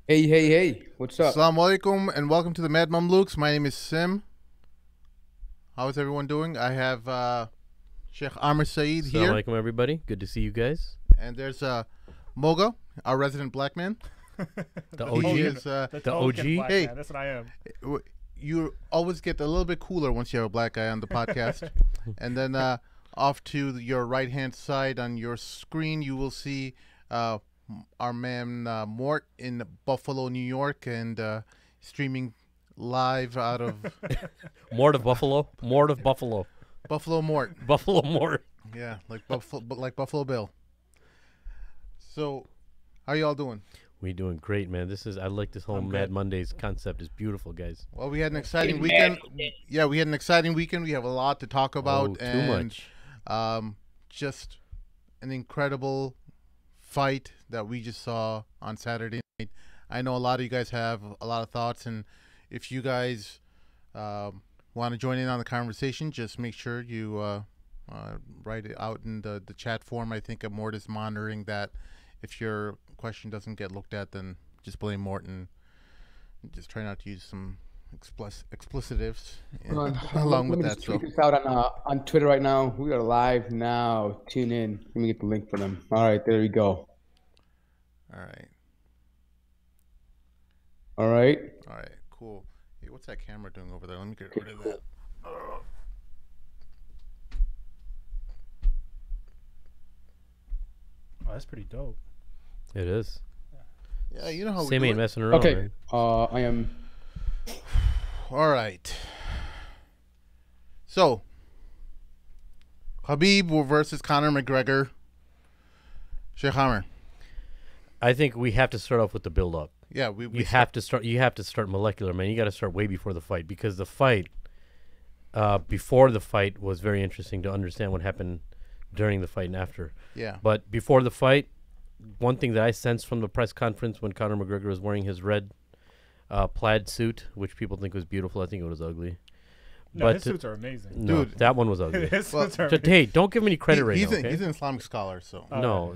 Hey, hey, hey, what's up? Assalamu alaikum and welcome to the Mad Mamluks. My name is Sim. How is everyone doing? I have Sheikh Amir Saeed Assalamu here, alaikum, everybody. Good to see you guys. and there's Moga, our resident black man. The He OG. is, The The token OG? black Hey. man. That's what I am. you always get a little bit cooler once you have a black guy on the podcast. And then off to your right-hand side on your screen, you will see our man Mort in Buffalo, New York, and streaming live out of Mort of Buffalo. Mort of Buffalo. Buffalo Mort. Buffalo Mort. Yeah, like Buffalo Bill. So, how y'all doing? We doing great, man. I like this whole I'm Mad good. Mondays concept. It's beautiful, guys. Well, we had an exciting weekend. Yeah, we had an exciting weekend. We have a lot to talk about, Oh, too and much. just an incredible fight that we just saw on Saturday night. I know a lot of you guys have a lot of thoughts, and if you guys want to join in on the conversation, just make sure you write it out in the chat form. I think Mort is monitoring that. If your question doesn't get looked at, then just blame Morton. Just try not to use some explicitives Hold on. along Let with me that. just So tweet this out on Twitter right now. We are live now. Tune in. Let me get the link for them. All right, there we go. all right, All right. cool. Hey, what's that camera doing over there? Let me get rid of that. Oh, that's pretty dope. It is. Yeah, you know how Same we do ain't it. messing around, Okay. man. I am. All right. So, Khabib versus Conor McGregor. Sheikh Amir. I think we have to start off with the build-up. Yeah, we You have to start molecular, man. You got to start way before the fight, because the fight, before the fight, was very interesting to understand what happened during the fight and after. yeah. But before the fight, one thing that I sensed from the press conference when Conor McGregor was wearing his red plaid suit, which people think was beautiful, I think it was ugly. No, But his suits are amazing. No, Dude. that one was ugly. His Well, suits are Just, hey, don't give him any credit right he's, now. an, Okay? he's an Islamic scholar, so No,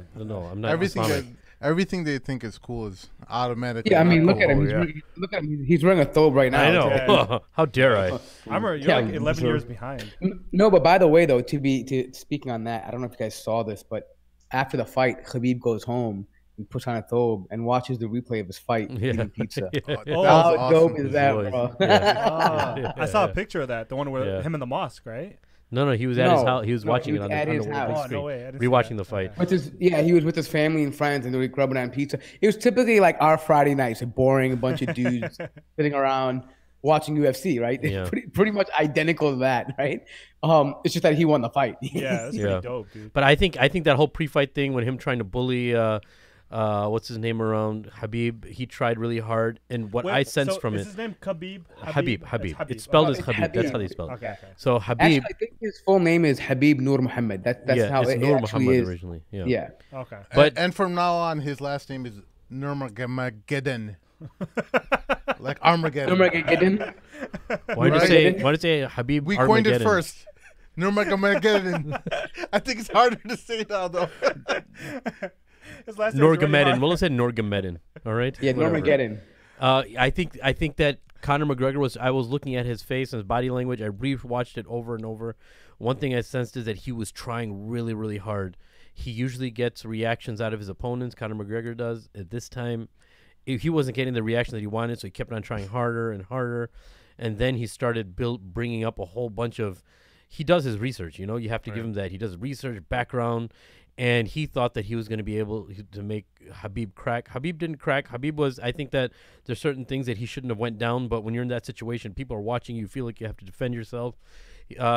I'm not everything Islamic. everything they think is cool is automatically. Yeah, I not mean, look cool. at him. yeah. Look at him. He's wearing a thobe right now. I know. Yeah. How dare I? you're Yeah, like 11 so- years behind. No, but by the way, though, speaking on that, I don't know if you guys saw this, but after the fight, Khabib goes home and puts on a thobe and watches the replay of his fight Yeah. eating pizza. Oh, Oh, that How was dope awesome. is that, Boys. bro? Yeah. Ah, I saw a Yeah. picture of that. The one with Yeah. him in the mosque, right? No, he was at his No, house. He was no, watching he it was on at the his big house. Oh, screen, no way. I didn't see rewatching that. the fight. Okay. He was with his family and friends, and they were grubbing on pizza. It was typically like our Friday nights, boring, a bunch of dudes sitting around watching UFC, right? Yeah. Pretty much identical to that, right? It's just that he won the fight. Yeah, that's Yeah. pretty dope, dude. But I think that whole pre-fight thing, when him trying to bully, what's his name around Habib, he tried really hard, and what Wait, I sensed so from is it, his name Khabib? Habib. It's It's spelled as It's Habib. That's Habib. how they spell it. Okay. So Actually, Habib, I think his full name is Habib Nur Muhammad. That's yeah, how it's it Nur actually Muhammad is. originally. Yeah. Yeah. Okay. But- and from now on, his last name is Nurmagomedov, like Armageddon. Nurmagomedov. Why did Right? you say Habib? We coined it Armageddon? first. Nurmagomedov. I think it's harder to say now, though. His last name is really Norgamedin. hard. Well, let's say Norgamedin. All right. Yeah, Whatever. Nurmagomedov. I think that Conor McGregor was. I was looking at his face and his body language. I rewatched it over and over. One thing I sensed is that he was trying really, really hard. He usually gets reactions out of his opponents. Conor McGregor does. At this time, he wasn't getting the reaction that he wanted, so he kept on trying harder and harder. And then he started bringing up a whole bunch of. He does his research. You know, you have to give him that. He does research, background. And he thought that he was going to be able to make Habib crack. Habib didn't crack. Habib was, I think that there's certain things that he shouldn't have went down, but when you're in that situation, people are watching you, feel like you have to defend yourself.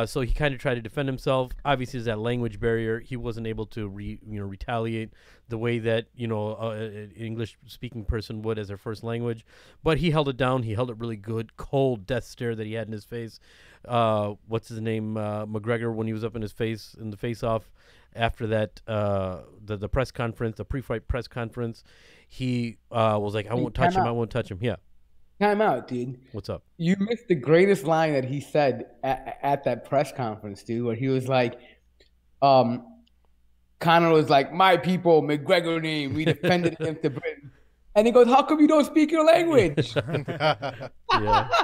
So he kind of tried to defend himself. Obviously, there's that language barrier. He wasn't able to retaliate the way that an English-speaking person would as their first language. But he held it down. He held it really good. Cold death stare that he had in his face. What's his name? McGregor, when he was up in his face in the face-off after that, the press conference, the pre-fight press conference, he was like, "I won't touch him. I won't touch him." Yeah. Time out, dude. What's up? You missed the greatest line that he said at that press conference, dude, where he was like, Conor was like, "My people, McGregor name, we defended against the Britain." And he goes, "How come you don't speak your language?" Yeah,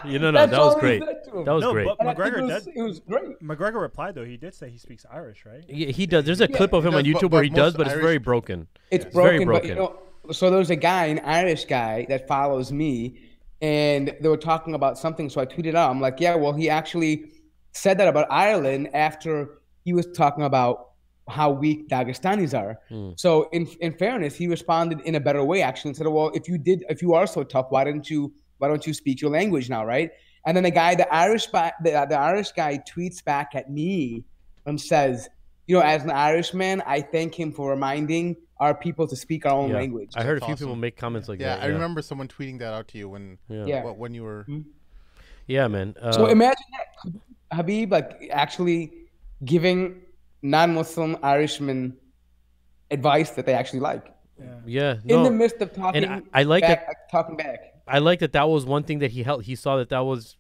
no, That's that all was he great. said to him. That was No, great. but And I think McGregor it was great. McGregor replied though. He did say he speaks Irish, right? Yeah, he does. There's a clip of him he on does, YouTube but where he most does, but it's Irish- very broken. It's It's very broken, but broken. so there's a guy, an Irish guy, that follows me, and they were talking about something. So I tweeted out, I'm like, yeah, well, he actually said that about Ireland after he was talking about how weak Dagestanis are. So in fairness, he responded in a better way actually and said, well, if you are so tough, why don't you speak your language now, right? And then the Irish guy tweets back at me and says, as an Irishman, I thank him for reminding our people to speak our own Yeah. language. I heard a That's few awesome. people make comments like Yeah, that. I remember someone tweeting that out to you when Yeah. when you were. Yeah, man. So imagine that Khabib like actually giving non-Muslim Irishmen advice that they actually like yeah, in no. the midst of talking. And I like back, that. like, talking back. I like that. That was one thing that he held. He saw that was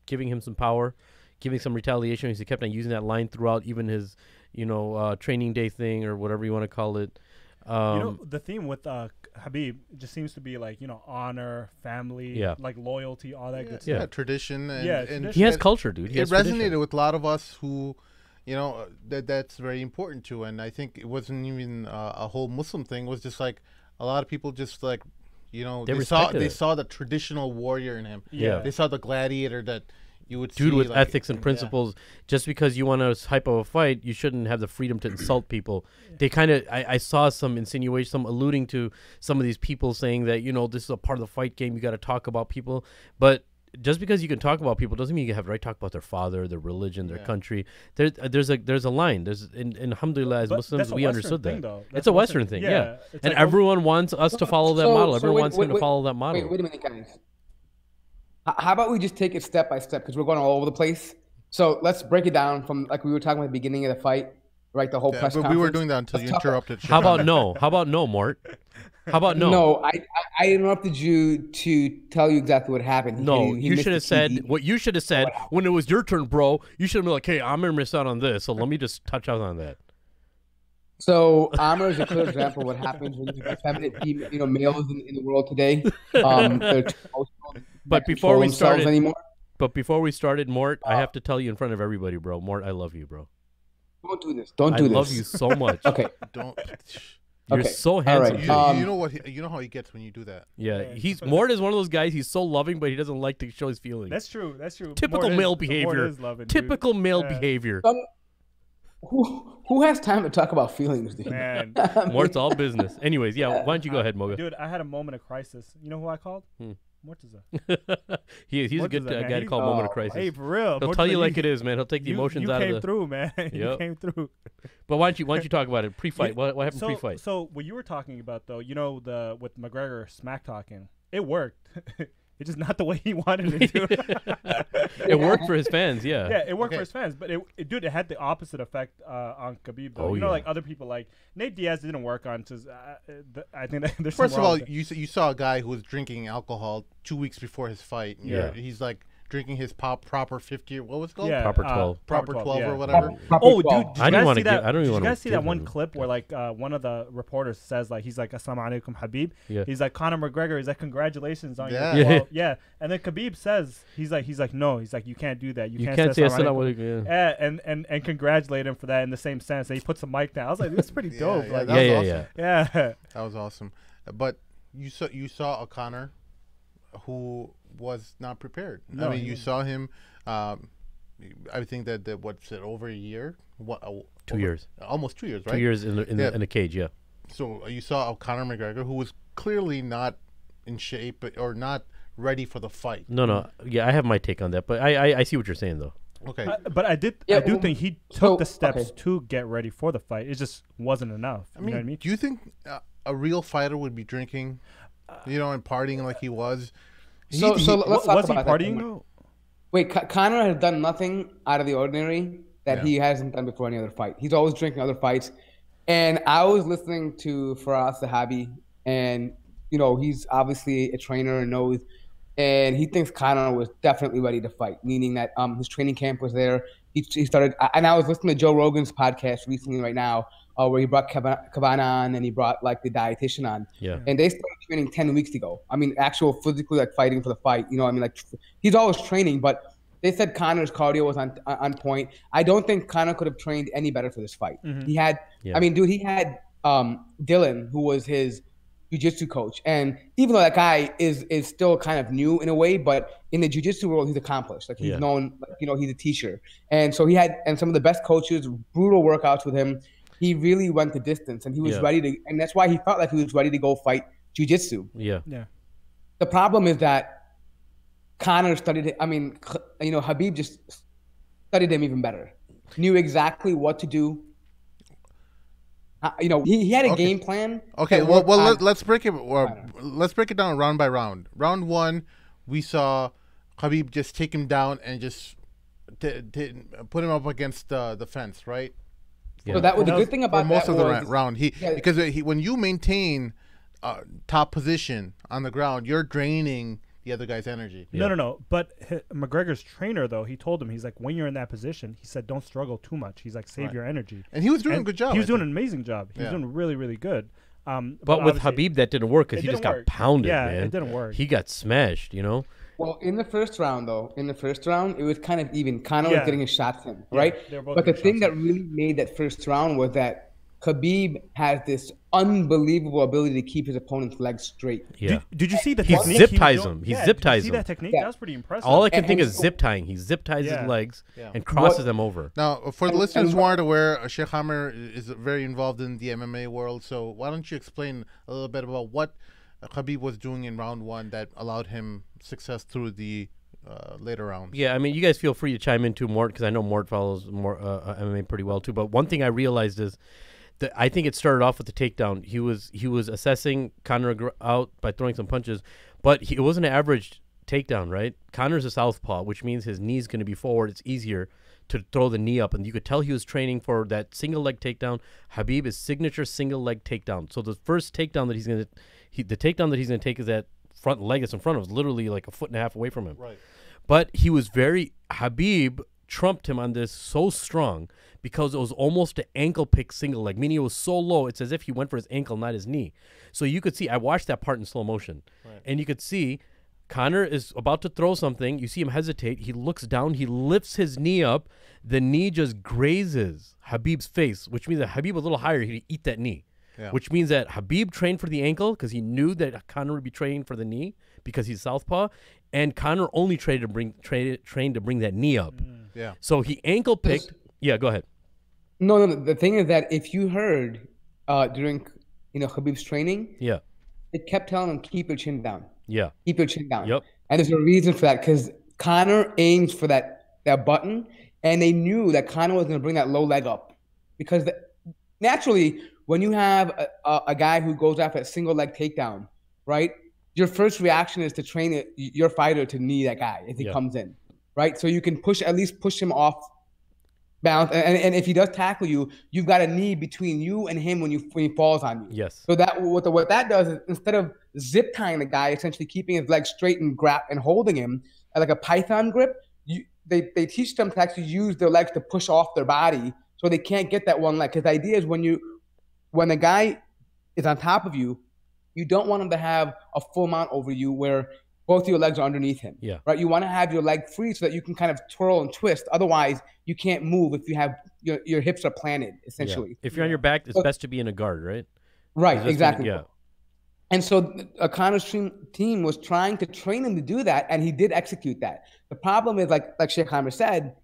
giving him some power, giving some retaliation. He kept on using that line throughout, even his training day thing or whatever you want to call it. The theme with Khabib just seems to be like honor, family, Yeah. like loyalty, all that good Yeah, stuff. tradition. And, Yeah, and tradition. He has it- culture, dude. He It has resonated tradition. with a lot of us who, that's very important to. And I think it wasn't even a whole Muslim thing. It was just like a lot of people just like, they respected it. saw the traditional warrior in him. Yeah. They saw the gladiator that you would Dude see. with like, ethics and principles. Just because you want to hype of a fight, you shouldn't have the freedom to insult people. They kind of, I saw some insinuation, some alluding to some of these people saying that this is a part of the fight game. You got to talk about people, but just because you can talk about people doesn't mean you have the right to talk about their father, their religion, their country. There's a line. There's in alhamdulillah as But Muslims that's a we Western understood thing, that. though. It's That's a a Western Western- thing, yeah. yeah. It's And like, everyone wants us to follow that model. Everyone wants him to wait, follow that model. Wait a minute, guys. How about we just take it step by step because we're going all over the place. So let's break it down from like we were talking about at the beginning of the fight, right? The whole press but conference. we were doing that until you interrupted. How about no? How about no, Mort? How about no? No, I interrupted you to tell you exactly what happened. No, He you missed should have the said TV. what you should have said when it was your turn, bro. You should have been like, "Hey, I'm gonna miss out on this, so let me just touch out on that." So Amr is a clear example of what happens when you have effeminate males in the world today. They're too emotional. They But can't before control we themselves started- anymore. But before we started, Mort, I have to tell you in front of everybody, bro. Mort, I love you, bro. Don't do this. Don't I do this. love you so much. Okay. Don't. You're Okay. so All handsome. right. too. You know what? You know how he gets when you do that. Yeah, Mort is one of those guys. He's so loving, but he doesn't like to show his feelings. That's true. That's true. Typical Mort male Mort behavior. is loving, dude. Typical male Yeah. behavior. Who has time to talk about feelings, dude? Man, Mort's all business. Anyways, yeah. Why don't you go ahead, Moga? dude, I had a moment of crisis. You know who I called? Hmm. Mortaza. He's a good guy to call moment of crisis. Hey, for real. He'll tell you like it is, man. He'll take the emotions out of You the. came through, man. You Yep. came through. But why don't you talk about it pre-fight? What happened So, pre-fight? so what you were talking about though, with McGregor smack talking, it worked. It's just not the way he wanted it to. It worked for his fans, yeah. Yeah, it worked Okay. for his fans, but it had the opposite effect on Khabib though. Oh, you know, yeah. like other people, like Nate Diaz didn't work on. I think that there's First something of wrong all, with it. you saw a guy who was drinking alcohol 2 weeks before his fight. Yeah. He's like drinking his proper 50. What was it called? Yeah, Proper 12. Proper 12 yeah. or whatever. Oh, dude! Proper Did I you didn't guys wanna see that? I don't even Did you wanna guys see that give one him- clip where like one of the reporters says like he's like Assalamu alaikum Habib. Yeah. He's like Conor McGregor. He's like congratulations on Yeah. your Yeah. 12. Yeah. And then Khabib says he's like no. He's like you can't do that. You can't say Assalamu alaikum. assalamu alaikum. Yeah. Yeah, and congratulate him for that in the same sense. And he puts the mic down. I was like, this is pretty dope. yeah, like, that was Yeah, awesome. yeah. yeah. That was awesome. But you saw a Conor who was not prepared. No, I mean, he you didn't. saw him. I think that what's it, over a year? 2 years. Almost 2 years, right? 2 years in a cage, yeah. So you saw a Conor McGregor who was clearly not in shape or not ready for the fight. No. Yeah, I have my take on that, but I see what you're saying though. Okay. But I do well, think he took so- the steps okay. to get ready for the fight. It just wasn't enough. I You mean, know what I mean? do you think a real fighter would be drinking, and partying like he was? So let's talk Was he about that. partying though? Wait, Conor has done nothing out of the ordinary that Yeah. he hasn't done before any other fight. He's always drinking other fights. And I was listening to Faraz Sahabi, and he's obviously a trainer and knows, and he thinks Conor was definitely ready to fight, meaning that his training camp was there. He started, and I was listening to Joe Rogan's podcast recently right now, where he brought Kavan on and he brought like the dietitian on, Yeah. and they started training 10 weeks ago. I mean, actual physically like fighting for the fight. You know, I mean, like he's always training, but they said Conor's cardio was on point. I don't think Conor could have trained any better for this fight. He had, I mean, dude, he had Dylan, who was his jiu-jitsu coach, and even though that guy is still kind of new in a way, but in the jiu-jitsu world, he's accomplished. Like he's known, like, you know, he's a teacher, and so he had some of the best coaches, brutal workouts with him. He really went the distance, and he was ready to, and that's why he felt like he was ready to go fight jiu-jitsu. Yeah. The problem is that Conor studied it. I mean, you know, Khabib just studied him even better. Knew exactly what to do. You know, he had a game plan. Okay, well, let's break it. Let's break it down round by round. Round one, we saw Khabib just take him down and just put him up against the fence, right? Yeah. So that was the good thing about most of the round. Because when you maintain top position on the ground, you're draining the other guy's energy. No. But McGregor's trainer, though, he told him, he's like, when you're in that position, he said, don't struggle too much. He's like, save your energy. And he was doing a good job. He was doing an amazing job. He was doing really, really good. But with Khabib, that didn't work because he just got pounded, man. Yeah, it didn't work. He got smashed, you know? Well, in the first round, it was kind of even. Conor was getting his shots in, right? But the thing that really made that first round was that Khabib has this unbelievable ability to keep his opponent's legs straight. Yeah. Did you see the technique? He zip ties him. He zip ties him. See that technique? That was pretty impressive. All I can think is zip tying. He zip ties his legs and crosses them over. Now, for the listeners who aren't aware, Shaykh Amir is very involved in the MMA world. So why don't you explain a little bit about what Khabib was doing in round one that allowed him success through the later rounds? Yeah, I mean, you guys feel free to chime in too, Mort, because I know Mort follows MMA pretty well too. But one thing I realized is that I think it started off with the takedown. He was assessing Conor out by throwing some punches, but it wasn't an average takedown, right? Conor's a southpaw, which means his knee's going to be forward. It's easier to throw the knee up, and you could tell he was training for that single leg takedown. Khabib is signature single leg takedown. So the first takedown that he's going to take is that front leg that's in front of him, literally like a foot and a half away from him. Right. But Khabib trumped him on this so strong because it was almost an ankle pick single leg, meaning it was so low, it's as if he went for his ankle, not his knee. So you could see, I watched that part in slow motion, and you could see Conor is about to throw something. You see him hesitate. He looks down. He lifts his knee up. The knee just grazes Khabib's face, which means that Khabib was a little higher. He'd eat that knee, which means that Khabib trained for the ankle because he knew that Conor would be training for the knee because he's southpaw, and Conor only trained to bring that knee up. Yeah. So he ankle picked. Yeah, go ahead. No. The thing is that if you heard during Khabib's training, it kept telling him, keep your chin down. Yeah. Keep your chin down. Yep. And there's a reason for that because Conor aims for that button, and they knew that Conor was going to bring that low leg up because naturally, when you have a guy who goes after a single leg takedown, right, your first reaction is to train your fighter to knee that guy if he comes in, right? So you can at least push him off balance, and if he does tackle you, you've got a knee between you and him when he falls on you. Yes. So that what that does is instead of zip tying the guy, essentially keeping his legs straight and holding him like a python grip, they teach them to actually use their legs to push off their body so they can't get that one leg. Because the idea is when the guy is on top of you, you don't want him to have a full mount over you where both of your legs are underneath him. Yeah. Right. You want to have your leg free so that you can kind of twirl and twist. Otherwise, you can't move if you have your hips are planted, essentially. Yeah. If you're on your back, it's best to be in a guard, right? Right. Exactly. Yeah. And so Conor's team was trying to train him to do that, and he did execute that. The problem is, like Shaykh Amir said,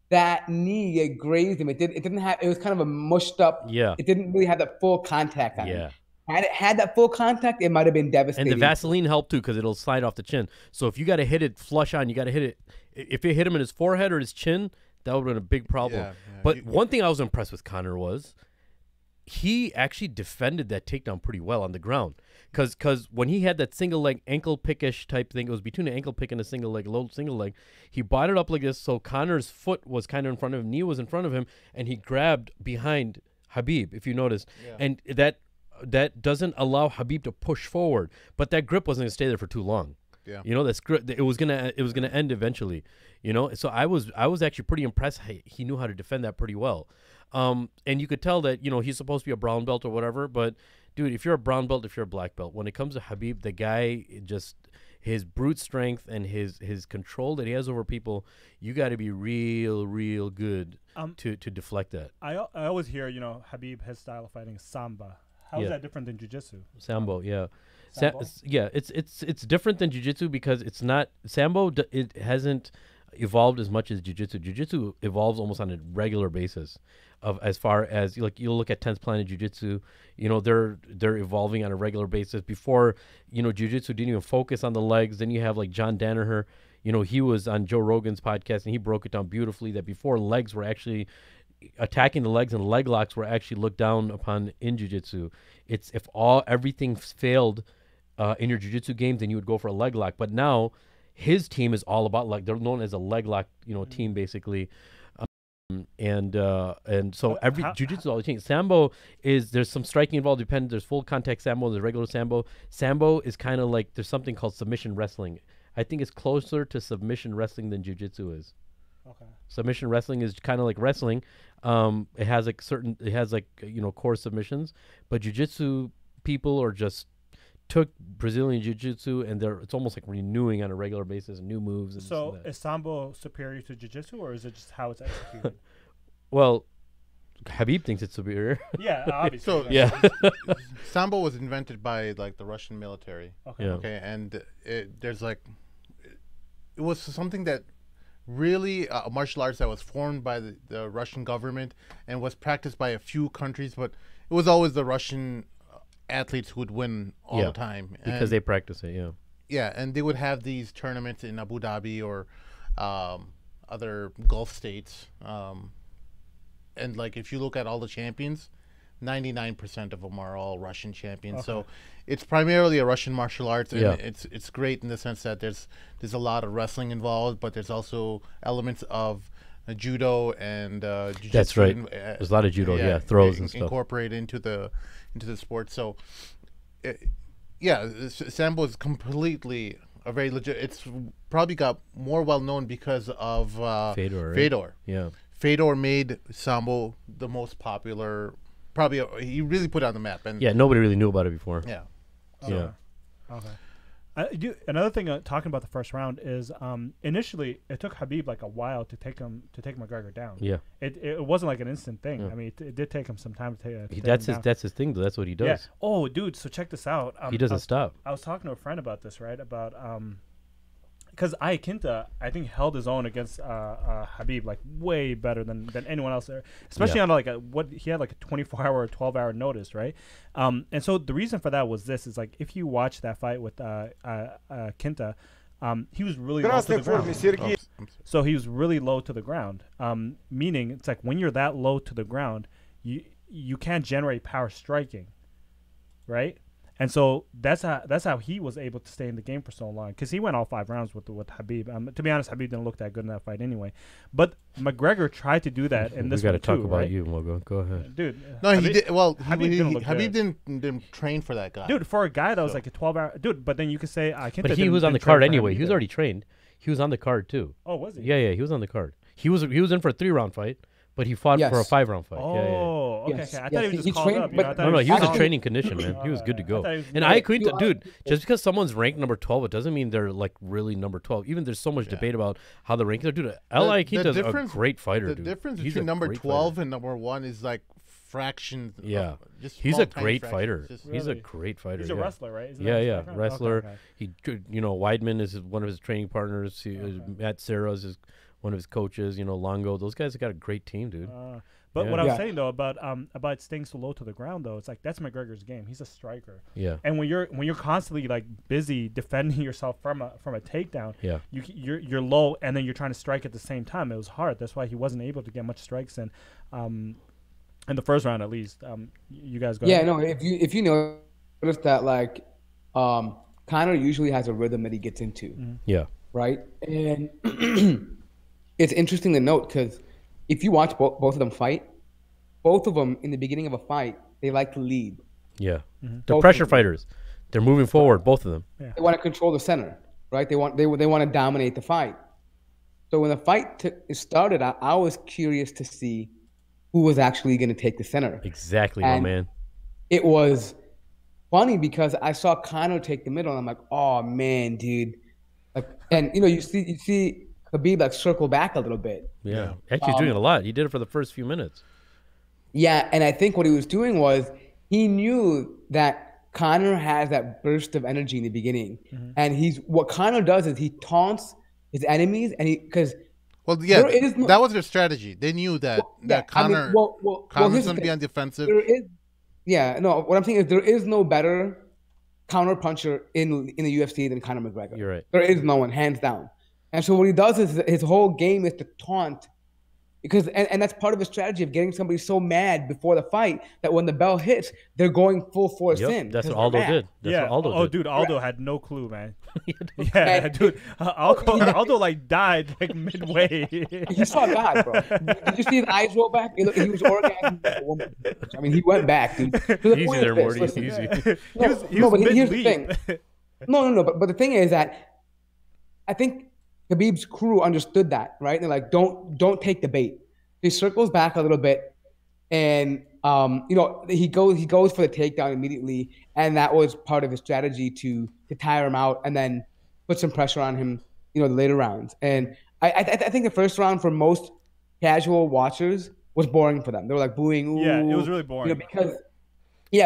that knee, it grazed him. It didn't have. It was kind of a mushed up. Yeah. It didn't really have that full contact on him. Had it had that full contact, it might have been devastating. And the Vaseline helped too because it'll slide off the chin. So if you got to hit it flush on, you got to hit it. If it hit him in his forehead or his chin, that would have been a big problem. Yeah. But one thing I was impressed with Conor was he actually defended that takedown pretty well on the ground. Because when he had that single leg ankle pickish type thing, it was between an ankle pick and a single leg, low single leg. He brought it up like this, so Conor's foot was kind of in front of him, knee was in front of him, and he grabbed behind Khabib, if you noticed. Yeah. And that doesn't allow Khabib to push forward, but that grip wasn't going to stay there for too long. Yeah. You know, that grip, it was gonna end eventually. You know, so I was actually pretty impressed. He knew how to defend that pretty well. And you could tell that, you know, he's supposed to be a brown belt or whatever, but dude, if you're a brown belt, if you're a black belt, when it comes to Khabib, the guy just his brute strength and his control that he has over people, you got to be real good to deflect that. I always hear, you know, Khabib, his style of fighting is Samba. How is that different than Jiu-Jitsu? Sambo, yeah. Sambo? Yeah, it's different than Jiu-Jitsu because it's not Sambo. It hasn't evolved as much as Jiu-Jitsu. Jiu-Jitsu evolves almost on a regular basis. Of as far as like you look at 10th Planet Jiu-Jitsu, you know they're evolving on a regular basis. Before, you know, Jiu-Jitsu didn't even focus on the legs. Then you have like John Danaher. You know, he was on Joe Rogan's podcast and he broke it down beautifully that before legs were actually attacking the legs and leg locks were actually looked down upon in Jiu-Jitsu. It's if everything failed in your Jiu-Jitsu game, then you would go for a leg lock. But now his team is all about like they're known as a leg lock, you know, team basically. And so every Jiu-Jitsu all changed. Sambo there's some striking involved. There's full contact Sambo, there's regular Sambo. Sambo is kind of like there's something called submission wrestling. I think it's closer to submission wrestling than Jiu-Jitsu is. Okay. Submission wrestling is kind of like wrestling. It has you know, core submissions, but Jiu-Jitsu people are just took Brazilian Jiu-Jitsu and it's almost like renewing on a regular basis, new moves. And so is Sambo superior to Jiu-Jitsu, or is it just how it's executed? Well, Khabib thinks it's superior. Yeah, obviously. So yeah, Sambo was invented by like the Russian military. Okay. Yeah. Okay, and there's like it was something that really martial arts that was formed by the Russian government and was practiced by a few countries, but it was always the Russian athletes who would win all the time because they practice it. Yeah. Yeah, and they would have these tournaments in Abu Dhabi or other Gulf states. And like if you look at all the champions, 99% of them are all Russian champions. Okay. So it's primarily a Russian martial arts, and Yeah. it's great in the sense that there's a lot of wrestling involved, but there's also elements of judo and jiu-jitsu. That's right. There's a lot of judo, throws and stuff incorporated into the sport. So, Sambo is completely a very legit. It's probably got more well known because of Fedor. Right? Fedor. Yeah. Fedor made Sambo the most popular. Probably he really put it on the map. And Yeah, nobody really knew about it before. yeah. Yeah. Okay. Another thing talking about the first round is initially it took Khabib like a while to take McGregor down. Yeah. It wasn't like an instant thing. Yeah. I mean, it did take him some time to take That's him his down. that's his thing though. That's what he does. Yeah. Oh, dude. So check this out. He doesn't stop. I was talking to a friend about this, right? About because Iaquinta, I think, held his own against Khabib like way better than anyone else there, especially on like he had like a 24-hour or 12-hour notice, right? And so the reason for that was this is like if you watch that fight with Quinta, he was really low to the ground. So he was really low to the ground, meaning it's like when you're that low to the ground, you can't generate power striking, right? And so that's how he was able to stay in the game for so long, because he went all 5 rounds with Khabib. To be honest, Khabib didn't look that good in that fight anyway. But McGregor tried to do that in this one too. We got to talk about right? you, Moga. Go ahead, dude. No, Khabib, he did. Well, Khabib didn't train for that guy. Dude, for a guy that was like a 12-hour dude. But then you could say I can't. But he was on the card anyway. He was already trained. He was on the card too. Oh, was he? Yeah, he was on the card. He was in for a 3-round fight, but he fought for a 5-round fight. Oh, okay. Yes. I thought he was just called trained, up. but No, he was in actually- training condition, man. He was good to go. And just because someone's ranked number 12, it doesn't mean they're like really number 12. Even there's so much debate about how the rankings are. Dude, Iaquinta's a great fighter, The dude. difference He's between a number great 12 fighter. and number 1 is like fractions. Yeah. Just He's small, a tiny great fractions. fighter. Just- He's a Really? great fighter. He's a yeah. wrestler, right? Isn't Yeah, that his yeah, background? wrestler. Okay. He, Weidman is one of his training partners. Matt Serra's is one of his coaches. Longo. Those guys have got a great team, dude. But Yeah. what I was Yeah. saying though about staying so low to the ground though, it's like that's McGregor's game. He's a striker. Yeah. And when you're constantly like busy defending yourself from a takedown, Yeah. you're low and then you're trying to strike at the same time. It was hard. That's why he wasn't able to get much strikes in the first round at least. You guys go. Yeah, ahead. no. If you notice that, like, Conor usually has a rhythm that he gets into, Yeah. right? And it's interesting to note because if you watch both of them fight, both of them in the beginning of a fight, they like to lead. Yeah. Mm-hmm. They're Both pressure of them. fighters. They're moving forward, both of them. They want to control the center, right? They want to dominate the fight. So when the fight started, I was curious to see who was actually going to take the center. Exactly, my And man. It was funny because I saw Conor take the middle, and I'm like, oh man, dude. Like, and you see Khabib like circle back a little bit. Yeah. Actually, he's doing it a lot. He did it for the first few minutes. Yeah, and I think what he was doing was he knew that Conor has that burst of energy in the beginning, and what Conor does is he taunts his enemies, and because Well, yeah, that was their strategy. They knew that Conor Conor's going to be on defensive. What I'm saying is there is no better counter puncher in the UFC than Conor McGregor. You're right. There is no one, hands down. And so what he does is his whole game is to taunt. Because and that's part of his strategy of getting somebody so mad before the fight that when the bell hits, they're going full force in. That's what Aldo did. That's what Aldo did. Dude, Aldo had no clue, man. Dude, Aldo like died like midway. You saw God, bro. Did you see his eyes roll back? He was orgasming like a woman. I mean, he went back, dude. Easy there, Morty. Easy. But here's the thing. No. But the thing is that I think Khabib's crew understood that, right? They're like, don't take the bait. He circles back a little bit, and he goes for the takedown immediately, and that was part of his strategy to tire him out and then put some pressure on him, the later rounds. And I think the first round for most casual watchers was boring for them. They were like booing. Ooh, yeah, it was really boring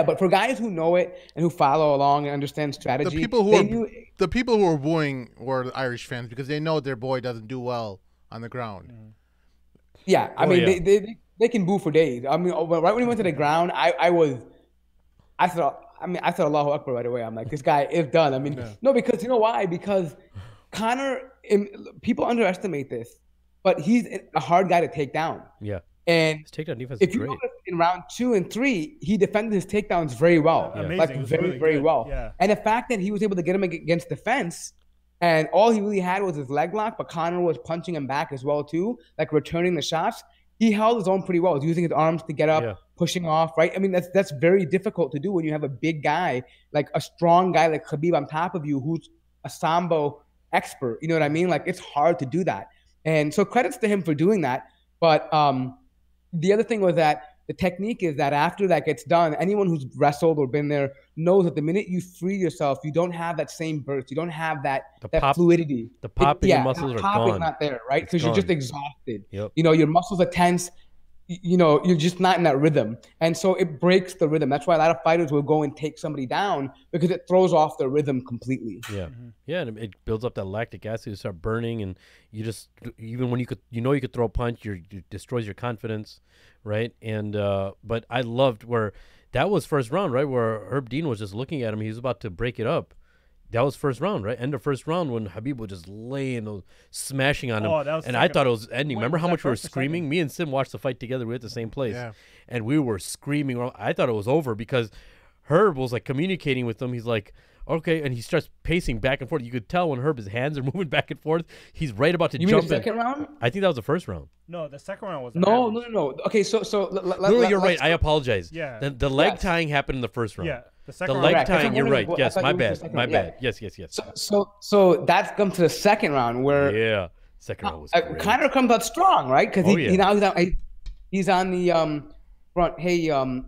but for guys who know it and who follow along and understand strategy, the people who were booing were the Irish fans because they know their boy doesn't do well on the ground. Yeah, I mean they can boo for days. I mean, right when he went to the ground, I thought Allahu Akbar right away. I'm like, this guy is done. I mean, no, because you know why? Because Conor, people underestimate this, but he's a hard guy to take down. Yeah. And his takedown defense if is you great. notice in round 2 and 3, he defended his takedowns very well. Amazing. Like very, really very good. well. Yeah. And the fact that he was able to get him against the fence, and all he really had was his leg lock, but Conor was punching him back as well too, like returning the shots. He held his own pretty well. He was using his arms to get up, pushing off, right? I mean, that's very difficult to do when you have a big guy, like a strong guy like Khabib on top of you who's a Sambo expert. You know what I mean? Like, it's hard to do that. And so credits to him for doing that. But the other thing was that the technique is that after that gets done, anyone who's wrestled or been there knows that the minute you free yourself, you don't have that same burst. You don't have that fluidity. The pop in your muscles are gone. Is not there, right? Because you're just exhausted. Yep. Your muscles are tense. You're just not in that rhythm. And so it breaks the rhythm. That's why a lot of fighters will go and take somebody down because it throws off their rhythm completely. Yeah. Yeah, and it builds up that lactic acid. You start burning, and you just, even when you could throw a punch, it destroys your confidence, right? And but I loved where that was first round, right? Where Herb Dean was just looking at him. He was about to break it up. That was first round, right? End of first round when Khabib was just laying those, smashing on him. And I thought it was ending. Remember how much we were screaming? Me and Sim watched the fight together. We were at the same place. Yeah. And we were screaming. I thought it was over because Herb was like communicating with him. He's like, okay. And he starts pacing back and forth. You could tell when Herb, his hands are moving back and forth. He's right about to jump in. You mean the second round? I think that was the first round. No, the second round was No. Okay, so you're right. I apologize. Yeah. The leg tying happened in the first round. Yeah. The leg tying, you're right. Yes, my bad. Yes. So that's come to the second round where second round was great. Conor comes out strong, right? Because he's on the front. Hey, oh,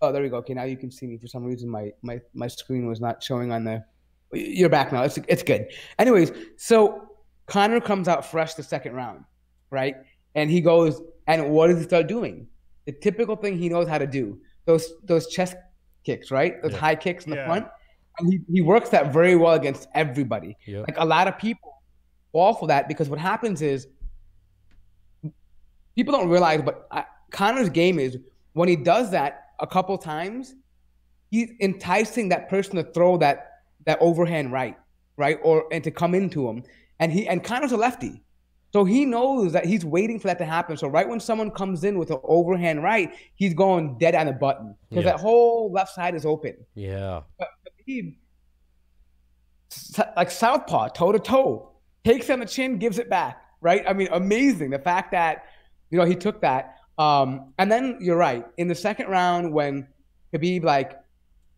there we go. Okay, now you can see me. For some reason, my screen was not showing on the. You're back now. It's good. Anyways, so Conor comes out fresh the second round, right? And he goes, and what does he start doing? The typical thing he knows how to do. Those chest kicks, right? Those high kicks in the front. And he works that very well against everybody. Yep. Like, a lot of people fall for that because what happens is people don't realize, but Conor's game is when he does that a couple times, he's enticing that person to throw that overhand right? And to come into him. And Conor's a lefty. So he knows that he's waiting for that to happen. So right when someone comes in with an overhand right, he's going dead on the button because that whole left side is open. Yeah. But he, like southpaw, toe to toe, takes on the chin, gives it back. Right? I mean, amazing. The fact that he took that. And then you're right. In the second round, when Khabib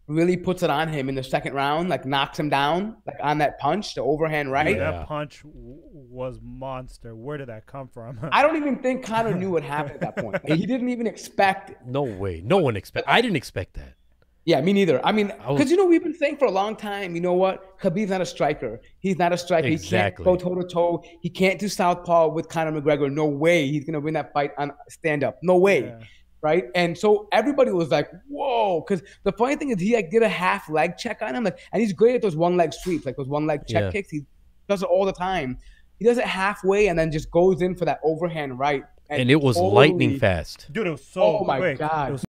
really puts it on him in the second round, like knocks him down, like on that punch, the overhand right. Yeah. That punch was monster. Where did that come from? I don't even think Conor knew what happened at that point. He didn't even expect. No way. No one expect. I didn't expect that. Yeah, me neither. I mean, I was- because, you know, we've been saying for a long time, you know what? Khabib's not a striker. He's not a striker. Exactly. He can't go toe-to-toe. He can't do southpaw with Conor McGregor. No way he's going to win that fight on stand-up. No way. Yeah. Right? And so everybody was like, whoa. Because the funny thing is he like did a half leg check on him. Like, and he's great at those one-leg sweeps, like those one-leg check kicks. He does it all the time. He does it halfway and then just goes in for that overhand right. And it was lightning fast. Dude, it was so my quick. God. It was,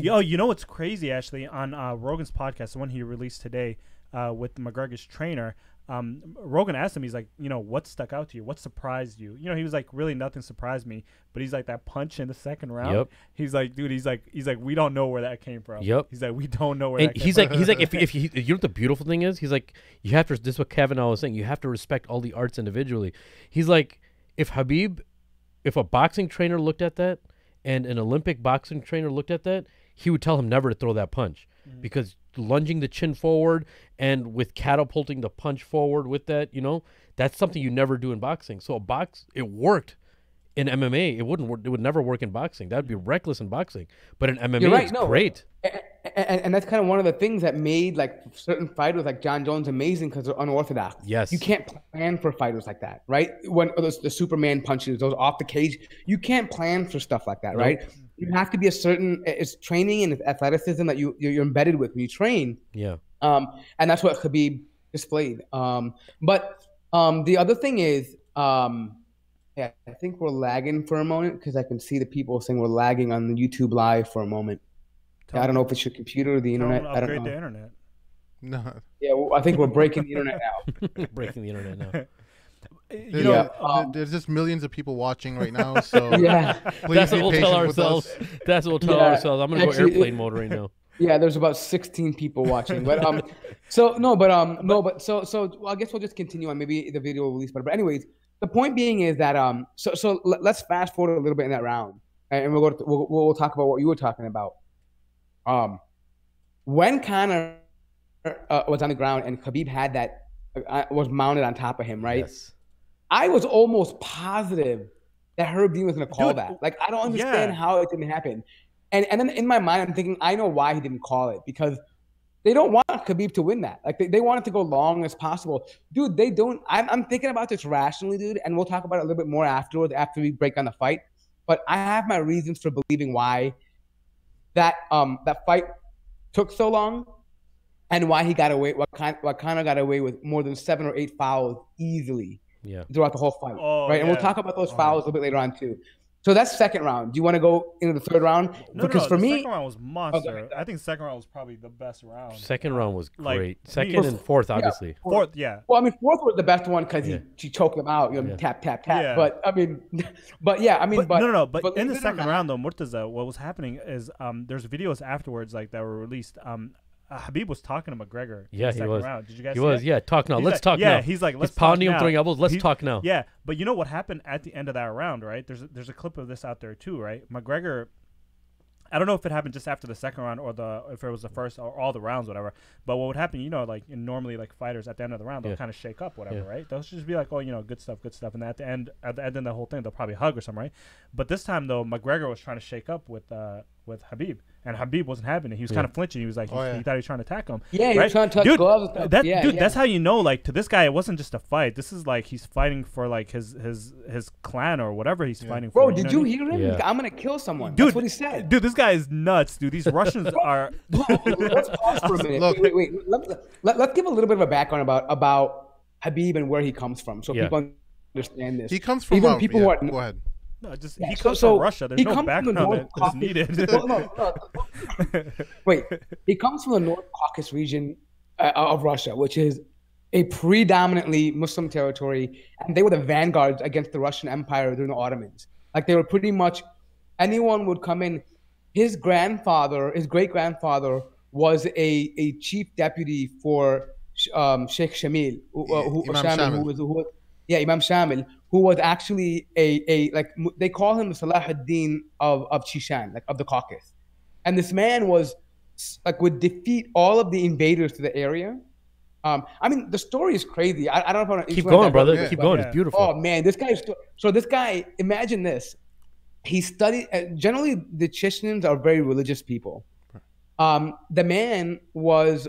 yo, you know what's crazy, actually, on Rogan's podcast, the one he released today with McGregor's trainer, Rogan asked him, he's like, you know, what stuck out to you? What surprised you? You know, he was like, really nothing surprised me. But he's like, that punch in the second round. Yep. He's like, dude, he's like, we don't know where that came from. Yep. He's like, we don't know where And that came he's from. like, if you know what the beautiful thing is? He's like, you have to. This is what Kavanaugh was saying. You have to respect all the arts individually. He's like, if a boxing trainer looked at that, and an Olympic boxing trainer looked at that, he would tell him never to throw that punch because lunging the chin forward and with catapulting the punch forward with that, you know, that's something you never do in boxing. So it worked in MMA. It wouldn't work. It would never work in boxing. That would be reckless in boxing. But in MMA, it's great. And that's kind of one of the things that made like certain fighters like John Jones amazing because they're unorthodox. Yes. You can't plan for fighters like that, right? When the Superman punches, those off the cage, you can't plan for stuff like that, right? You have to be it's training and athleticism that you're embedded with when you train. Yeah. And that's what Khabib displayed. But the other thing is, yeah, I think we're lagging for a moment because I can see the people saying we're lagging on the YouTube live for a moment. I don't know if it's your computer or the internet. I don't know. The internet. No. Yeah, well, I think we're breaking the internet now. Breaking the internet now. You know, There's just millions of people watching right now, so Yeah. please That's be what we'll patient tell with ourselves. us. That's what we'll tell ourselves. I'm gonna go Actually, airplane mode right now. Yeah, there's about 16 people watching, but so I guess we'll just continue on. Maybe the video will release better. But anyways, the point being is that so let's fast forward a little bit in that round, and we'll talk about what you were talking about. When Conor was on the ground and Khabib had that was mounted on top of him, right? Yes. I was almost positive that Herb Dean was going to call that. Like, I don't understand how it didn't happen. And then in my mind, I'm thinking, I know why he didn't call it, because they don't want Khabib to win that. Like, they want it to go long as possible. Dude, they don't. I'm thinking about this rationally, dude, and we'll talk about it a little bit more afterwards after we break down the fight. But I have my reasons for believing why that fight took so long and why he got away, what Conor got away with more than 7 or 8 fouls easily throughout the whole fight. Right? And we'll talk about those fouls a little bit later on too. So that's second round. Do you want to go into the third round? Because for me, second round was monster. I think second round was probably the best round. Second round was Like, great. Second and fourth, obviously. Fourth, yeah. well, I mean, fourth was the best one because he choked him out. You know, tap, tap, tap. Yeah. But I mean, but no. But in the second round, though, Murtaza, what was happening is there's videos afterwards like that were released. Habib was talking to McGregor. Yeah, in the he second was. Round. Did you guys? He see was. that? Yeah, talk now. He's Let's like, talk yeah, now. he's like, let's he's pounding talk him, now. throwing elbows. Let's talk now. Yeah, but you know what happened at the end of that round, right? There's a clip of this out there too, right? McGregor. I don't know if it happened just after the second round or if it was the first or all the rounds, whatever. But what would happen, you know, like normally like fighters at the end of the round, they'll kind of shake up, whatever, right? They'll just be like, oh, you know, good stuff, and at the end of the whole thing, they'll probably hug or something, right? But this time though, McGregor was trying to shake up with Habib, and Habib wasn't having it. He was kind of flinching. He was like, he thought he was trying to attack him. Yeah, he was trying to touch gloves. That's how you know, like, to this guy, it wasn't just a fight. This is like he's fighting for like his clan or whatever he's fighting for. Bro, did you hear him? Yeah. I'm gonna kill someone. Dude, that's what he said. Dude, this guy is nuts, dude. These Russians are. Let's pause for a minute. Look. Wait. Let's give a little bit of a background about Habib and where he comes from, so people understand this. He comes from even people who are. Go ahead. No, just he comes from Russia. There's no background that's needed. Well, no. Wait, he comes from the North Caucasus region of Russia, which is a predominantly Muslim territory, and they were the vanguards against the Russian Empire during the Ottomans. Like, they were pretty much anyone would come in. His great grandfather, was a chief deputy for Sheikh Shamil, Imam Shamil, who was actually a like they call him the Salahuddin of Chechen, like of the Caucasus. And this man was like would defeat all of the invaders to the area. I mean, the story is crazy. I don't know if I keep going, brother. Keep going. It's beautiful. Oh man, this guy. Imagine this. He studied. Generally, the Chechens are very religious people, The man was,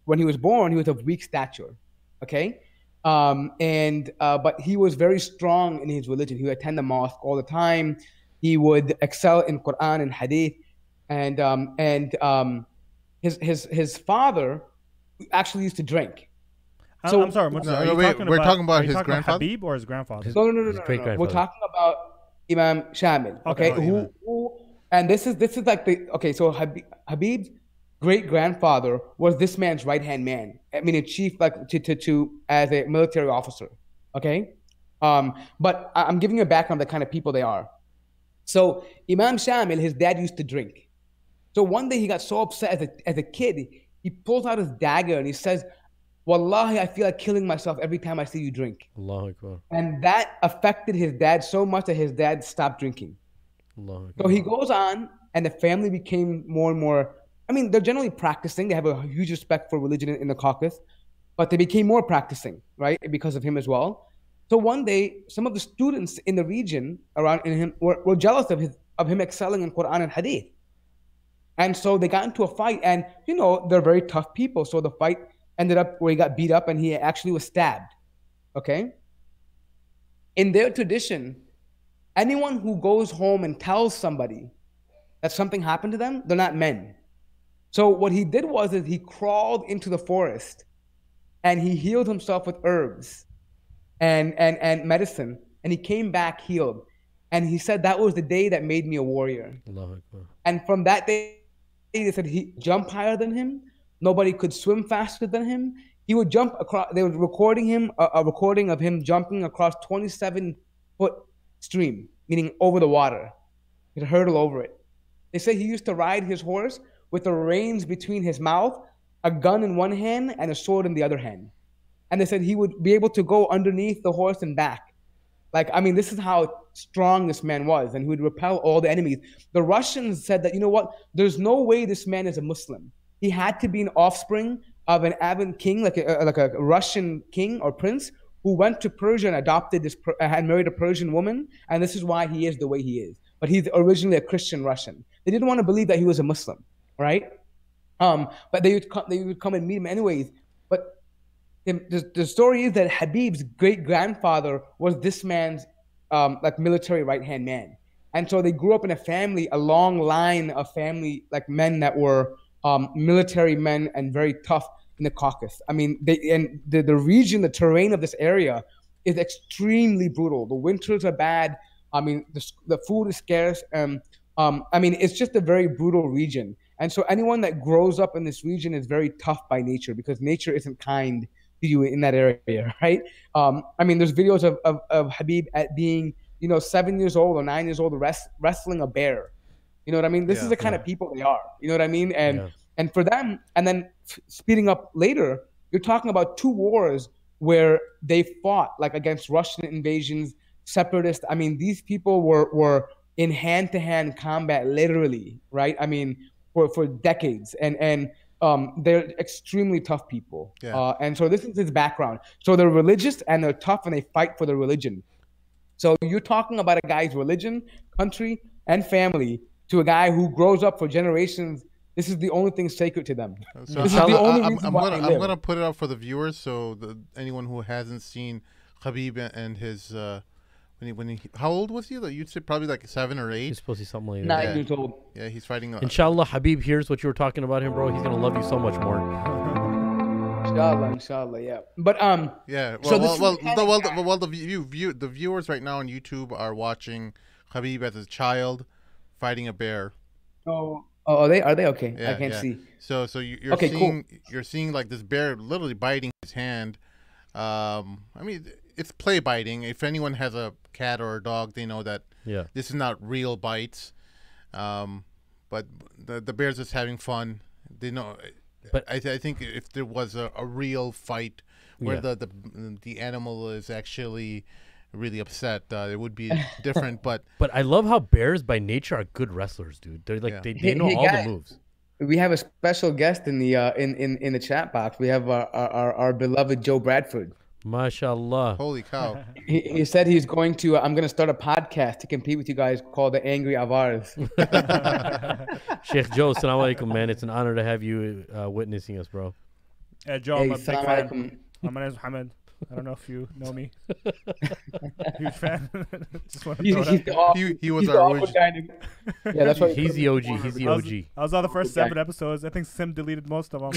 when he was born, he was of weak stature. Okay. But he was very strong in his religion. He would attend the mosque all the time. He would excel in Quran and Hadith, and his father actually used to drink. So I'm sorry. What's no, wait, we're talking about his grandfather, Habib, or his grandfather? No. We're talking about Imam Shamil. Okay, and this is like So Habib's great grandfather was this man's right hand man. I mean, a chief, like to as a military officer. Okay, but I'm giving you a background of the kind of people they are. So Imam Shamil, his dad used to drink. So one day he got so upset as a kid, he pulls out his dagger and he says, "Wallahi, I feel like killing myself every time I see you drink." Allahu Akbar. And that affected his dad so much that his dad stopped drinking. Allahu Akbar. So he goes on, and the family became more and more. I mean, they're generally practicing. They have a huge respect for religion in the Caucasus, but they became more practicing, right, because of him as well. So one day, some of the students in the region around him were jealous of him excelling in Quran and Hadith. And so they got into a fight, and they're very tough people. So the fight ended up where he got beat up and he actually was stabbed. Okay? In their tradition, anyone who goes home and tells somebody that something happened to them, they're not men. So what he did was he crawled into the forest and he healed himself with herbs and medicine, and he came back healed. And he said that was the day that made me a warrior. Allahu Akbar. And from that day, they said he jumped higher than him. Nobody could swim faster than him. He would jump across. They were recording him, a recording of him jumping across 27-foot stream, meaning over the water. He'd hurdle over it. They say he used to ride his horse with the reins between his mouth, a gun in one hand, and a sword in the other hand. And they said he would be able to go underneath the horse and back. Like, I mean, this is how strong this man was, and he would repel all the enemies. The Russians said that, there's no way this man is a Muslim. He had to be an offspring of an Avan king, like a Russian king or prince, who went to Persia and had married a Persian woman, and this is why he is the way he is. But he's originally a Christian Russian. They didn't want to believe that he was a Muslim, right? But they would come and meet him anyways. But the story is that Habib's great grandfather was this man's military right hand man, and so they grew up in a long line of family, like men that were military men and very tough in the Caucasus. I mean, the region, the terrain of this area is extremely brutal. The winters are bad. I mean, the food is scarce. I mean, it's just a very brutal region. And so anyone that grows up in this region is very tough by nature, because nature isn't kind to you in that area, right? I mean, there's videos of Habib at being, 7 years old or 9 years old wrestling a bear. You know what I mean? This is the kind of people they are. You know what I mean? And for them, and then speeding up later, you're talking about 2 wars where they fought, like against Russian invasions, separatists. I mean, these people were in hand-to-hand combat, literally, right? I mean, for decades, and they're extremely tough people. Yeah. And so this is his background. So they're religious and they're tough and they fight for their religion. So you're talking about a guy's religion, country, and family to a guy who grows up for generations. This is the only thing sacred to them. So this is the only reason why they live. I'm gonna put it out for the viewers, so anyone who hasn't seen Khabib and his when he how old was he? You'd say probably like 7 or 8. He's supposed to be something like 9 years old. Yeah, he's fighting. Inshallah, Habib hears what you were talking about him, bro. He's gonna love you so much more. Inshallah, yeah. But yeah. So the viewers right now on YouTube are watching Khabib as a child fighting a bear. Oh, are they okay? Yeah, I can't see. So you're Okay, seeing cool. you're seeing like this bear literally biting his hand. I mean, it's play biting. If anyone has a cat or a dog, they know that this is not real bites. But the bear's just having fun. They know. But I think if there was a real fight where the animal is actually really upset, it would be different. But I love how bears by nature are good wrestlers, dude. They're like they know all the moves. We have a special guest in the chat box. We have our beloved Joe Bradford. Mashallah. Holy cow. He said he's going to. I'm going to start a podcast to compete with you guys called the Angry Avars. Sheikh Joe, assalamu alaikum, man. It's an honor to have you witnessing us, bro. Joe, Hey, I'm a big salam fan. alaikum. My name is Mohammed. I don't know if you know me. Huge fan. Just want to He's, throw he's that. the off, He was he's the our awkward original. guy. Yeah, that's why He's the OG. He's the OG. I was on the first 7 episodes. I think Sim deleted most of them.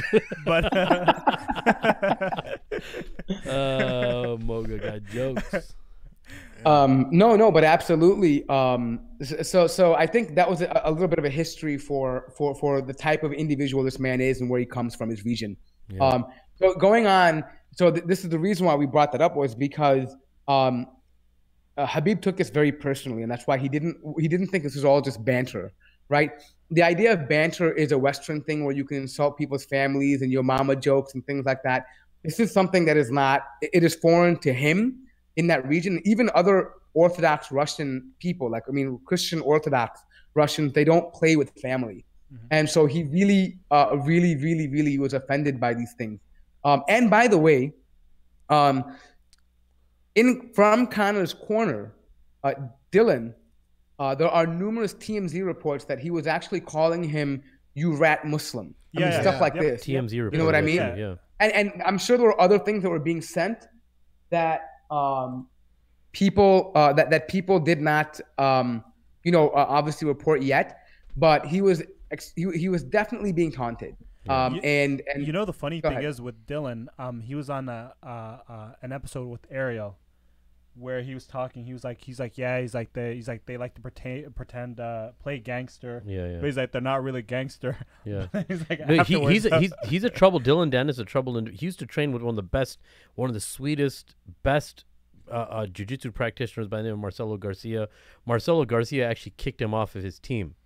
But Moga got jokes. No, but absolutely. So I think that was a little bit of a history for the type of individual this man is and where he comes from, his region. Yeah. So going on. So this is the reason why we brought that up, was because Khabib took this very personally, and that's why he didn't think this was all just banter, right? The idea of banter is a Western thing where you can insult people's families and your mama jokes and things like that. This is something that is not. It is foreign to him in that region. Even other Orthodox Russian people, Christian Orthodox Russians, they don't play with family, and so he really was offended by these things. And by the way, from Conor's corner, Dylan, there are numerous TMZ reports that he was actually calling him "you rat Muslim," stuff like this. TMZ report. You know what I mean? Yeah. And I'm sure there were other things that were being sent that people that people did not obviously report yet, but he was definitely being taunted. And you know the funny go thing ahead. is with Dylan, he was on an episode with Ariel, where he was talking. He was like they like to pretend play gangster. Yeah. But he's like, they're not really gangster. Yeah. He's like, No, afterwards, he's a trouble. Dylan Den is a trouble. He used to train with one of the sweetest, best jiu-jitsu practitioners by the name of Marcelo Garcia. Marcelo Garcia actually kicked him off of his team,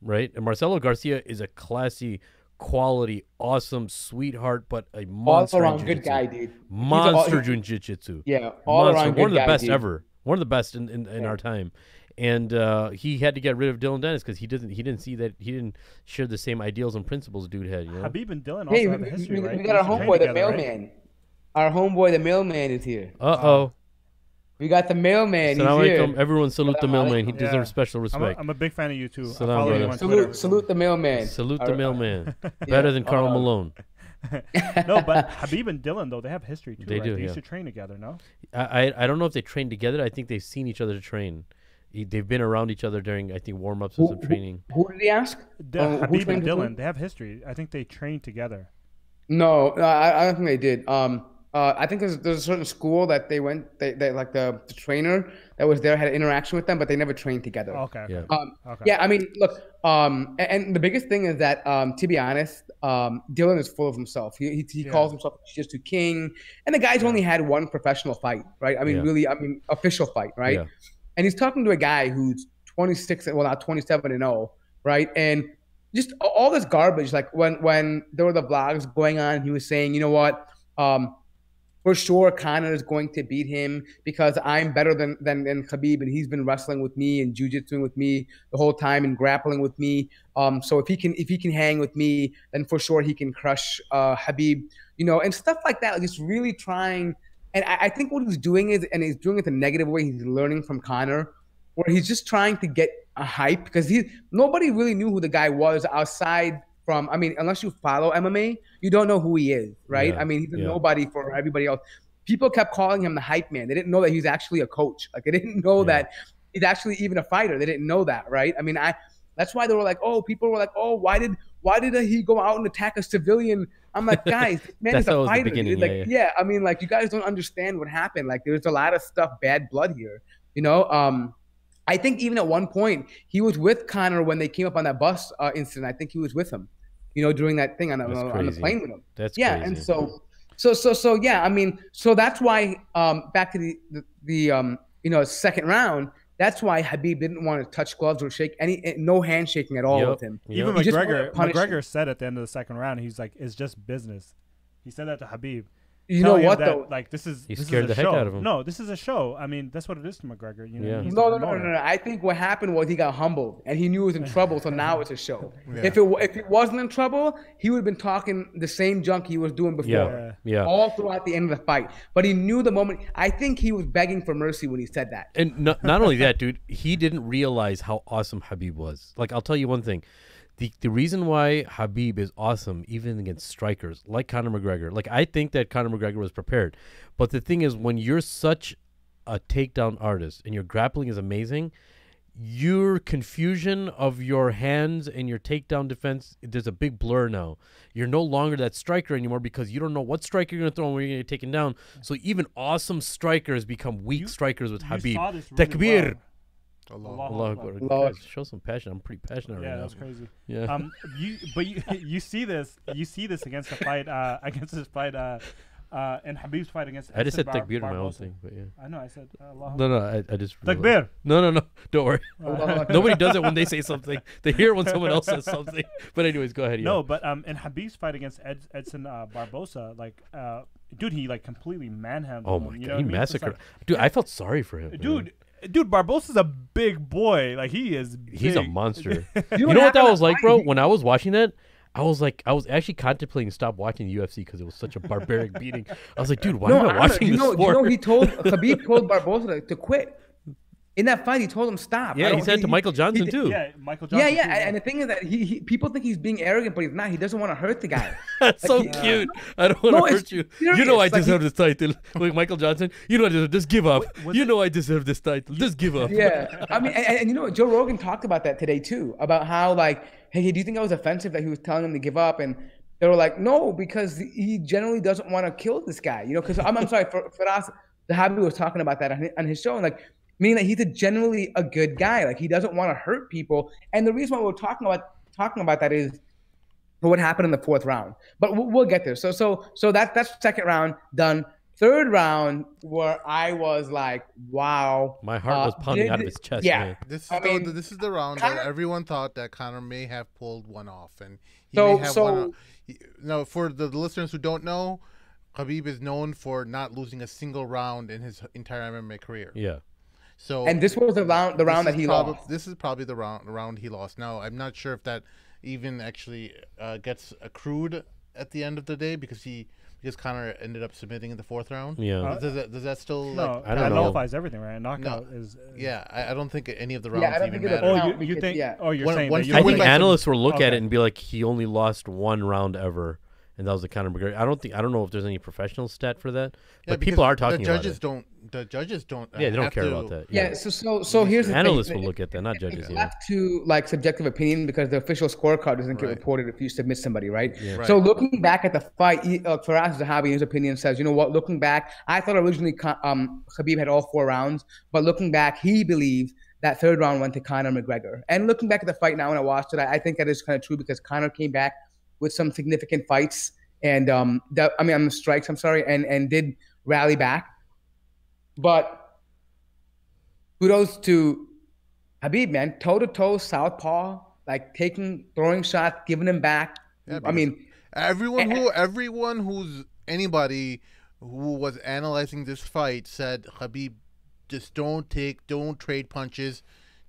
right? And Marcelo Garcia is a classy, quality, awesome sweetheart, but a monster. all around good guy, dude. Monster jiu-jitsu. Yeah, all around good one of the guy, best dude. ever. One of the best in our time. And he had to get rid of Dylan Dennis because he didn't see that he didn't share the same ideals and principles dude had. You know? Habib and Dylan also Hey, have a history, right? we They got our used to train homeboy, the together, right? mailman. Our homeboy, the mailman, is here. Uh-oh. We got the mailman. He's Assalamu here. alaikum. Everyone salute the Salam mailman. He alaikum. deserves special I'm respect. a big fan of you too. I Salam, follow you brother. on Twitter. Salute the mailman. Salute the mailman. Yeah. Better than Karl Malone. No, but Habib and Dylan though, they have history too. They right? do, They yeah. used to train together. No. I don't know if they trained together. I think they've seen each other train. They've been around each other during, I think, warm-ups and some training. Who did he ask? Who Habib and trained with who? Dylan, they have history. I think they trained together. No, I don't think they did. I think there's a certain school that they went. They like the trainer that was there had an interaction with them, but they never trained together. Okay. Yeah. Okay. Yeah, I mean, look, and the biggest thing is that, to be honest, Dylan is full of himself. He calls himself Jiu-Jitsu king, and the guy's only had one professional fight, right? I mean, Yeah. really, official fight, right? Yeah. And he's talking to a guy who's 26, well, not 27-0, right? And just all this garbage. Like when there were the vlogs going on, he was saying, you know what? For sure, Conor is going to beat him because I'm better than Khabib, and he's been wrestling with me and jiu-jitsuing with me the whole time and grappling with me. So if he can hang with me, then for sure he can crush Khabib, and stuff like that. Just really trying. And I think what he's doing is, and he's doing it the negative way. He's learning from Conor, where he's just trying to get a hype because nobody really knew who the guy was outside from. I mean, unless you follow MMA, you don't know who he is, right? Yeah, I mean, he's a yeah. nobody for everybody else. People kept calling him the hype man. They didn't know that he's actually a coach. Like they didn't know that he's actually even a fighter. They didn't know that, right? I mean, that's why they were like, oh, people were like, oh, why did he go out and attack a civilian? I'm like, guys, this man is That a was the fighter. beginning, Like, yeah. I mean, like you guys don't understand what happened. Like there's a lot of stuff, bad blood here, I think even at one point he was with Conor when they came up on that bus incident. I think he was with him, during that thing on the plane with him. That's yeah, crazy. and so yeah. I mean, so that's why back to the second round. That's why Khabib didn't want to touch gloves or shake no handshaking at all Yep. with him. Yep. Even He just wanted to punish him. McGregor said at the end of the second round, he's like, it's just business. He said that to Habib. You know telling him what that, though? like this is He this scared is a the heck show. out of him. No, this is a show. I mean, that's what it is to McGregor. You know, Yeah. he's No, the no, no, no, promoter. no. I think what happened was he got humbled and he knew he was in trouble, so now it's a show. Yeah. If he wasn't in trouble, he would have been talking the same junk he was doing before. Yeah. Yeah. All throughout the end of the fight. But he knew the moment. I think he was begging for mercy when he said that. And not only that, dude, he didn't realize how awesome Khabib was. Like, I'll tell you one thing. The reason why Khabib is awesome, even against strikers, like Conor McGregor, like, I think that Conor McGregor was prepared. But the thing is, when you're such a takedown artist and your grappling is amazing, your confusion of your hands and your takedown defense, there's a big blur now. You're no longer that striker anymore because you don't know what strike you're going to throw and when you're going to get taken down. So even awesome strikers become weak strikers with Khabib. saw this really Takbir. well. Allah. Allah Akbar. Akbar. Allah. Guys, show some passion. I'm pretty passionate Yeah, right now. that's crazy. Yeah. You see this against the fight and Habib's fight against. I just said Edson takbir in my own Barbosa. thing, but yeah. I know. I said Allah. No, I just realized. Takbir. No. Don't worry. Allah. Nobody does it when they say something. They hear it when someone else says something. But anyways, go ahead. No, but in Habib's fight against Edson Barbosa, like dude, he like completely manhandled Oh him. my you know god, what he I mean? It's massacred. like, Dude, I felt sorry for him. man. Dude, Barbosa's a big boy. Like he is. He's a big. monster. You You know what that happened was to like, bro? fight? When I was watching that, I was actually contemplating stop watching the UFC because it was such a barbaric beating. I was like, dude, why am I watching you this know, sport? he told Khabib told Barbosa to quit. In that fight, he told him stop. Yeah, he said to Michael Johnson too. Yeah, Michael Johnson. Yeah, too, and the thing is that he people think he's being arrogant, but he's not. He doesn't want to hurt the guy. That's so Like, cute. I don't want No, to it's hurt you. serious. You know I Like, deserve this title. Like Michael Johnson. You know I deserve. Just give up. You know I deserve this title. Just give up. Yeah, I mean, and you know, Joe Rogan talked about that today ttoo, about how like, hey, do you think that was offensive that he was telling him to give up? And they were like, no, because he generally doesn't want to kill this guy, you know. Because I'm sorry, for us, the Habib was talking about that on his show, and like, meaning that he's generally a good guy, like he doesn't want to hurt people. And the reason why we're talking about that is what happened in the fourth round. But we'll get there. So that's second round done. Third round, where I was like, wow. My heart was pounding out of his chest. Man. This is I mean, this is the round Conor- that everyone thought that Conor may have pulled one off, and he So- may have so- one off. No, for the listeners who don't know, Khabib is known for not losing a single round in his entire MMA career. Yeah. So And this was the round that he lost. This is probably the round he lost. Now I'm not sure if that even actually gets accrued at the end of the day because Conor ended up submitting in the fourth round. Yeah. Does that still No, like? I don't that know. nullifies everything, right? A knockout is. Yeah, I don't think any of the Yeah, I rounds don't even think it matter. count Oh, you because- think? yeah. Oh, you're One- saying once that you I you win think by some- analysts will look at Okay. it and be like, he only lost one round ever, and that was the Conor McGregor. I don't know if there's any professional stat for that, Yeah, but people are because talking about it. The judges don't. Yeah, they don't have care to- about that. Yeah. So here's the Analysts thing. will look at that, not judges. It's Yeah. left to like subjective opinion because the official scorecard doesn't get Right. reported if you submit somebody, right? Right. So looking back at the fight, Faraz Zahabi, in his opinion, says, you know what? Looking back, I thought originally Khabib had all 4 rounds, but looking back, he believes that third round went to Conor McGregor. And looking back at the fight now when I watched it, I think that is kind of true because Conor came back with some significant fights and strikes. I'm sorry, and did rally back, but. Kudos to Khabib, man. Toe-to-toe, southpaw, like throwing shots, giving them back. Yeah, I mean, everyone who's anybody who was analyzing this fight said Khabib, just don't trade punches,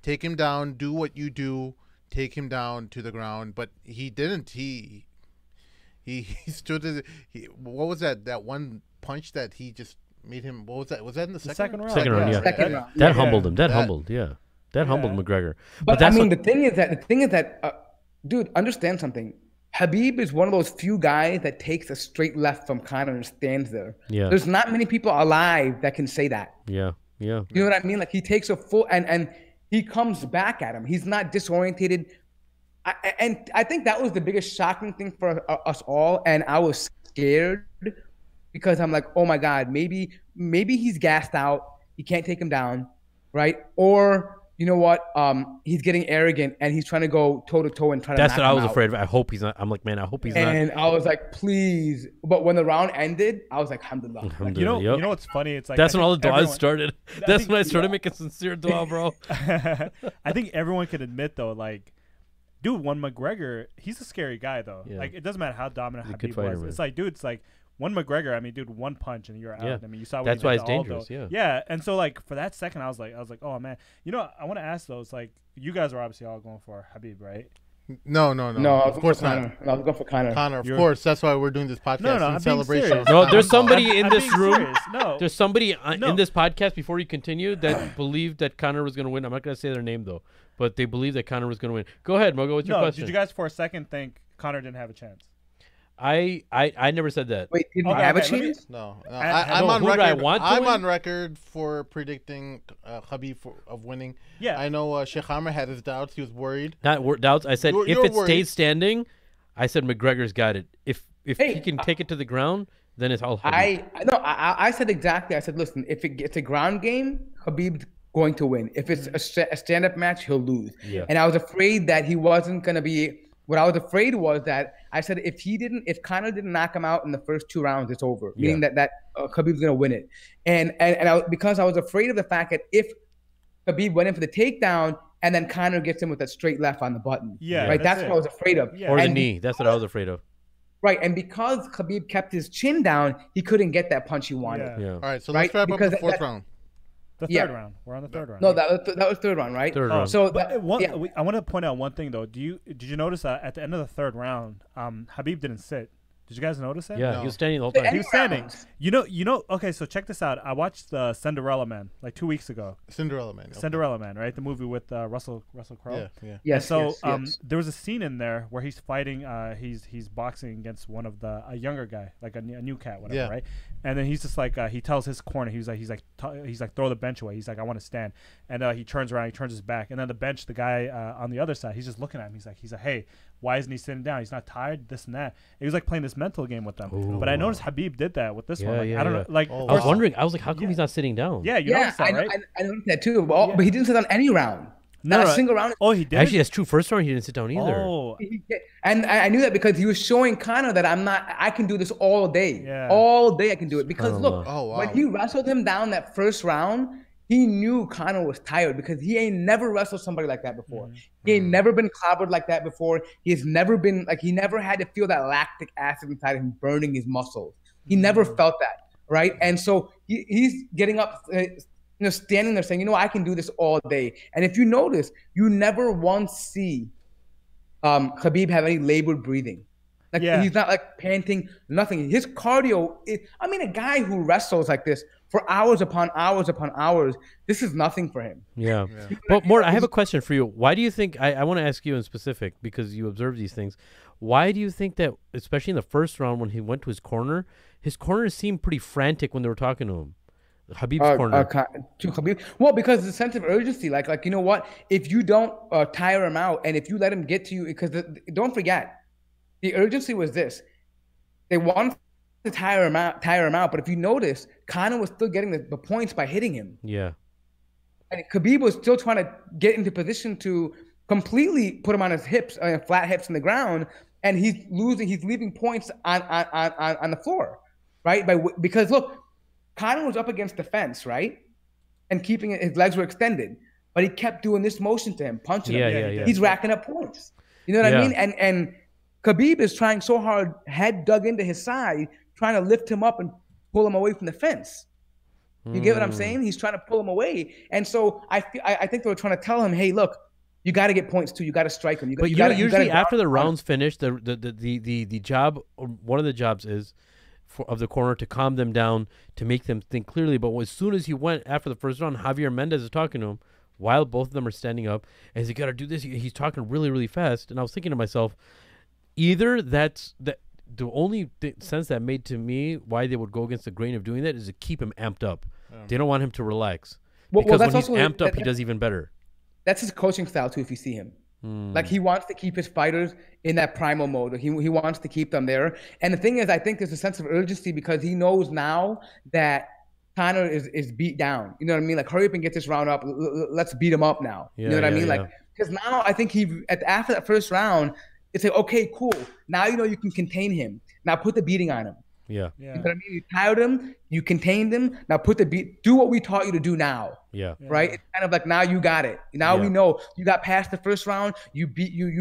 take him down, do what you do, take him down to the ground. But he didn't. He stood. What was that one punch that he just made him? What was that? Was that in the second round? Second round, yeah. Second round. That humbled him. That That- humbled McGregor. But that's I mean, what- the thing is that, dude, understand something. Habib is one of those few guys that takes a straight left from Conor and stands there. Yeah. There's not many people alive that can say that. Yeah. You know what I mean? Like he takes a full and he comes back at him. He's not disorientated. I think that was the biggest shocking thing for us all. And I was scared because I'm like, oh my God, maybe he's gassed out. He can't take him down, right? Or you know what? He's getting arrogant and he's trying to go toe to toe and try to. That's knock what I him was out. afraid of. I hope he's not. I'm like, man, I hope he's not. And I was like, please. But when the round ended, I was like, alhamdulillah. Alhamdulillah, You yep. know what's funny? It's like That's I when all the think du'as everyone- started. That's when I started making sincere dua, bro. I think everyone can admit though, like, dude, when McGregor, he's a scary guy though. Yeah. Like, it doesn't matter how dominant He's a good Khabib fighter, was. man. It's like, dude, it's like One McGregor, I mean, dude, one punch and you're out. Yeah. I mean, you saw what That's he did why to it's dangerous. Aldo. Yeah. Yeah, and so like for that second, I was like, oh man, you know, I want to ask though. It's like you guys are obviously all going for Khabib, right? No, of course not. I was going for Conor. Of course. That's why we're doing this podcast I'm in celebration. being serious. No, there's somebody in I'm this being room. serious. No, There's somebody No. in this podcast before you continue that believed that Conor was going to win. I'm not going to say their name though, but they believe that Conor was going to win. Go ahead, Moga. What's your question? Did you guys for a second think Conor didn't have a chance? I never said that. Wait, did he Okay, have a let me- chance? No, I I'm know on who do I record. want to I'm win? on record for predicting Khabib of winning. Yeah. I know Shaykh Amir had his doubts. He was worried. Not doubts. I said You're if it worried. stays standing, I said McGregor's got it. If Hey, he can take it to the ground, then it's all Khabib. I said exactly. I said, listen, if it's a ground game, Khabib's going to win. If it's a stand-up match, he'll lose. Yeah. And I was afraid that he wasn't going to be. What I was afraid was that I said if Conor didn't knock him out in the first 2 rounds, it's over. Yeah. Meaning that Khabib's going to win it. And because I was afraid of the fact that if Khabib went in for the takedown and then Conor gets him with that straight left on the button. Yeah, Right. That's it. what I was afraid of. Yeah. Or the And knee. That's what I was afraid of. Right. And because Khabib kept his chin down, he couldn't get that punch he wanted. Yeah. Yeah. All right, so Right, let's wrap up because the fourth that- round. The Yeah. third round. We're on the third round. No, that was third round, right? Third round. So But yeah. I want to point out one thing though. Did you notice that at the end of the third round, Khabib didn't sit? Did you guys notice that? Yeah, No. he was standing the whole Hey, time. He was standing. rounds. You know. Okay, so check this out. I watched the Cinderella Man like 2 weeks ago. Cinderella Man. Okay. Cinderella Man, right? The movie with Russell Crowe. Yeah, yeah. Yes. So yes. there was a scene in there where he's fighting. He's boxing against one of a younger guy, like a new cat, whatever, Yeah. right? And then he's just like he tells his corner. He's like throw the bench away. He's like I want to stand. And he turns around. He turns his back. And then the bench, the guy on the other side, he's just looking at him. He's like hey, why isn't he sitting down? He's not tired. This and that. He was like playing this mental game with them. Ooh. But I noticed Habib did that with this one. Like, Yeah, I don't yeah. know. Like Oh, I was wow. wondering. I was like, how come Yeah. he's not sitting down? yeah, you noticed that, I know, right? I noticed that too. But he didn't sit on any round. No, Not no. a single round. Oh, he did. Actually, that's true. First round, he didn't sit down either. Oh, And I knew that because he was showing Conor that I can do this all day. Yeah. All day I can do it. Because look, Oh, wow. when he wrestled him down that first round, he knew Conor was tired because he ain't never wrestled somebody like that before. He ain't never been clobbered like that before. He's never been he never had to feel that lactic acid inside of him burning his muscles. He never felt that, right? And so he's getting up, standing there saying, I can do this all day. And if you notice, you never once see Khabib have any labored breathing. He's not like panting, nothing. His cardio a guy who wrestles like this for hours upon hours upon hours, this is nothing for him. Yeah. But Mort, I have a question for you. Why do you think, I want to ask you in specific because you observe these things. Why do you think that, especially in the first round when he went to his corner seemed pretty frantic when they were talking to him? Khabib's corner. To Khabib. Well, because it's a sense of urgency. Like you know what? If you don't tire him out and if you let him get to you, because don't forget, the urgency was this. They wanted to tire him out. But if you notice, Conor was still getting the points by hitting him. Yeah. And Khabib was still trying to get into position to completely put him on his hips, flat hips in the ground, and he's leaving points on the floor, right? Because look, Conor was up against the fence, right? And keeping his legs were extended, but he kept doing this motion to him, punching him. Yeah. He's racking up points. You know what I mean? And Khabib is trying so hard, head dug into his side, trying to lift him up and pull him away from the fence. You get what I'm saying? He's trying to pull him away. And so I think they were trying to tell him, hey, look, you got to get points too. You got to strike him. Usually after the round's finished, the job, or one of the jobs is of the corner to calm them down, to make them think clearly. But as soon as he went after the first round, Javier Mendez is talking to him while both of them are standing up. And he's got to do this. He's talking really, really fast. And I was thinking to myself, either that's the only sense that made to me why they would go against the grain of doing that is to keep him amped up. They don't want him to relax. Because when he's amped up, he does even better. That's his coaching style too, if you see him. Like he wants to keep his fighters in that primal mode. He wants to keep them there. And the thing is, I think there's a sense of urgency because he knows now that Conor is beat down. You know what I mean? Like, hurry up and get this round up. Let's beat him up now. You know what I mean? Like, because now I think after that first round, it's like, okay, cool. Now you can contain him. Now put the beating on him. Yeah. You know what I mean? You tired him, you contained him. Now do what we taught you to do now. Yeah. Right? It's kind of like, now you got it. Now we know you got past the first round. You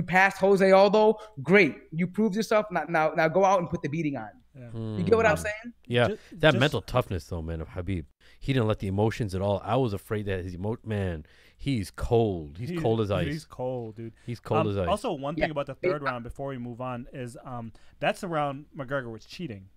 passed Jose Aldo. Great. You proved yourself. Now go out and put the beating on. You get what I'm saying? Yeah, that mental toughness though, man, of Khabib. He didn't let the emotions at all. I was afraid that his man, he's cold. He's cold as ice. He's cold, dude. He's cold as ice. Also, one thing about the third round before we move on is that's the round McGregor was cheating.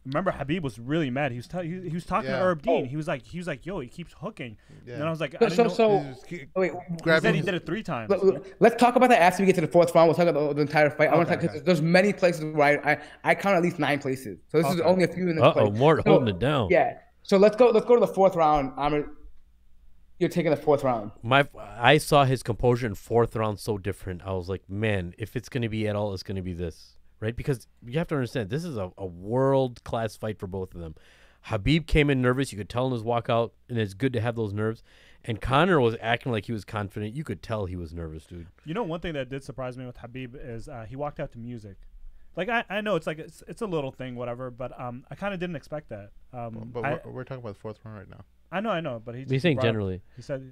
Remember, Khabib was really mad. He was talking to Herb Dean. He was like, yo, he keeps hooking. And I was like, wait, he said he did it 3 times. Let's talk about that after we get to the 4th round. We'll talk about the entire fight. I want to talk because there's many places where I count at least 9 places. So this is only a few in this place. Mort holding it down. Yeah. So let's go to the 4th round. You're taking the 4th round. I saw his composure in 4th round so different. I was like, man, if it's gonna be at all, it's gonna be this. Right, because you have to understand, this is a world-class fight for both of them. Khabib came in nervous. You could tell in his walkout, and it's good to have those nerves. And Conor was acting like he was confident. You could tell he was nervous, dude. You know, one thing that did surprise me with Khabib is he walked out to music. Like, I know it's like it's a little thing, whatever, but I kind of didn't expect that. But we're talking about the 4th round right now. I know, but he's saying generally. He said.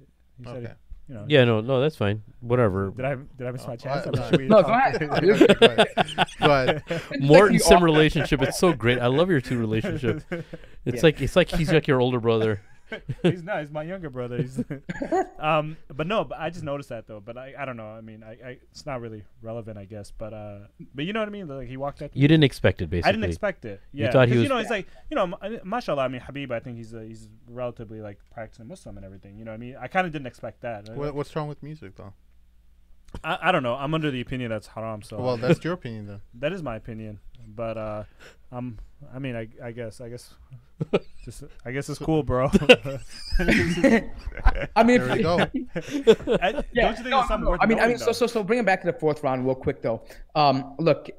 You know, yeah, no, that's fine. Whatever. Did I miss my chance? No, go ahead. But Mort and Sim relationship, it's so great. I love your 2 relationship. It's like he's like your older brother. He's not. He's my younger brother. But I just noticed that though. But I don't know. I mean, it's not really relevant, I guess. But you know what I mean? Like he walked out. You didn't expect it, basically. I didn't expect it. Yeah. You thought he was. You know, it's like mashallah. I mean, Khabib. I think he's relatively like practicing Muslim and everything. You know what I mean? I kind of didn't expect that. What's wrong with music though? I don't know. I'm under the opinion that's haram. So well, that's your opinion then. That is my opinion. But I mean, I guess it's cool, bro. I mean, there we go. Don't you think it's something worth knowing, so bring it back to the 4th round real quick though. Look,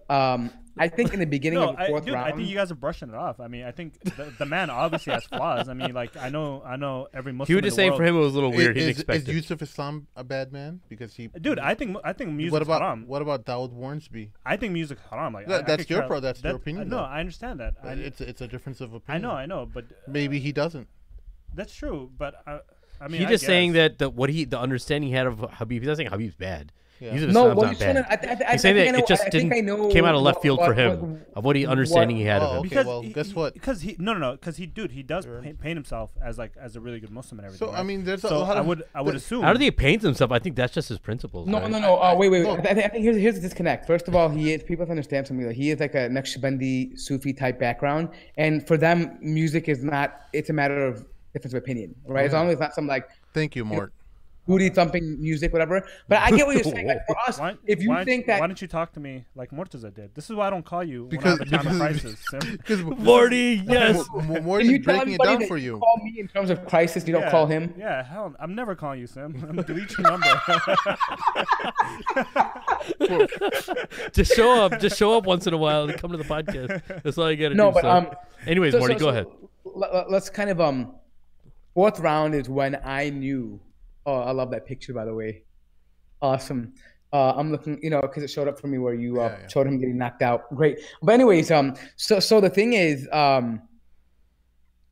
I think in the beginning of the 4th round, I think you guys are brushing it off. I mean, I think the man obviously has flaws. I mean, like I know every Muslim. He was just saying for him it was a little weird. He didn't expect it. Is Yusuf Islam a bad man because he? Dude, I think music's haram. What about Dawood Warnsby? I think music's haram. Like that's your opinion. No, I understand that. It's a difference of opinion. I know, but maybe he doesn't. That's true, but I mean, he's just saying that the understanding he had of Khabib. He's not saying Khabib's bad. Yeah. No, what he's saying, he's saying that it just came out of left field for him of what understanding he had of him. Okay, because well, guess what? Because he does paint himself as a really good Muslim and everything. So right? I mean, there's I would assume. How do he paint himself? I think that's just his principles. No. Wait. I think here's the disconnect. First of all, people have to understand something. Like he is like a Naqshbandi Sufi type background, and for them, music is not. It's a matter of difference of opinion, right? As long as it's not some like. Thank you, Mort. Booty thumping music, whatever. But I get what you're saying. Like for us, if you think that, why don't you talk to me like Mortaza did? This is why I don't call you when I have a time of crisis. Because Morty, yes, Morty's breaking it down for you. Call me in terms of crisis. You don't call him. Yeah, hell, I'm never calling you, Sim. I'm gonna delete your number. Just show up once in a while and come to the podcast. That's all you gotta do. No, but anyways, Morty, go ahead. Let's kind of 4th round is when I knew. Oh, I love that picture, by the way. Awesome. I'm looking, because it showed up for me where you showed him getting knocked out. Great. But anyways, so the thing is,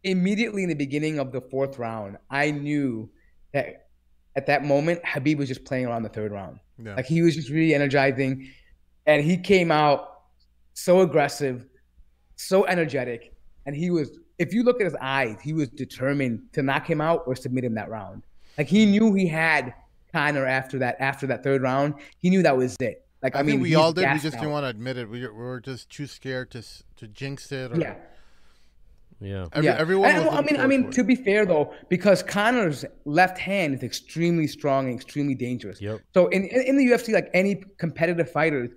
immediately in the beginning of the 4th round, I knew that at that moment, Khabib was just playing around the 3rd round. Yeah. Like he was just really energizing, and he came out so aggressive, so energetic, and he was. If you look at his eyes, he was determined to knock him out or submit him that round. Like he knew he had Conor after that 3rd round. He knew that was it. Like I mean, we all did. We just didn't want to admit it. We were just too scared to jinx it. Or, yeah. Everyone. I mean, to be fair though, because Conor's left hand is extremely strong and extremely dangerous. Yep. So in the UFC, like any competitive fighter,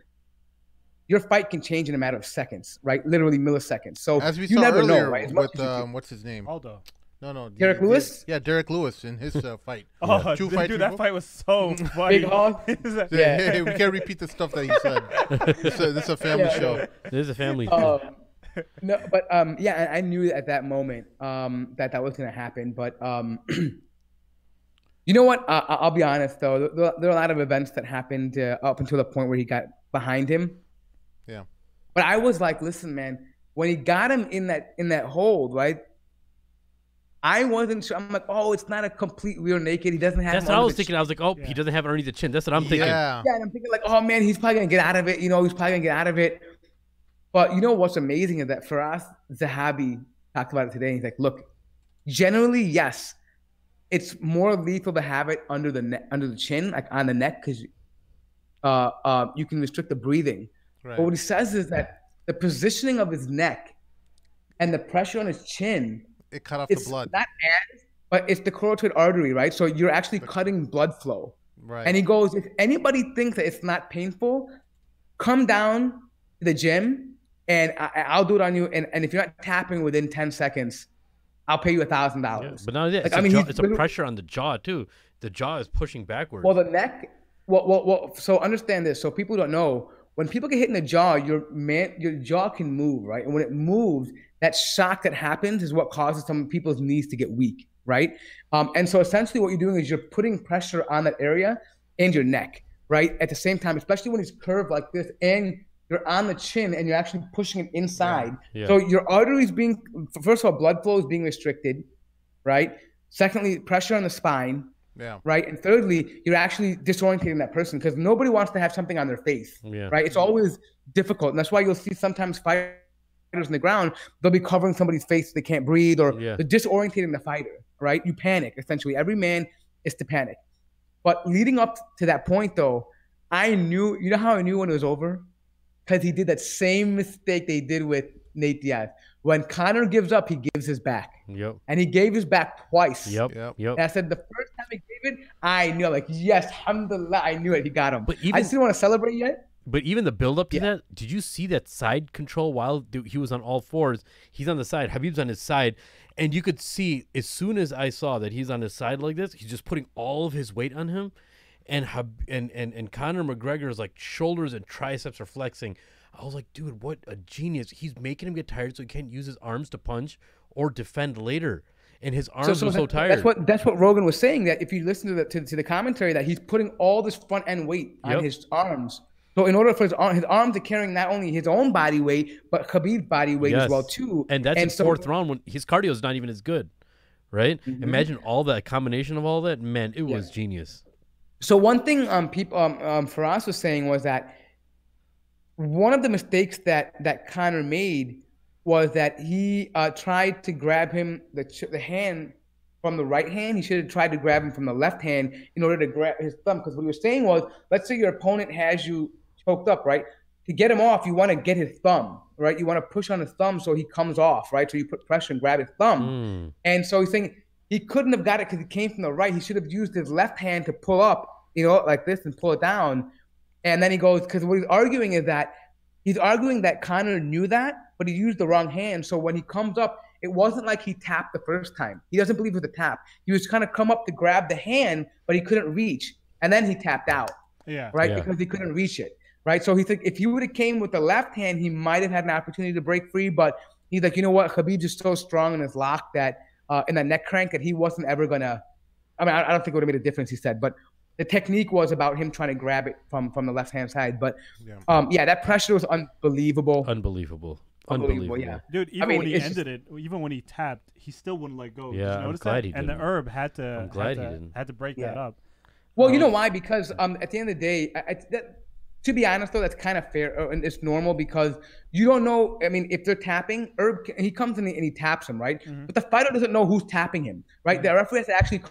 your fight can change in a matter of seconds, right? Literally milliseconds. So as we you saw never earlier know, right? with what's his name? Aldo. No. Derek Lewis? Yeah, Derek Lewis in his fight. Oh, dude, that fight was so funny. Big hog. Hey, we can't repeat the stuff that he said. This is a family show. This is a family show. No, but I knew at that moment that was going to happen. But you know what? I'll be honest though. There are a lot of events that happened up until the point where he got behind him. Yeah. But I was like, listen, man, when he got him in that hold, right? I wasn't sure. I'm like, oh, it's not a complete rear naked. He doesn't have. That's what I was thinking. I was like, oh, he doesn't have it underneath the chin. That's what I'm thinking. Yeah. And I'm thinking like, oh man, he's probably gonna get out of it. He's probably gonna get out of it. But you know what's amazing is that Faraz Zahabi talked about it today. He's like, look, generally, yes, it's more lethal to have it under the chin, like on the neck, because you can restrict the breathing. Right. But what he says is that the positioning of his neck and the pressure on his chin, It cut off the blood. Not as, but it's the carotid artery, right? So you're actually cutting blood flow. Right. And he goes, if anybody thinks that it's not painful, come down to the gym and I'll do it on you. And if you're not tapping within 10 seconds, I'll pay you $1,000. Yeah, but not only that, Like, it's a pressure on the jaw too. The jaw is pushing backwards. Well, the neck. Well. So understand this. So people don't know, when people get hit in the jaw, your jaw can move, right? And when it moves, that shock that happens is what causes some people's knees to get weak, right? And so essentially, what you're doing is you're putting pressure on that area and your neck, right? At the same time, especially when it's curved like this, and you're on the chin and you're actually pushing it inside. Yeah. So your arteries first of all, blood flow is being restricted, right? Secondly, pressure on the spine. Yeah. Right. And thirdly, you're actually disorientating that person because nobody wants to have something on their face. Yeah. Right. It's always difficult. And that's why you'll see sometimes fighters on the ground, they'll be covering somebody's face so they can't breathe, or they're disorientating the fighter. Right. You panic. Essentially, every man is to panic. But leading up to that point, though, I knew, you know how I knew when it was over? Because he did that same mistake they did with Nate Diaz. When Conor gives up, he gives his back. Yep. And he gave his back twice. Yep. And I said the first time he gave it, I knew, like, yes, alhamdulillah, I knew it. He got him. But I just didn't want to celebrate yet. But even the build up to that, did you see that side control while he was on all fours? He's on the side. Habib's on his side. And you could see, as soon as I saw that he's on his side like this, he's just putting all of his weight on him. And Conor McGregor's like shoulders and triceps are flexing. I was like, dude, what a genius. He's making him get tired so he can't use his arms to punch or defend later. And his arms were so tired. That's what Rogan was saying, that if you listen to the commentary, that he's putting all this front end weight on his arms. So in order for his arms are carrying not only his own body weight, but Khabib's body weight as well too. And that's in fourth round when his cardio is not even as good, right? Mm-hmm. Imagine all that combination of all that. Man, it was genius. So one thing Faraz was saying was that one of the mistakes that Conor made was that he tried to grab him the hand from the right hand. He should have tried to grab him from the left hand in order to grab his thumb. Because what he was saying was, let's say your opponent has you choked up, right? To get him off, you want to get his thumb, right? You want to push on his thumb so he comes off, right? So you put pressure and grab his thumb. And so he's saying he couldn't have got it because he came from the right. He should have used his left hand to pull up, like this, and pull it down. And then he goes, because what he's arguing is that Conor knew that, but he used the wrong hand. So when he comes up, it wasn't like he tapped the first time. He doesn't believe it was a tap. He was kind of come up to grab the hand, but he couldn't reach. And then he tapped out. Right? Yeah. Because he couldn't reach it. Right? So he think if he would have came with the left hand, he might have had an opportunity to break free. But he's like, you know what? Khabib is so strong in his lock that in that neck crank that he wasn't ever going to – I mean, I don't think it would have made a difference, he said. But the technique was about him trying to grab it from the left-hand side. But, that pressure was unbelievable. Unbelievable, yeah. Dude, when he ended it, even when he tapped, he still wouldn't let go. Yeah, I'm glad he didn't. And the herb had to break that up. Well, you know why? Because at the end of the day, to be honest, though, that's kind of fair and it's normal because you don't know. I mean, if they're tapping, Herb, he comes in and he taps him, right? Mm-hmm. But the fighter doesn't know who's tapping him, right? Mm-hmm. The referee has to actually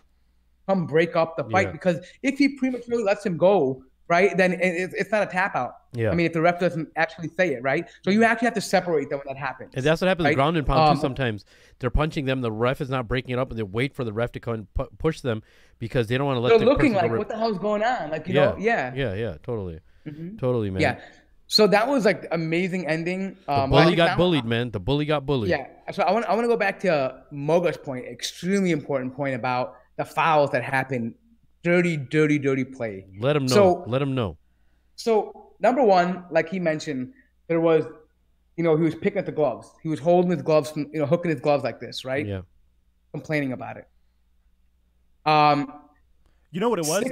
come break up the fight because if he prematurely lets him go, right, then it's not a tap out. Yeah. I mean, if the ref doesn't actually say it, right? So you actually have to separate them when that happens. And that's what happens with ground and pound too sometimes. They're punching them, the ref is not breaking it up, and they wait for the ref to come and push them because they don't want to let they're looking like, what the hell's going on? Like, you know, totally. Mm-hmm. Totally, man. Yeah. So that was like amazing ending. The bully got bullied, man. The bully got bullied. Yeah. So I want to go back to Moga's point, extremely important point about the fouls that happen. Dirty play. Let him know. So number one, like he mentioned, there was, he was picking at the gloves. He was holding his gloves, hooking his gloves like this, right? Yeah. Complaining about it. You know what it was?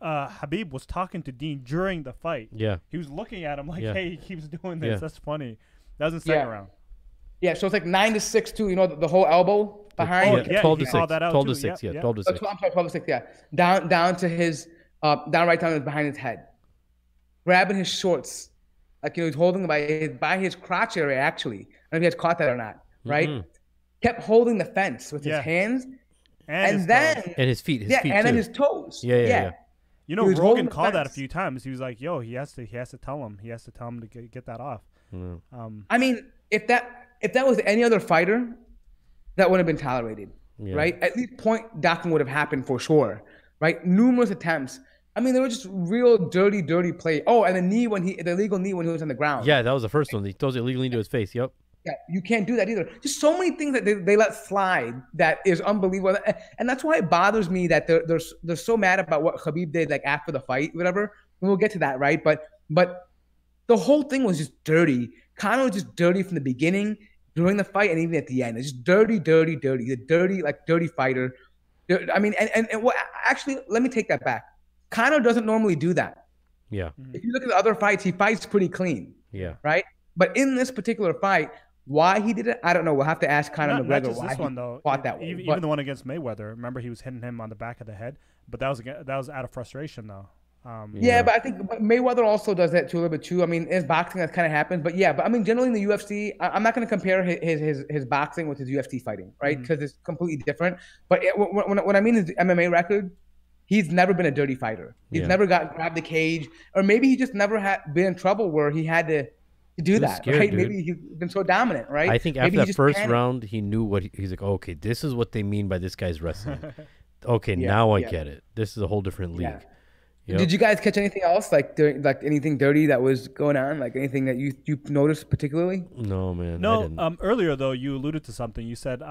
Khabib was talking to Dean during the fight. Yeah. He was looking at him like, hey, he keeps doing this. Yeah. That's funny. That was in the second round. Yeah, so it's like 9-6 too. The whole elbow behind. 12 to 6. 12 to 6. Yeah, 12 to 6. I'm sorry, 12 to 6. Yeah, down to his down right down behind his head, grabbing his shorts, Like, he was holding him by his crotch area, actually. I don't know if you guys caught that or not, right? Kept holding the fence with his hands. And then his feet and too. then his toes. Yeah. You know, Rogan called that a few times. He was like, "Yo, he has to tell him. He has to tell him to get that off." I mean, if that was any other fighter, that would have been tolerated, right? At least point docking would have happened for sure, right? Numerous attempts. I mean, they were just real dirty play. Oh, and the illegal knee when he was on the ground. Yeah, that was the first one. He throws it illegally into his face. Yep. Yeah, you can't do that either. Just so many things that they let slide that is unbelievable, and that's why it bothers me that they're so mad about what Khabib did, like after the fight, whatever. And we'll get to that, right? But the whole thing was just dirty. Conor was just dirty from the beginning, during the fight, and even at the end. It's just dirty. The dirty fighter. I mean, and what? Actually, let me take that back. Conor doesn't normally do that. Yeah. If you look at the other fights, he fights pretty clean. Yeah. Right. But in this particular fight, why he did it, I don't know. We'll have to ask Conor McGregor not just why this he one, though. fought that way. Even the one against Mayweather. Remember, he was hitting him on the back of the head, but that was out of frustration, though. Yeah, but I think Mayweather also does that too, a little bit too. I mean, it's boxing that kind of happens, but yeah. But I mean, generally in the UFC, I'm not going to compare his boxing with his UFC fighting, right? Because it's completely different. But when I mean his MMA record, he's never been a dirty fighter. He's never grabbed the cage, or maybe he just never had been in trouble where he had to do that, scared, right? dude. Maybe he's been so dominant, right? I think maybe after that first round, he knew what he's like. Oh, okay, this is what they mean by this guy's wrestling. Okay, now I get it. This is a whole different league. Yeah. Yep. Did you guys catch anything else, like anything dirty that was going on, like anything that you noticed particularly? No, man. No. Earlier though, you alluded to something. You said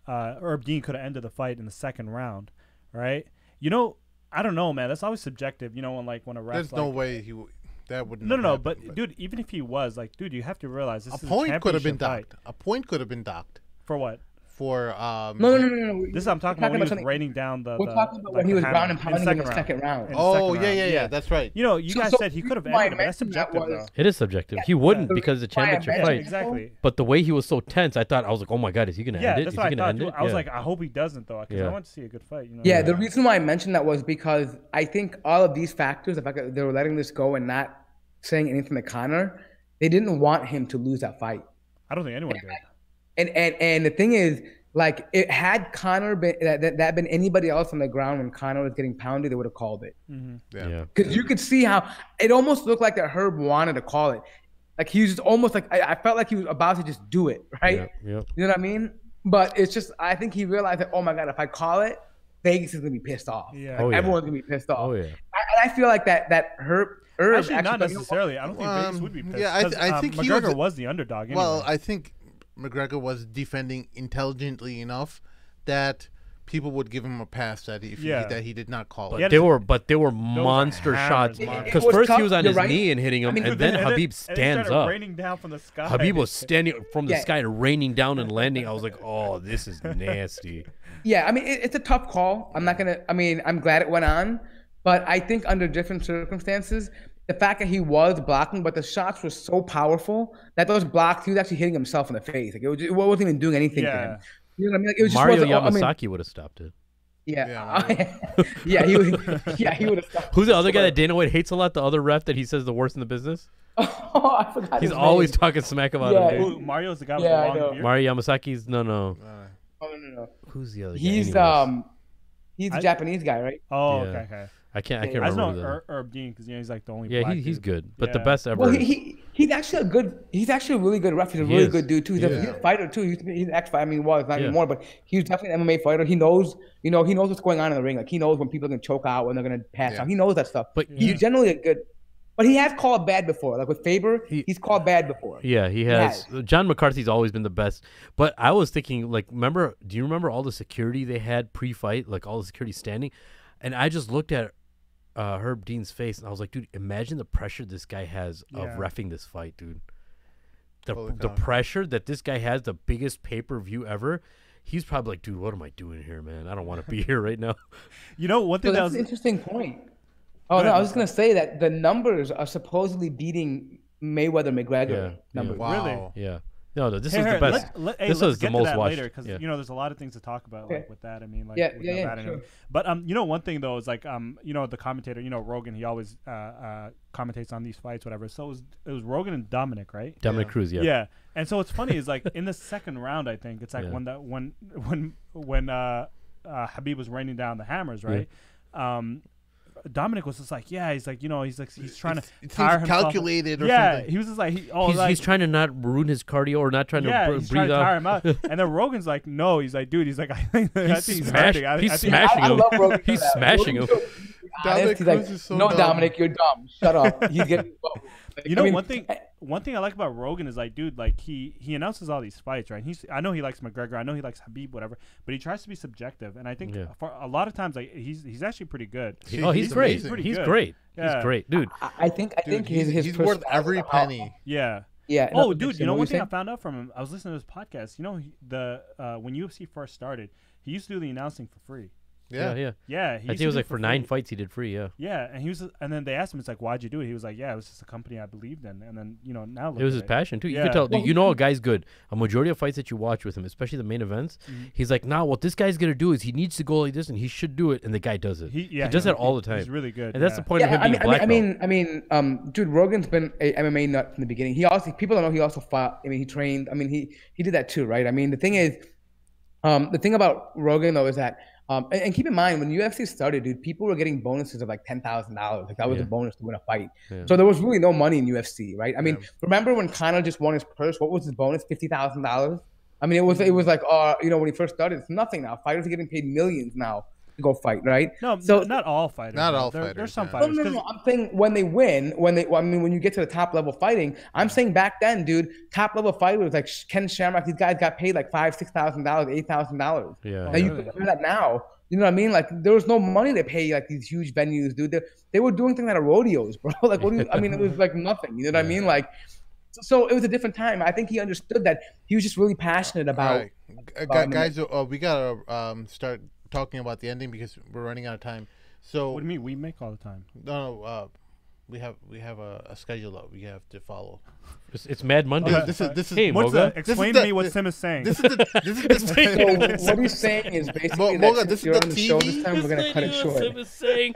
Herb Dean could have ended the fight in the second round, right? You know, I don't know, man. That's always subjective. You know, when a ref. There's no way that would. No. But dude, even if he was like, dude, you have to realize this a is point could have been fight. docked. A point could have been docked. For what? For No. This is I'm talking about when he was raining down the. We're talking about when he was ground and pounding in the second round. Oh yeah. That's right. You know, you guys said he could have ended, but that's subjective, though. It is subjective. He wouldn't because it's a championship fight. Exactly. But the way he was so tense, I was like, oh my god, is he gonna end it? That's Is what he I gonna thought. end it? I was like, I hope he doesn't, though, because I want to see a good fight. You know? Yeah, the reason why I mentioned that was because I think all of these factors, the fact that they were letting this go and not saying anything to Conor, they didn't want him to lose that fight. I don't think anyone did. And the thing is, like, it had Conor been that been anybody else on the ground when Conor was getting pounded, they would have called it. Yeah. Because you could see how it almost looked like that Herb wanted to call it. Like, he was just almost like, I felt like he was about to just do it, right? Yeah. You know what I mean? But it's just, I think he realized that, oh my God, if I call it, Vegas is gonna be pissed off. Yeah. Like, everyone's gonna be pissed off. Oh yeah. And I feel like that Herb Actually, not necessarily. I don't think Vegas would be pissed. Yeah, I think McGregor was the underdog. Anyway. Well, I think McGregor was defending intelligently enough that people would give him a pass that he did not call it. They were monster shots. Because first he was on his knee and hitting him, and then Khabib stands up. Raining down from the sky. Khabib was standing from the sky and raining down and landing. I was like, oh, this is nasty. Yeah, I mean, it's a tough call. I'm glad it went on, but I think under different circumstances, the fact that he was blocking, but the shots were so powerful that those blocks, he was actually hitting himself in the face. Like, it wasn't even doing anything to him. You know what I mean? Like, it was Mario just Yamasaki would have stopped it. Yeah, he would have stopped. Who's the other guy that Dana White hates a lot? The other ref that he says the worst in the business. Oh, I forgot. He's always talking smack about him. Who, Mario's the guy with the long beard. Mario Yamasaki's no. Oh no. Who's the other guy? He's a Japanese guy, right? Oh, okay. I can't I just remember. know Herb Dean because he's like the only. Yeah, black he's dude. good, but the best ever. Well, he's actually a really good ref. He's a really good dude too. He's a fighter too. He's an ex-fighter. I mean, not anymore, but he's definitely an MMA fighter. He knows, he knows what's going on in the ring. Like, he knows when people are gonna choke out, when they're gonna pass out. He knows that stuff. But he's generally a good. But he has called bad before. Like with Faber, he's called bad before. Yeah, he has. John McCarthy's always been the best. But I was thinking, like, do you remember all the security they had pre-fight? Like, all the security standing? And I just looked at Herb Dean's face, and I was like, dude, imagine the pressure this guy has of reffing this fight, dude. The pressure that this guy has, the biggest pay-per-view ever. He's probably like, dude, what am I doing here, man? I don't want to be here right now. You know, one thing that's an interesting point. Oh, no, I was just going to say that the numbers are supposedly beating Mayweather-McGregor numbers. Wow. Yeah. No, this was the best. This was the most watched because you know there's a lot of things to talk about like with that. I mean, like sure. But you know, one thing though is like you know, the commentator, you know, Rogan, he always commentates on these fights, whatever. So it was Rogan and Dominic, right? Dominic Cruz, yeah. Yeah, and so what's funny is like in the second round, I think it's like when Khabib was raining down the hammers, right? Dominic was just like, he's like, you know, he's trying to tire himself. Calculated or something. He was just like, he's trying to not ruin his cardio or not trying to he's breathe trying to tire him out. And then Rogan's like, no, he's like, dude, he's like, I think he's smashing him. He's smashing him. Dominic Cruz is so dumb. Dominic, you're dumb. Shut up. He's getting. You know, one thing I like about Rogan is like, dude, like he announces all these fights, right? I know he likes McGregor, I know he likes Khabib, whatever, but he tries to be subjective, and I think for a lot of times, like he's actually pretty good. He's great. He's great. He's great, dude. I think he's worth every penny. Yeah. Yeah. Oh, dude, you know one thing I found out from him? I was listening to his podcast. You know, when UFC first started, he used to do the announcing for free. Yeah. I think it was like for 9 fights he did free. Yeah, and then they asked him, it's like, why'd you do it? He was like, it was just a company I believed in. And then, you know, now look it was his passion too. You could tell. You know, a guy's good. A majority of fights that you watch with him, especially the main events, he's like, nah, what this guy's gonna do is he needs to go like this, and he should do it, and the guy does it. He does that all the time. He's really good, and that's the point of him being black belt. I mean, dude, Rogan's been a MMA nut from the beginning. People don't know he also fought. I mean, he trained. I mean, he did that too, right? I mean, the thing is, the thing about Rogan though is that. And keep in mind, when UFC started, dude, people were getting bonuses of like $10,000. Like that was a bonus to win a fight. Yeah. So there was really no money in UFC, right? I mean, remember when Conor just won his purse? What was his bonus? $50,000. I mean, it was like, you know, when he first started, it's nothing now. Fighters are getting paid millions now to go fight, right? No, so not all fighters. Not all fighters. There's some fighters. No. I'm saying when they win, when you get to the top level fighting, I'm saying back then, dude, top level fighters like Ken Shamrock, these guys got paid like $5,000, $6,000, $8,000. Yeah. Now you compare that now. You know what I mean? Like there was no money to pay like these huge venues, dude. They were doing things at rodeos, bro. Like I mean, it was like nothing. You know what I mean? Like, so it was a different time. I think he understood that. He was just really passionate about. Guys, we gotta start talking about the ending because we're running out of time. So what do you mean? We make all the time. No. We have a schedule that we have to follow. It's Mad Monday. This is hey, Moga. Explain to me what Sim is saying. This is the so what he's saying is basically Moga, that this you're is on the the show TV. this time, we're gonna cut it short. Sim is saying.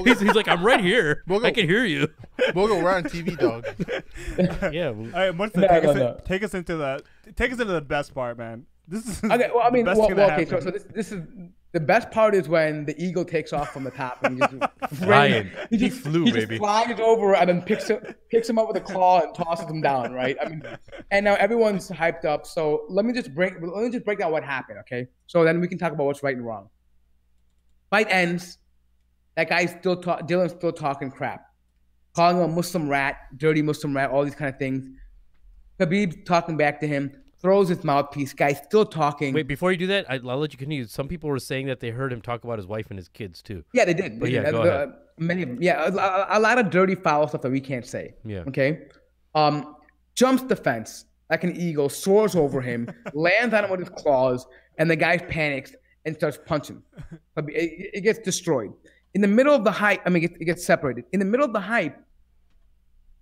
He's like, I'm right here. Moga, I can hear you. Moga, we're on TV, dog. Yeah. All right, take us into the best part, man. This is okay. Well, I mean, so this is. The best part is when the eagle takes off from the top and he flew, baby. Just flies over and then picks him up with a claw and tosses him down, right? I mean, and now everyone's hyped up. So let me just break down what happened, okay? So then we can talk about what's right and wrong. Fight ends. That guy's Dylan's still talking crap, calling him a Muslim rat, dirty Muslim rat, all these kind of things. Khabib's talking back to him. Throws his mouthpiece. Guy's still talking. Wait, before you do that, I'll let you continue. Some people were saying that they heard him talk about his wife and his kids too. Yeah, they did. Go ahead. Many of them. Yeah, a lot of dirty, foul stuff that we can't say. Yeah. Okay. Jumps the fence like an eagle, soars over him, lands on him with his claws, and the guy panics and starts punching. It gets destroyed. In the middle of the hype, it gets separated. In the middle of the hype,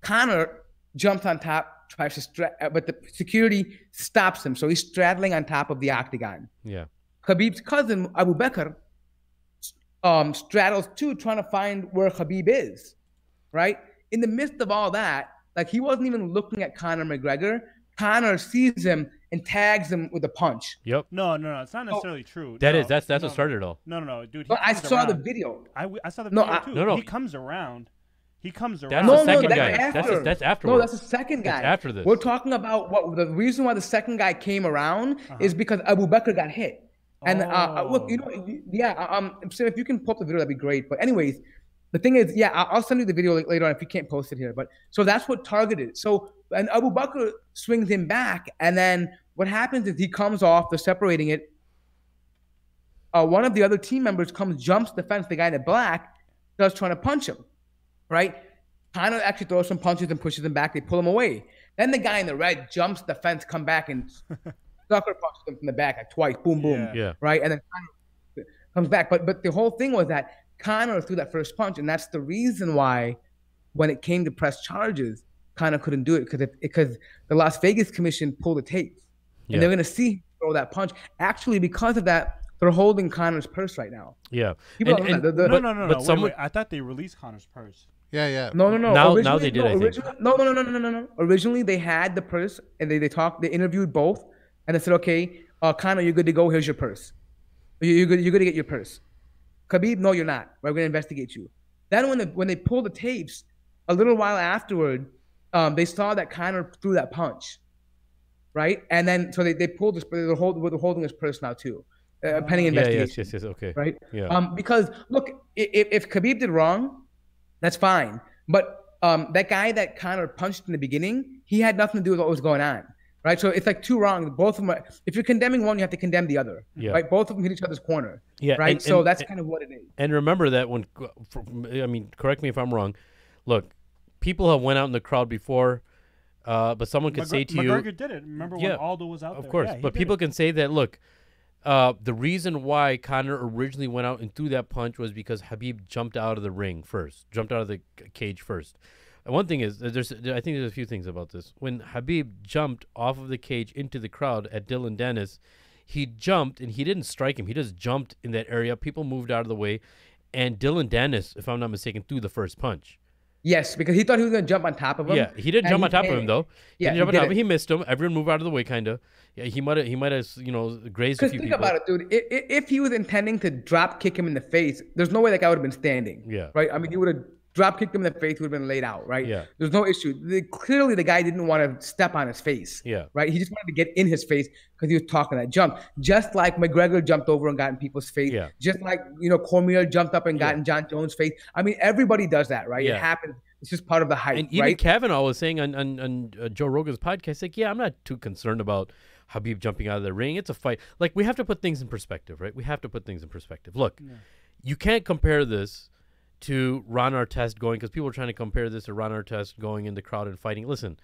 Conor jumps on top. Tries to but the security stops him, so he's straddling on top of the octagon. Yeah. Khabib's cousin Abu Bakr straddles too, trying to find where Khabib is. Right in the midst of all that, like he wasn't even looking at Conor McGregor. Conor sees him and tags him with a punch. Yep. No, it's not necessarily true. That's what started it all. No, dude. But I saw the video. I saw the video too. No. He comes around. That's the second guy. That's afterwards. No, that's the second guy. That's after this. We're talking about what the reason why the second guy came around is because Abu Bakr got hit. And look, you know, so if you can pull up the video, that'd be great. But anyways, the thing is, I'll send you the video later on if you can't post it here. But so that's what targeted. So and Abu Bakr swings him back, and then what happens is he comes off. They're separating it. One of the other team members jumps the fence. The guy in the black starts trying to punch him. Right? Conor actually throws some punches and pushes him back. They pull him away. Then the guy in the red jumps the fence, come back and sucker punches him from the back like twice. Boom, boom. Yeah. Right? And then Conor comes back. But the whole thing was that Conor threw that first punch, and that's the reason why when it came to press charges, Conor couldn't do it because the Las Vegas Commission pulled the tape, and they're gonna see him throw that punch. Actually, because of that, they're holding Conor's purse right now. Yeah. No. Wait, I thought they released Conor's purse. Yeah. No. Now they did. I think. No. Originally, they had the purse, and they interviewed both, and they said, okay, Conor, you're good to go. Here's your purse. You're good to get your purse. Khabib, no, you're not. We're gonna investigate you. Then when they pulled the tapes, a little while afterward, they saw that Conor threw that punch, right? And then so they pulled this, but they're holding his purse now too, pending investigation. Yes, okay. Right? Yeah. Because look, if Khabib did wrong, that's fine. But that guy that Conor punched in the beginning, he had nothing to do with what was going on, right? So it's like two wrongs. Both of them. If you're condemning one, you have to condemn the other, right? Both of them hit each other's corner, right? So that's kind of what it is. And remember that correct me if I'm wrong. Look, people have went out in the crowd before, but someone could say to you, McGregor did it. Remember when Aldo was out there? Of course, but people can say that. Look, the reason why Conor originally went out and threw that punch was because Khabib jumped out of the ring first, jumped out of the cage first. And one thing is, I think there's a few things about this. When Khabib jumped off of the cage into the crowd at Dylan Dennis, he jumped and he didn't strike him. He just jumped in that area. People moved out of the way, and Dylan Dennis, if I'm not mistaken, threw the first punch. Yes, because he thought he was going to jump on top of him. Yeah, he didn't jump on top of him though. Yeah, he missed him. Everyone moved out of the way, kind of. Yeah, he might have grazed a few people. Think about it, dude. If he was intending to drop kick him in the face, there's no way that guy would have been standing. Yeah. Right. I mean, he would have drop kicked him in the face. Would have been laid out. Right. Yeah. There's no issue. Clearly, the guy didn't want to step on his face. Yeah. Right. He just wanted to get in his face because he was talking that jump. Just like McGregor jumped over and got in people's face. Yeah. Just like Cormier jumped up and got in John Jones' face. I mean, everybody does that, right? Yeah. It happens. It's just part of the hype, and even Kavanaugh was saying on Joe Rogan's podcast, like, I'm not too concerned about Khabib jumping out of the ring. It's a fight. Like, we have to put things in perspective, right? We have to put things in perspective. Look, you can't compare this to Ron Artest going, because people are trying to compare this to Ron Artest going in the crowd and fighting. Listen,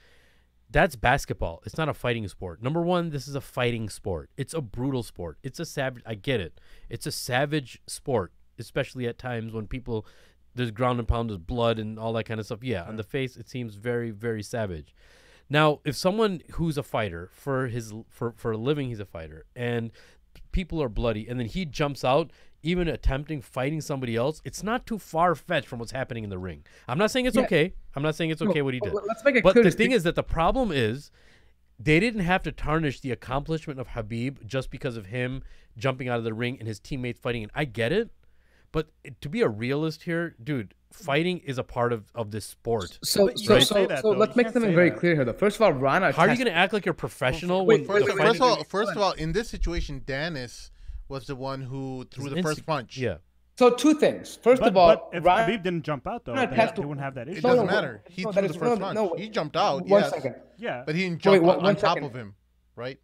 that's basketball. It's not a fighting sport. Number one, this is a fighting sport. It's a brutal sport. It's a savage. I get it. It's a savage sport, especially at times when people... There's ground and pound, there's blood and all that kind of stuff. Yeah, on the face, it seems very, very savage. Now, if someone who's a fighter, for a living he's a fighter, and people are bloody, and then he jumps out, even attempting fighting somebody else, it's not too far-fetched from what's happening in the ring. I'm not saying it's okay. I'm not saying it's okay what he did. Let's make it but clear the thing is that the problem is they didn't have to tarnish the accomplishment of Khabib just because of him jumping out of the ring and his teammates fighting. And I get it. But to be a realist here, dude, fighting is a part of this sport. So let's make something very clear here, though. First of all, Ron Artest... How are you going to act like you're professional? First of all, in this situation, Dennis was the one who threw the first punch. Yeah. So two things. First of all, if Khabib didn't jump out, though, they wouldn't have that issue. It doesn't matter. He threw the first punch. He jumped out, One second. Yeah. But he didn't jump on top of him, right?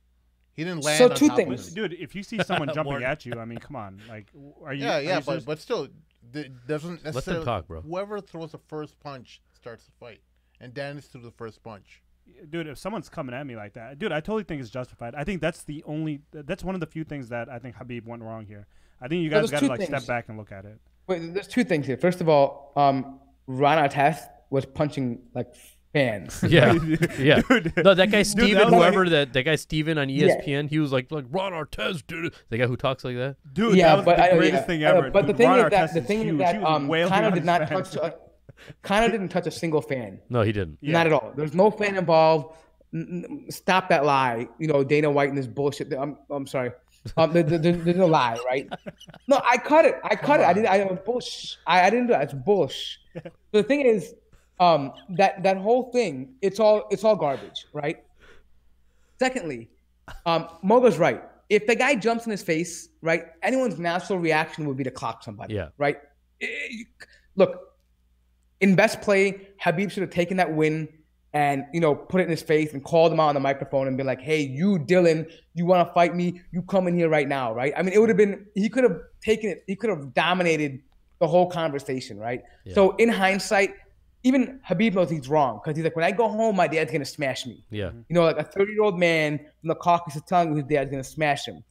He didn't land on top of him. Dude, if you see someone jumping at you, I mean, come on. Like, are you... Yeah, but still, doesn't necessarily... Let them talk, bro. Whoever throws the first punch starts the fight. And Dennis threw the first punch. Dude, if someone's coming at me like that, dude, I totally think it's justified. I think that's one of the few things that I think Khabib went wrong here. I think you guys got to step back and look at it. Wait, there's two things here. First of all, Ron Artest was punching like fans. Yeah, yeah. Dude, no, that guy Steven, that guy Steven on ESPN, he was like Ron Artest, dude. The guy who talks like that. Dude, that was the greatest thing ever. But the thing is that Conor did not touch. Conor didn't touch a single fan. No, he didn't. Yeah. Not at all. There's no fan involved. Stop that lie. Dana White and this bullshit. I'm sorry. There's a lie, right? No, I cut it. I didn't. Bullshit. I didn't do that. It's bullshit. The thing is, that whole thing, it's all garbage, right? Secondly, Moga's right. If the guy jumps in his face, right, anyone's natural reaction would be to clock somebody. Yeah. Right. Look, in best play, Khabib should have taken that win and put it in his face and called him out on the microphone and be like, "Hey, you Dylan, you want to fight me? You come in here right now, right?" I mean, it would have been. He could have taken it. He could have dominated the whole conversation, right? Yeah. So in hindsight, even Khabib knows he's wrong because he's like, when I go home, my dad's gonna smash me. Yeah. Like a 30-year-old man from the Caucasus tongue, whose dad's gonna smash him.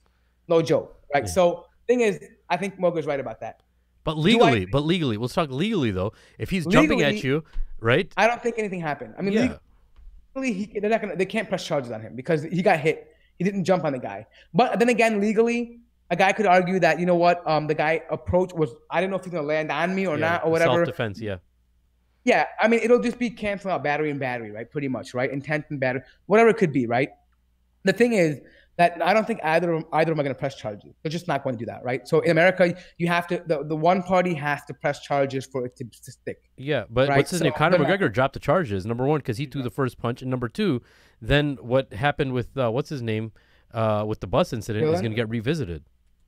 No joke, right? Yeah. So thing is, I think Moga's right about that. But legally, let's talk legally though. If he's jumping at you, right? I don't think anything happened. I mean, they can't press charges on him because he got hit. He didn't jump on the guy. But then again, legally, a guy could argue that, you know what, the guy approach was, I don't know if he's gonna land on me or not or whatever. Self-defense, yeah. Yeah, I mean, it'll just be canceling out battery and battery, right? Pretty much, right? Intent and battery, whatever it could be, right? The thing is that I don't think either of them are going to press charges. They're just not going to do that, right? So in America, you have to, the one party has to press charges for it to stick. Yeah, but right? what's his name? Conor McGregor dropped the charges. Number one, because he threw the first punch, and number two, then what happened with what's his name with the bus incident is going to get revisited.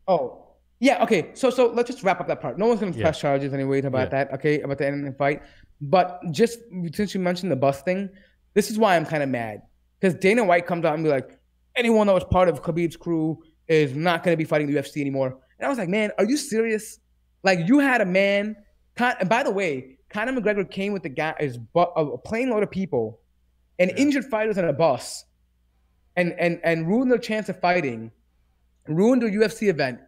Oh. Yeah, okay. So let's just wrap up that part. No one's going to press charges anyways about that, okay, about the end of the fight. But just since you mentioned the bus thing, this is why I'm kind of mad. Because Dana White comes out and be like, anyone that was part of Khabib's crew is not going to be fighting the UFC anymore. And I was like, man, are you serious? Like, you had a man, and by the way, Conor McGregor came with the guy, a plane load of people and injured fighters on a bus and ruined their chance of fighting, ruined their UFC event.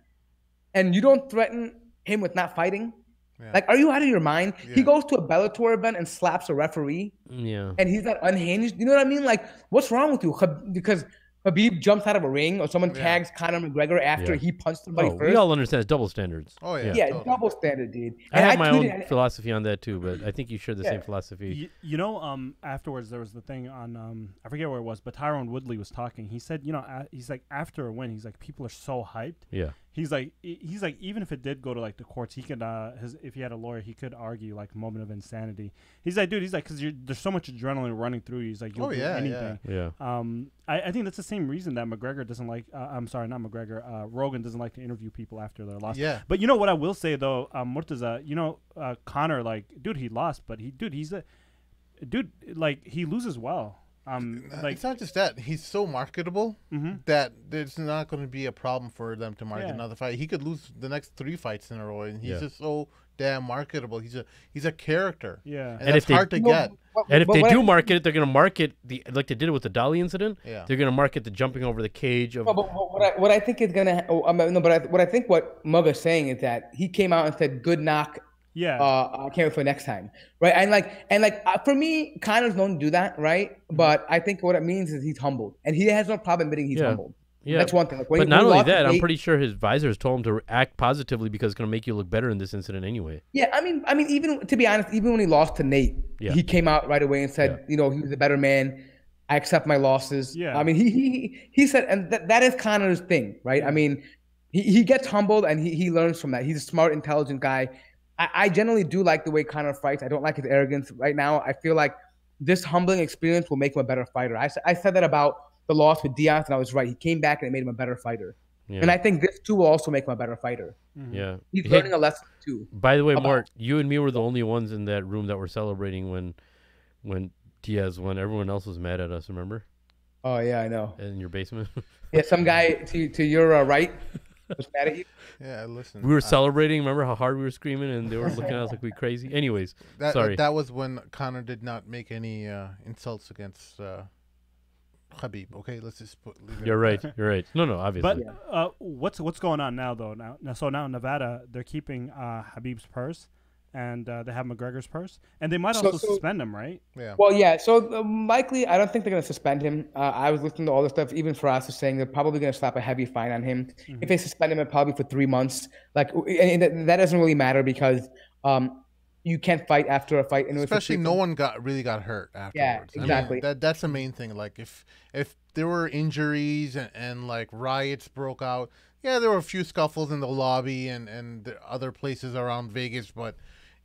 And you don't threaten him with not fighting? Yeah. Like, are you out of your mind? Yeah. He goes to a Bellator event and slaps a referee. Yeah. And he's not unhinged. You know what I mean? Like, what's wrong with you? Because Khabib jumps out of a ring or someone tags Conor McGregor after he punched somebody first. We all understand it's double standards. Oh, yeah. Yeah, totally. Double standard, dude. I have my own philosophy on that, too, but I think you share the same philosophy. You know, afterwards, there was the thing on, I forget where it was, but Tyrone Woodley was talking. He said, you know, he's like, after a win, he's like, people are so hyped. Yeah. He's like, even if it did go to like the courts, he could, if he had a lawyer, he could argue like a moment of insanity. He's like, dude, because there's so much adrenaline running through you. He's like, you'll do anything. Yeah. I think that's the same reason that McGregor doesn't like. I'm sorry, not McGregor. Rogan doesn't like to interview people after their loss. Yeah. But you know what I will say though, Murtaza, you know, Conor, like, dude, he lost, but he loses well. Like, it's not just that he's so marketable that there's not going to be a problem for them to market another fight. He could lose the next 3 fights in a row, and he's just so damn marketable. He's a character. Yeah, and it's hard to get. And if they do market it, they're going to market like they did it with the Dolly incident. Yeah, they're going to market the jumping over the cage. Of what I think is going to what I think what Moga's saying is that he came out and said, "Good knock." Yeah. I can't wait for next time, right? And for me, Conor's known to do that, right? But I think what it means is he's humbled, and he has no problem admitting he's humbled. Yeah, that's one thing. Like, but not only that, I'm pretty sure his advisors told him to act positively because it's going to make you look better in this incident anyway. Yeah, I mean, even to be honest, even when he lost to Nate, he came out right away and said, you know, he was a better man. I accept my losses. Yeah. I mean, he said, and that is Conor's thing, right? I mean, he gets humbled and he learns from that. He's a smart, intelligent guy. I generally do like the way Conor fights. I don't like his arrogance right now. I feel like this humbling experience will make him a better fighter. I said that about the loss with Diaz, and I was right. He came back and it made him a better fighter. Yeah. And I think this too will also make him a better fighter. Yeah. He's learning a lesson too. By the way, Mort, you and me were the only ones in that room that were celebrating when Diaz won. Everyone else was mad at us, remember? Oh, yeah, I know. In your basement? Yeah, some guy to your right was mad at you. Yeah, listen. We were celebrating. Remember how hard we were screaming, and they were looking at us like we crazy. Anyways, sorry. That was when Conor did not make any insults against Khabib. Okay, let's just leave it. You're right. You're right. No, obviously. But what's going on now though? Now in Nevada, they're keeping Khabib's purse, and they have McGregor's purse, and they might also suspend him, right? Yeah. Well, yeah. So likely, I don't think they're going to suspend him. I was listening to all the stuff. Even Faraz is saying they're probably going to slap a heavy fine on him. If they suspend him, it probably for 3 months. Like, and that doesn't really matter because you can't fight after a fight. Especially no one really got hurt afterwards. Yeah, exactly. I mean, that's the main thing. Like if there were injuries and like riots broke out, yeah, there were a few scuffles in the lobby and the other places around Vegas, but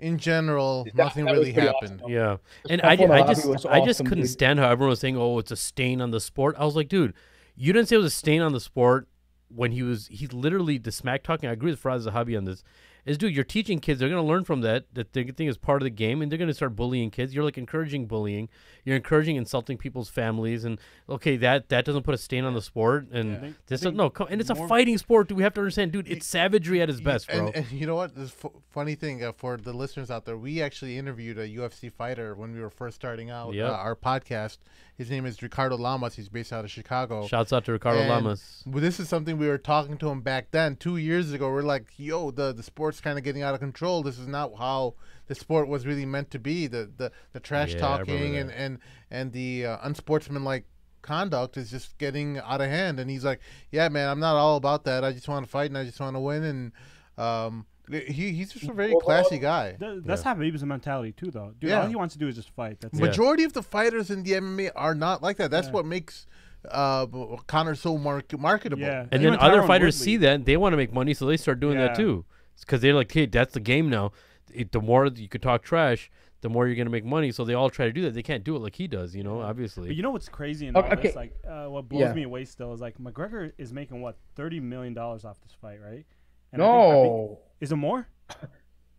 in general, nothing really happened. Awesome. Yeah, and I just couldn't stand how everyone was saying, "Oh, it's a stain on the sport." I was like, dude, you didn't say it was a stain on the sport when he literally the smack talking. I agree with Faraz Zahabi on this. Is, dude, you're teaching kids. They're going to learn from that the thing is part of the game, and they're going to start bullying kids. You're, like, encouraging bullying. You're encouraging insulting people's families. And, okay, that doesn't put a stain on the sport. And and it's a fighting sport. Do we have to understand? Dude, it's savagery at its best, bro. And you know what? This funny thing for the listeners out there, we actually interviewed a UFC fighter when we were first starting out our podcast. His name is Ricardo Lamas. He's based out of Chicago. Shouts out to Ricardo And Lamas. this is something we were talking to him back then, 2 years ago. We're like, yo, the sport's kind of getting out of control. This is not how the sport was really meant to be. The trash talking and the unsportsmanlike conduct is just getting out of hand. And he's like, yeah, man, I'm not all about that. I just want to fight and I just want to win. And he's just a very classy guy. That's Khabib's mentality too, though. Dude, all he wants to do is just fight. That's Majority of the fighters in the MMA are not like that. That's what makes Conor so marketable. Yeah. And then other fighters see that, they want to make money, so they start doing that too. Because they're like, hey, that's the game now. The more you could talk trash, the more you're going to make money. So they all try to do that. They can't do it like he does, obviously. But you know what's crazy in all this? Like, what blows me away still is like McGregor is making what, $30 million off this fight, right? And no. Is it more?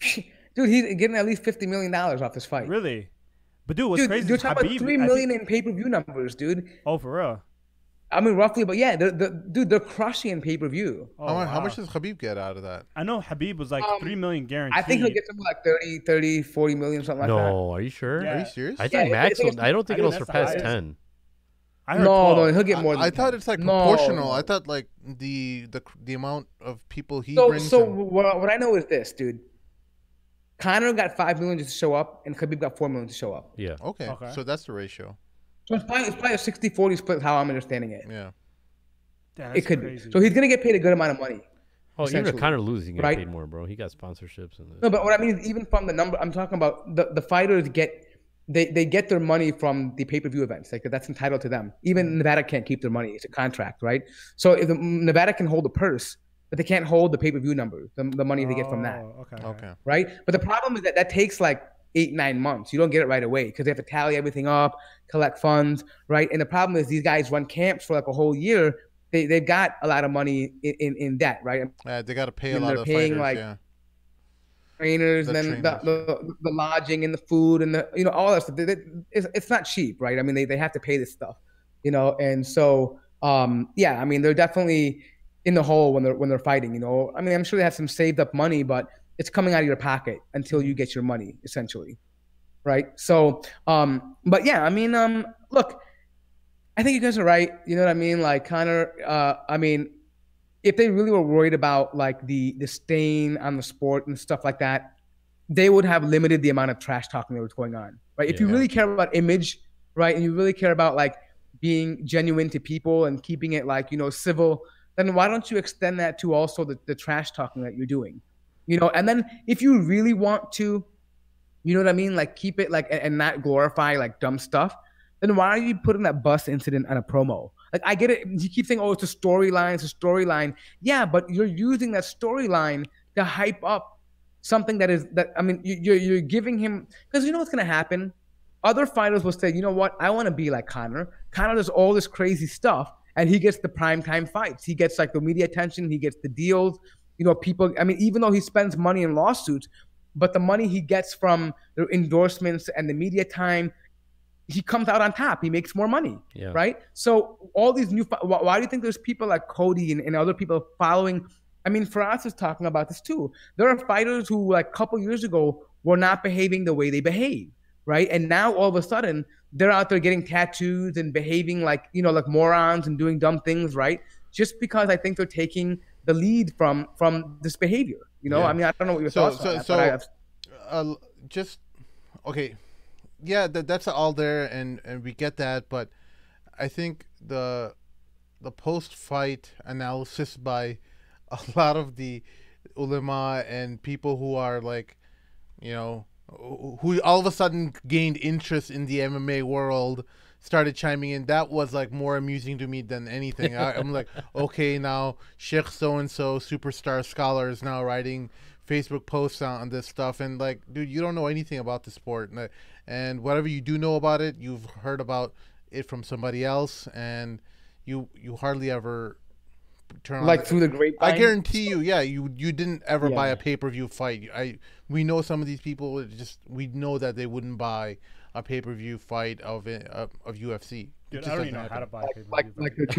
Dude, he's getting at least $50 million off this fight. Really? But dude, what's crazy? You're talking about $3 million in pay-per-view numbers, dude. Oh, for real? I mean, roughly, but yeah, they're crushing in pay-per-view. Oh, how much does Khabib get out of that? I know Khabib was like $3 million guaranteed. I think he'll get something like 30, 40 million, something like that. No, are you sure? Yeah. Are you serious? I think max. I don't think it'll surpass 10. I heard 12. He'll get more than 10. I thought it's like proportional. I thought like the amount of people he brings. So what I know is this, dude. Conor got 5 million just to show up, and Khabib got 4 million to show up. Yeah. Okay. So that's the ratio. So it's probably a 60-40 split, how I'm understanding it. Yeah. Damn, it could crazy. be. So he's gonna get paid a good amount of money. Oh, even if Conor loses, he can get paid more, bro. He got sponsorships. No, but what I mean is, even from the number, I'm talking about the fighters they get their money from the pay-per-view events. Like that's entitled to them. Even Nevada can't keep their money. It's a contract, right? So if Nevada can hold the purse, but they can't hold the pay-per-view number, the money they get from that. Okay. Right? But the problem is that takes like 8-9 months. You don't get it right away because they have to tally everything up, collect funds, right? And the problem is these guys run camps for like a whole year. They've got a lot of money in debt, right? They got to pay a lot of fighters, trainers, and then the lodging and the food and the all that stuff. It's not cheap, right? I mean, they have to pay this stuff, and so I mean, they're definitely in the hole when they're fighting. I mean, I'm sure they have some saved up money, but it's coming out of your pocket until you get your money, essentially, right? So, but yeah, I mean, look, I think you guys are right. You know what I mean? Like Conor, I mean, if they really were worried about like the stain on the sport and stuff like that, they would have limited the amount of trash talking that was going on, right? If you really care about image, right, and you really care about like being genuine to people and keeping it like, civil, then why don't you extend that to also the trash talking that you're doing, And then if you really want to, you know what I mean, like keep it like and not glorify like dumb stuff, then why are you putting that bus incident on a promo? Like, I get it. You keep saying, oh, it's a storyline. Yeah, but you're using that storyline to hype up something I mean, you're giving him, because you know what's going to happen? Other fighters will say, you know what? I want to be like Conor. Conor does all this crazy stuff, and he gets the primetime fights. He gets like the media attention. He gets the deals. People, I mean, even though he spends money in lawsuits, but the money he gets from the endorsements and the media time, he comes out on top. He makes more money, right? So all these why do you think there's people like Cody and other people following? I mean, Faraz is talking about this too. There are fighters who like a couple years ago were not behaving the way they behave, right? And now all of a sudden they're out there getting tattoos and behaving like, like morons and doing dumb things, right? Just because I think they're taking the lead from this behavior, I mean, I don't know what your thoughts are. Okay. Yeah, that's all there, and we get that, but I think the post-fight analysis by a lot of the ulama and people who are like, who all of a sudden gained interest in the MMA world started chiming in. That was like more amusing to me than anything. I'm like, okay, now Sheikh so-and-so superstar scholar is now writing Facebook posts on this stuff, and like, dude, you don't know anything about the sport, and whatever you do know about it, you've heard about it from somebody else, and you hardly ever turn on like through the grapevine. I guarantee you, you didn't ever buy a pay-per-view fight. We know some of these people. We know that they wouldn't buy a pay-per-view fight of UFC. Dude, I don't even know how to buy a pay-per-view. I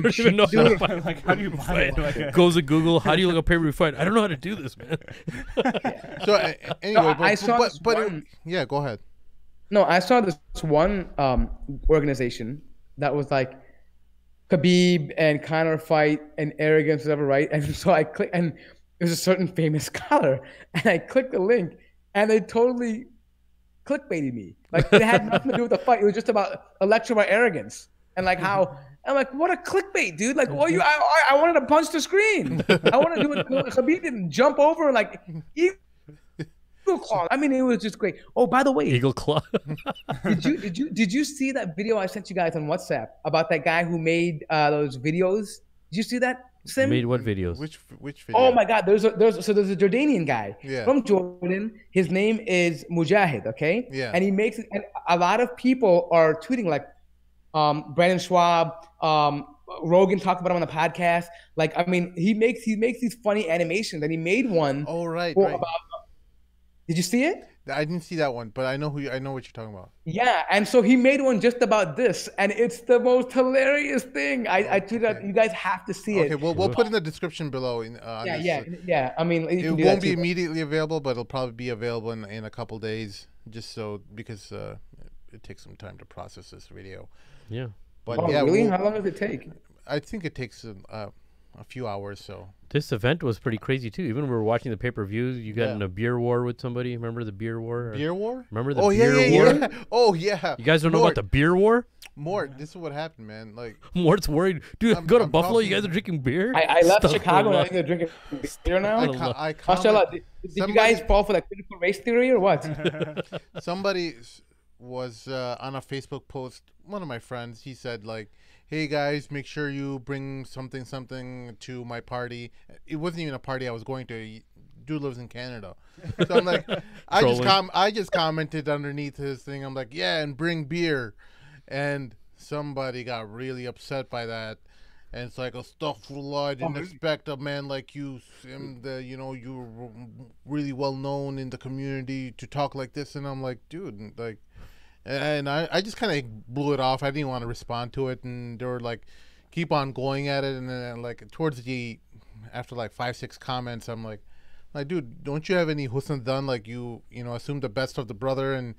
don't even know how do you buy it? Goes to Google. How do you look up pay-per-view fight? I don't know how to do this, man. So anyway, go ahead. Yeah, go ahead. No, I saw this one organization that was like Khabib and Conor fight and arrogance, whatever, right? And so I click, and there's a certain famous scholar, and I clicked the link, and they totally clickbaited me. Like it had nothing to do with the fight. It was just about a lecture about arrogance and like how I'm like, what a clickbait, dude! Like, well, I wanted to punch the screen. I wanted to do it. Khabib didn't jump over and like eagle claw. I mean, it was just great. Oh, by the way, Eagle claw. did you see that video I sent you guys on WhatsApp about that guy who made those videos? Did you see that? Sim? Made what videos? Which video? Oh my God! There's a Jordanian guy from Jordan. His name is Mujahid. Okay. Yeah. And he makes it. And a lot of people are tweeting like, Brandon Schwab, Rogan talked about him on the podcast. Like, I mean, he makes these funny animations, and he made one. Oh right. Did you see it? I didn't see that one, but I know what you're talking about. Yeah, and so he made one just about this, and it's the most hilarious thing. I tweeted out, you guys have to see it. Okay, we'll put in the description below. Yeah. I mean, it won't be immediately available, but it'll probably be available in a couple days, because it takes some time to process this video. Yeah. But really? How long does it take? I think it takes a few hours. So this event was pretty crazy too. Even when we were watching the pay-per-views, you got in a beer war with somebody. Remember the beer war? Beer war? Remember the beer war? Yeah. Oh yeah. You guys don't know about the beer war? Mort, this is what happened, man. Like Mort's worried. Dude, go to Buffalo. You guys are drinking beer. I left Chicago. And I think they're drinking beer now. Mashallah, did you guys fall for that critical race theory or what? Somebody was on a Facebook post. One of my friends, he said like, hey guys, make sure you bring something to my party. It wasn't even a party I was going to. Dude lives in Canada. So I'm like, I just commented underneath his thing. I'm like, yeah, and bring beer. And somebody got really upset by that. And it's like, astaghfirullah, I didn't expect a man like you, you're really well known in the community to talk like this. And I'm like, dude, like, and I just kind of blew it off. I didn't want to respond to it, and they were like, keep on going at it. And then like after like 5-6 comments, I'm like, dude, don't you have any husn done? Like you assume the best of the brother, and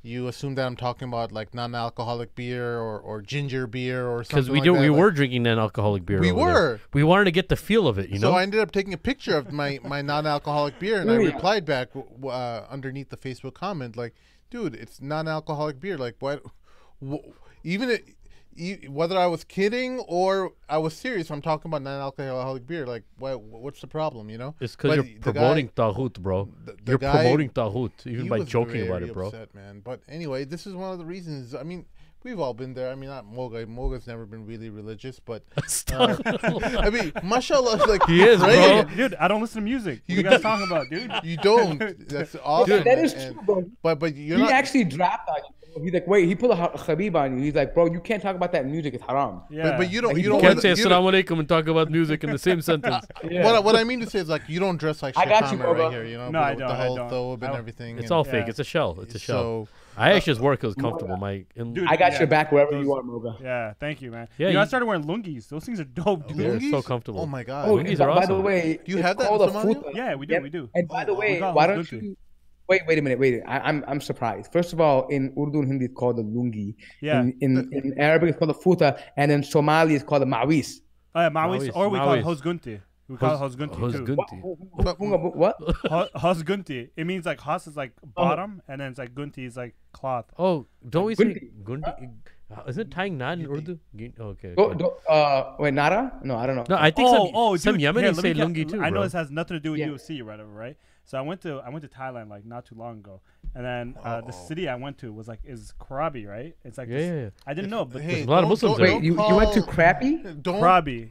you assume that I'm talking about like non-alcoholic beer or ginger beer or something. Because we were drinking non-alcoholic beer. We were. We wanted to get the feel of it, So I ended up taking a picture of my non-alcoholic beer, and I replied back underneath the Facebook comment like, dude, it's non-alcoholic beer. Like, what? Whether I was kidding or I was serious, I'm talking about non-alcoholic beer. Like, what's the problem? It's because you're promoting Taghut, bro. You're promoting Taghut, even by joking about it, bro. Upset, man. But anyway, this is one of the reasons. I mean, we've all been there. I mean, not Moga. Moga's never been really religious, but I mean, mashallah, like he is, bro. Dude, I don't listen to music. What are you guys talking about, dude? You don't. That's awesome. Dude, that is true, bro. But he actually dropped on you. He's like, wait, he pulled a Khabib on you. He's like, bro, you can't talk about that music. It's haram. Yeah. But you don't. You can't say assalamu alaikum and talk about music in the same sentence. Yeah. What I mean to say is like, you don't dress like Shaykh Amir right here. No, I don't. The whole thobe and everything. It's all fake. It's a shell. It's a shell. I actually just work. It was comfortable. Dude, I got your back wherever you are, Moga. Yeah, thank you, man. Yeah, I started wearing lungis. Those things are dope, dude. They're so comfortable. Oh my god. Lungis are awesome. By the way, do you have that in Somalia? Yeah, we do. Yep. We do. And by the way, why don't you? Wait a minute. I'm surprised. First of all, in Urdu and Hindi, it's called the lungi. Yeah. In Arabic, it's called the futa, and in Somali, it's called the mawis. Mawis, or we call it hosgunti. We call it hosgunti too. What? Hosgunti. It means like hos is like bottom, and then it's like gunti is like cloth. Oh, don't we say gunti? Isn't it tying knot in Urdu? Okay. Wait, nara? No, I don't know. No, I think some Yemenis say lungi too. I know this has nothing to do with UFC or whatever, right? So I went to Thailand like not too long ago, and then the city I went to is Krabi, right? It's like I didn't know, but there's a lot of Muslims there. Wait, you went to Krabi? Krabi.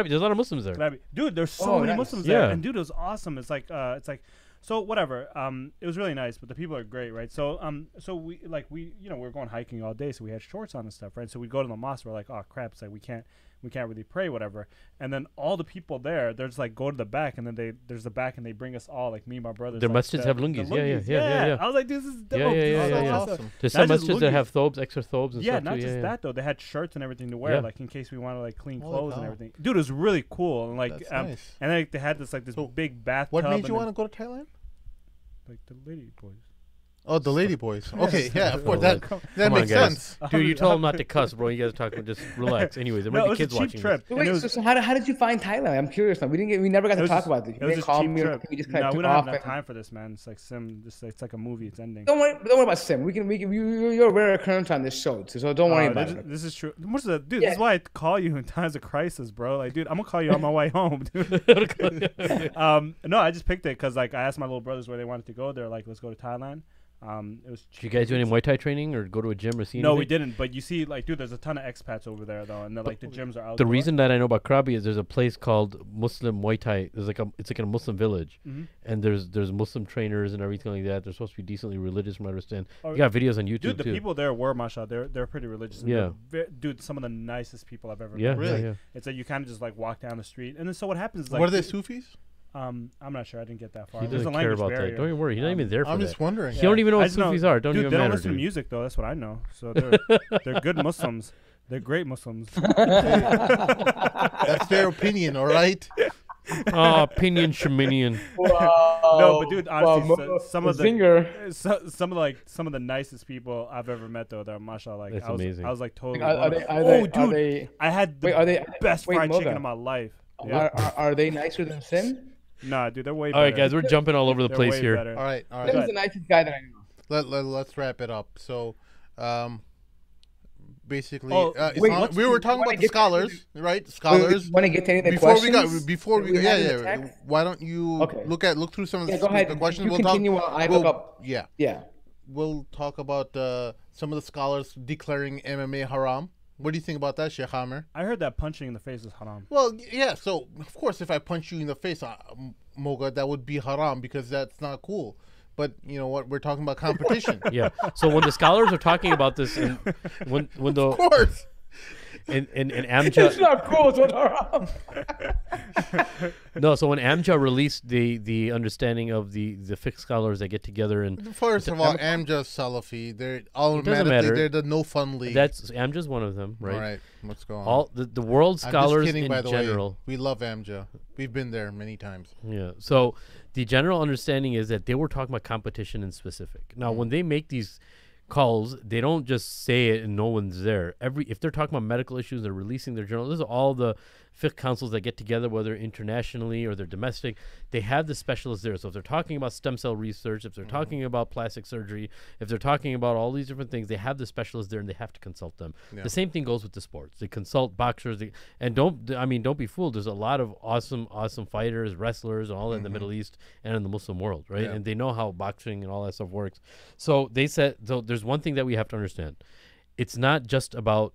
There's a lot of Muslims there. Krabi. Dude, there's so many Muslims there, and dude, it was awesome. It's like so whatever. It was really nice, but the people are great, right? So we we're going hiking all day, so we had shorts on and stuff, right? So we go to the mosque, we're like, oh crap, it's like we can't really pray, whatever. And then all the people there, they're just like go to the back, and then there's the back, and they bring us all, like me and my brothers. Their masjids have lungis. Yeah. I was like, this is dope. Yeah. Awesome. There's some masjids that have thobes, extra thobes, and stuff not too. just that though. They had shirts and everything to wear, like in case we want to like clean clothes and everything. Dude, it was really cool, and like nice. and like they had this big bathtub. What made you want to go to Thailand? Like the lady boys. Oh, the lady boys. Okay, yeah, of course. Oh, That come makes on, guys. sense. Dude, you told him not to cuss, bro. You guys are talking. Just relax. Anyways, there No, might it be was a kids cheap watching. trip. So and it wait, was- so how did you find Thailand? I'm curious now. We never got to talk about this. You It was didn't a call cheap me or trip. we just No, kind of we took don't have off. enough And, time for this, man. It's like it's like a movie. It's ending. don't worry about Sim. You're a rare occurrence on this show, so don't worry about it. This is true. Dude, Yeah. this is why I call you in times of crisis, bro. Like, dude, I'm gonna call you on my way home, dude. No, I just picked it because like I asked my little brothers where they wanted to go. They're like, let's go to Thailand. It was. Did you guys do any Muay Thai training or go to a gym or see No, we anything? didn't. But you see, like, dude, there's a ton of expats over there though, and they're like the gyms are out. The reason that I know about Krabi is there's a place called Muslim Muay Thai. It's like a Muslim village, and there's Muslim trainers and everything like that. They're supposed to be decently religious, from what I understand. You got videos on YouTube Dude, the too. people there were, mashallah, they're pretty religious. And Yeah. dude, some of the nicest people I've ever Yeah, met. Really? yeah. It's like you kind of just like walk down the street, and then so what happens is like What are they, Sufis? I'm not sure. I didn't get that far. He There's a doesn't care language about barrier. that. Don't even worry. He's not even there for I'm that. just wondering. He don't even know I what just know- Sufis are. Don't Dude, even they don't matter, listen to dude. music though. That's what I know. So they're good Muslims. They're great Muslims. That's their opinion, all right? Oh, opinion shaminian. No, but dude, honestly, some of Zinger. some of the nicest people I've ever met though. They're mashallah. Like That's I was, amazing. I was like totally. Are blown they, away. are they, I had the wait, are they best wait, fried Moga. chicken of my life. Yeah. are they nicer than Sim? Nah, dude, they're way All better. right, guys, we're jumping all over the They're place way here. better. All right, all Sim's right. the nicest guy that I know. Let's wrap it up. So, basically, Oh, wait, we were talking wanna about the get scholars, right? Scholars. Want to get to any of the Before questions? we go, that we have in the yeah. text? Why don't you Okay. look through some of Yeah, the, go ahead. the questions? You We'll continue talk. while I we'll- look up. Yeah, Yeah. we'll talk about some of the scholars declaring MMA haram. What do you think about that, Shaykh Amir? I heard that punching in the face is haram. Well, yeah. So of course, if I punch you in the face, Moga, that would be haram because that's not cool. But you know what? We're talking about competition. Yeah. So when the scholars are talking about this, and when the Of course. in It's Amja not cool. It's what haram. no, so when Amja released the understanding of the fiqh scholars that get together and First of all, Amja's Salafi. They're automatically matter. they're the no fun league. that's Amja's one of them, right? All right, what's going on? All the world I'm scholars just kidding, in by the general. way. We love Amja. We've been there many times. Yeah. So the general understanding is that they were talking about competition in specific. Now, when they make these calls, they don't just say it and no one's there. If they're talking about medical issues, they're releasing their journal. This is all the fiqh councils that get together, whether internationally or they're domestic. They have the specialists there. So if they're talking about stem cell research, if they're talking about plastic surgery, if they're talking about all these different things, they have the specialists there and they have to consult them. Yeah. The same thing goes with the sports. They consult boxers. And don't be fooled. There's a lot of awesome fighters, wrestlers, and all that in the Middle East and in the Muslim world, right? Yeah. And they know how boxing and all that stuff works. So they said, so there's one thing that we have to understand. It's not just about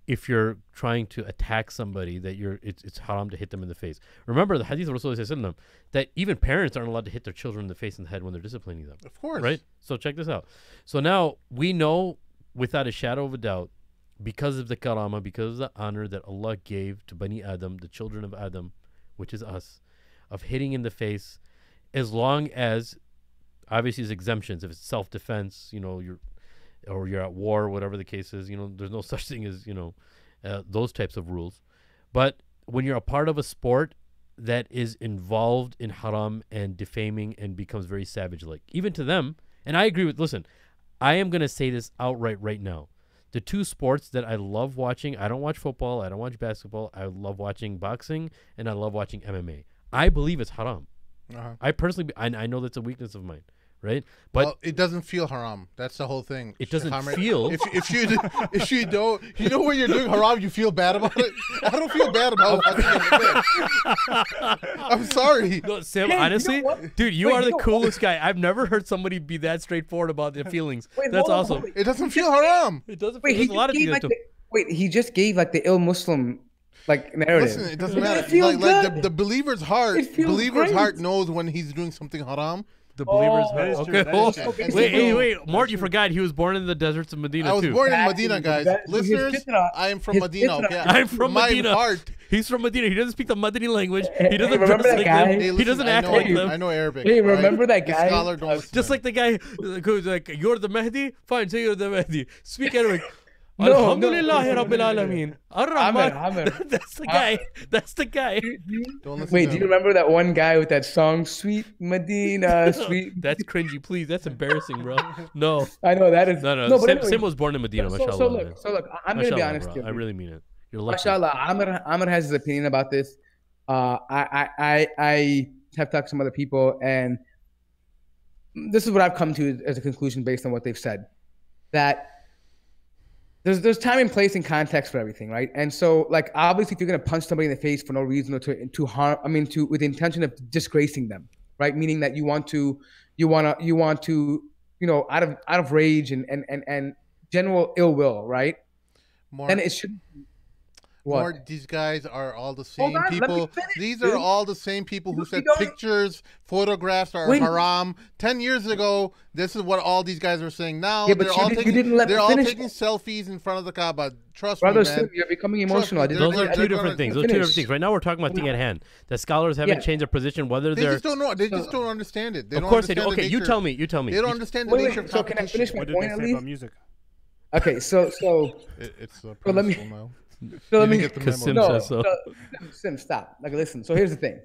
if you're trying to attack somebody that it's haram to hit them in the face. Remember the hadith of Rasulullah that even parents aren't allowed to hit their children in the face and the head when they're disciplining them. Of course. Right? So check this out. So now we know without a shadow of a doubt, because of the karama, because of the honor that Allah gave to Bani Adam, the children of Adam, which is us, of hitting in the face, as long as obviously there's exemptions. If it's self-defense, you're at war, whatever the case is, there's no such thing as, those types of rules. But when you're a part of a sport that is involved in haram and defaming and becomes very savage-like, even to them, and I agree with, listen, I am going to say this outright right now. The two sports that I love watching, I don't watch football, I don't watch basketball, I love watching boxing, and I love watching MMA. I believe it's haram. I personally, I know that's a weakness of mine. Right, but well, it doesn't feel haram. That's the whole thing. It doesn't Shaykh Amir. feel. If you don't, when you're doing haram, you feel bad about it. I don't feel bad about it. I'm sorry. No, Sam, Hey, honestly, you know what? dude, you Wait, are you the know coolest guy. I've never heard somebody be that straightforward about their feelings. Wait, That's hold on, awesome. hold It doesn't feel haram. It doesn't. Wait, There's a lot of things. he just gave like the ill Muslim narrative. Listen, it doesn't Doesn't matter. it feel Like good? the believer's heart, It feels great. knows when he's doing something haram. The believers. that is true, Okay, that hold is on. true. Wait, Mort, you forgot he was born in the deserts of Medina I was too. born in Exactly. Medina, guys. That- his Listeners, fitra- I am from his Medina. fitra- Okay, I'm from my Medina. heart. He's from Medina. He doesn't speak the Madini language. Hey, He doesn't remember dress that like guy? them. Hey, He listen, doesn't I act know, like them. I know Arabic. Hey, all right? remember that The guy? scholar don't listen Just to like the guy who's like, "You're the Mahdi. Fine, say you're the Mahdi. Speak Arabic." Alhamdulillah Rabbil Alameen. Ar-Rahman. Amir. That's the guy. That's the guy. Don't listen Wait, to do him. you remember that one guy with that song, Sweet Medina, Sweet? That's cringy, please. That's embarrassing, bro. No. I know that is. No. but Sim, anyway, Sim was born in Medina, mashallah. so man. look, I'm going to be Mashallah, honest bro. here. I really mean it. You're lucky. Mashallah, Amir has his opinion about this. I have talked to some other people, and this is what I've come to as a conclusion based on what they've said. That there's time and place and context for everything, right? And so, like, obviously, if you're gonna punch somebody in the face for no reason or to harm, with the intention of disgracing them, right? Meaning that you want to, out of rage and general ill will, right? More, Then it should. What? more, these guys are all the Hold same on, let me people. finish, These dude. are all the same people who You said don't- pictures, photographs are Wait. haram. 10 years ago, this is what all these guys are saying now. Yeah, but you didn't let me they're all finish. taking selfies in front of the Kaaba. Trust Brother, me, man. Sim, you're becoming Trust emotional. me, I didn't- Those they're are gonna- two they're different gonna things. Those are two finish. different things. Right now, we're talking about thing at hand. The scholars haven't Yeah. changed their position, whether They they're. just don't know. They just don't understand it. They Of don't course they do. understand the Okay, you nature- tell me. You tell me. They don't You- understand the Wait, nature of so can I competition. finish my What did point they at say least? about music? Okay, so It's a So let me- principle now. let You me didn't get the Because memo. Sim no, says so. Sim, stop. Like, listen. So here's the thing.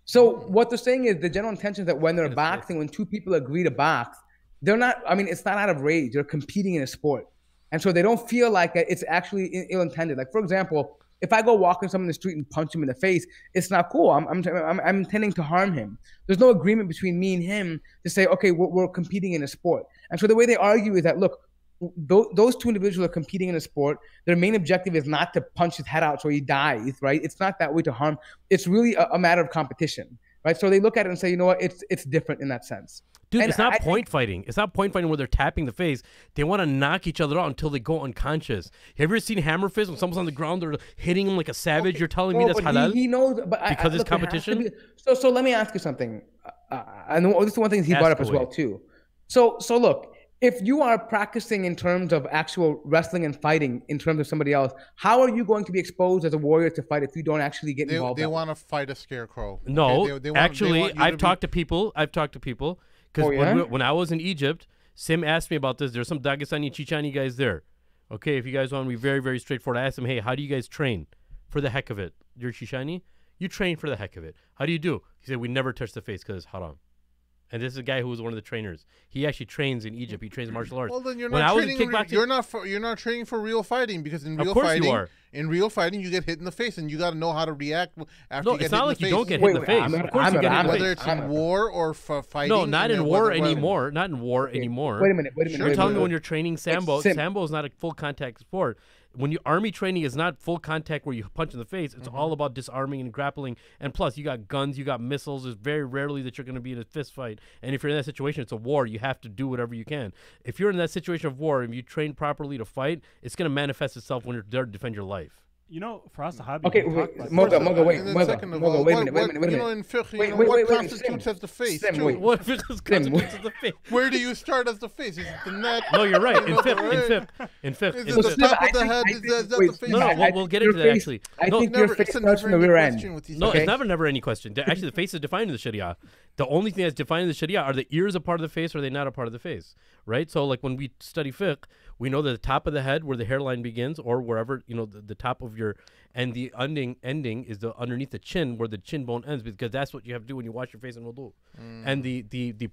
So what they're saying is the general intention is that when they're boxing, when two people agree to box, they're not. I mean, it's not out of rage. They're competing in a sport, and so they don't feel like it's actually ill intended. Like, for example, if I go walking someone in the street and punch him in the face, it's not cool. I'm intending to harm him. There's no agreement between me and him to say, okay, we're competing in a sport. And so the way they argue is that, look, those two individuals are competing in a sport. Their main objective is not to punch his head out so he dies, right? It's not that way to harm. It's really a matter of competition, right? So they look at it and say, you know what, it's different in that sense. Dude, And it's not I point fighting. It's not point fighting where they're tapping the face. They want to knock each other out until they go unconscious. Have you ever seen hammer fist when someone's on the ground, they're hitting him like a savage? You're telling me No, that's but halal? He knows, but Because it's look, it has to competition? be- So let me ask you something. I know this is one thing he Ask brought up as away. well too. So look, if you are practicing in terms of actual wrestling and fighting in terms of somebody else, how are you going to be exposed as a warrior to fight if you don't actually get involved? They that way? want to fight a scarecrow. No, Okay? They want actually, you to I've be- talked to people. Because Oh, yeah? when I was in Egypt, Sim asked me about this. There's some Dagestani, Chichani guys there. Okay, if you guys want to be very, very straightforward, I asked them, hey, how do you guys train for the heck of it? You're Chichani? You train for the heck of it. How do you do? He said, we never touch the face because it's haram. And this is a guy who was one of the trainers. He actually trains in Egypt. He trains martial arts. Well, then you're When not I was in training. kickboxing, You're not training for real fighting because in Of real course you fighting, are. in real fighting, you get hit in the face and you got to know how to react after No, you get it's hit not in like the you face. don't get hit in the face. I'm Of course you get hit in the Whether face. it's in war or for fighting. No, not and in then war whether- anymore. Not in war anymore. Wait a minute. You're telling me when you're training Sambo, Sim. Sambo is not a full contact sport. When you army training is not full contact where you punch in the face. It's all about disarming and grappling. And plus, you got guns, you got missiles. It's very rarely that you're going to be in a fist fight. And if you're in that situation, it's a war. You have to do whatever you can. If you're in that situation of war and you train properly to fight, it's going to manifest itself when you're there to defend your life. You know, for us, the hobby. Okay, we wait, talk about Moga, this. Moga, wait, And then Moga, second of Moga, all, wait a what- minute, wait a what- minute, wait a You know, minute. in fiqh, Wait, you know, wait, what wait, constitutes Sim. as the face, Sim, too? wait. What if it just constitutes as the face? Where do you start as the face? Is it the neck? No, you're right. You In know, fifth, right? in fifth. Is In it fifth. the Sim, top I of the think- head? I Is think- that wait, the face? No, I we'll think get your into that, face- actually. I No, think Never, your face it's a starts from the never-ending rear end. question with these No, guys. it's never any question. Actually, the face is defined in the Sharia. The only thing that's defined in the Sharia are the ears a part of the face or are they not a part of the face, right? So, like when we study fiqh, we know that the top of the head, where the hairline begins, or wherever the top of your, and the ending is the underneath the chin, where the chin bone ends, because that's what you have to do when you wash your face in wudu. And the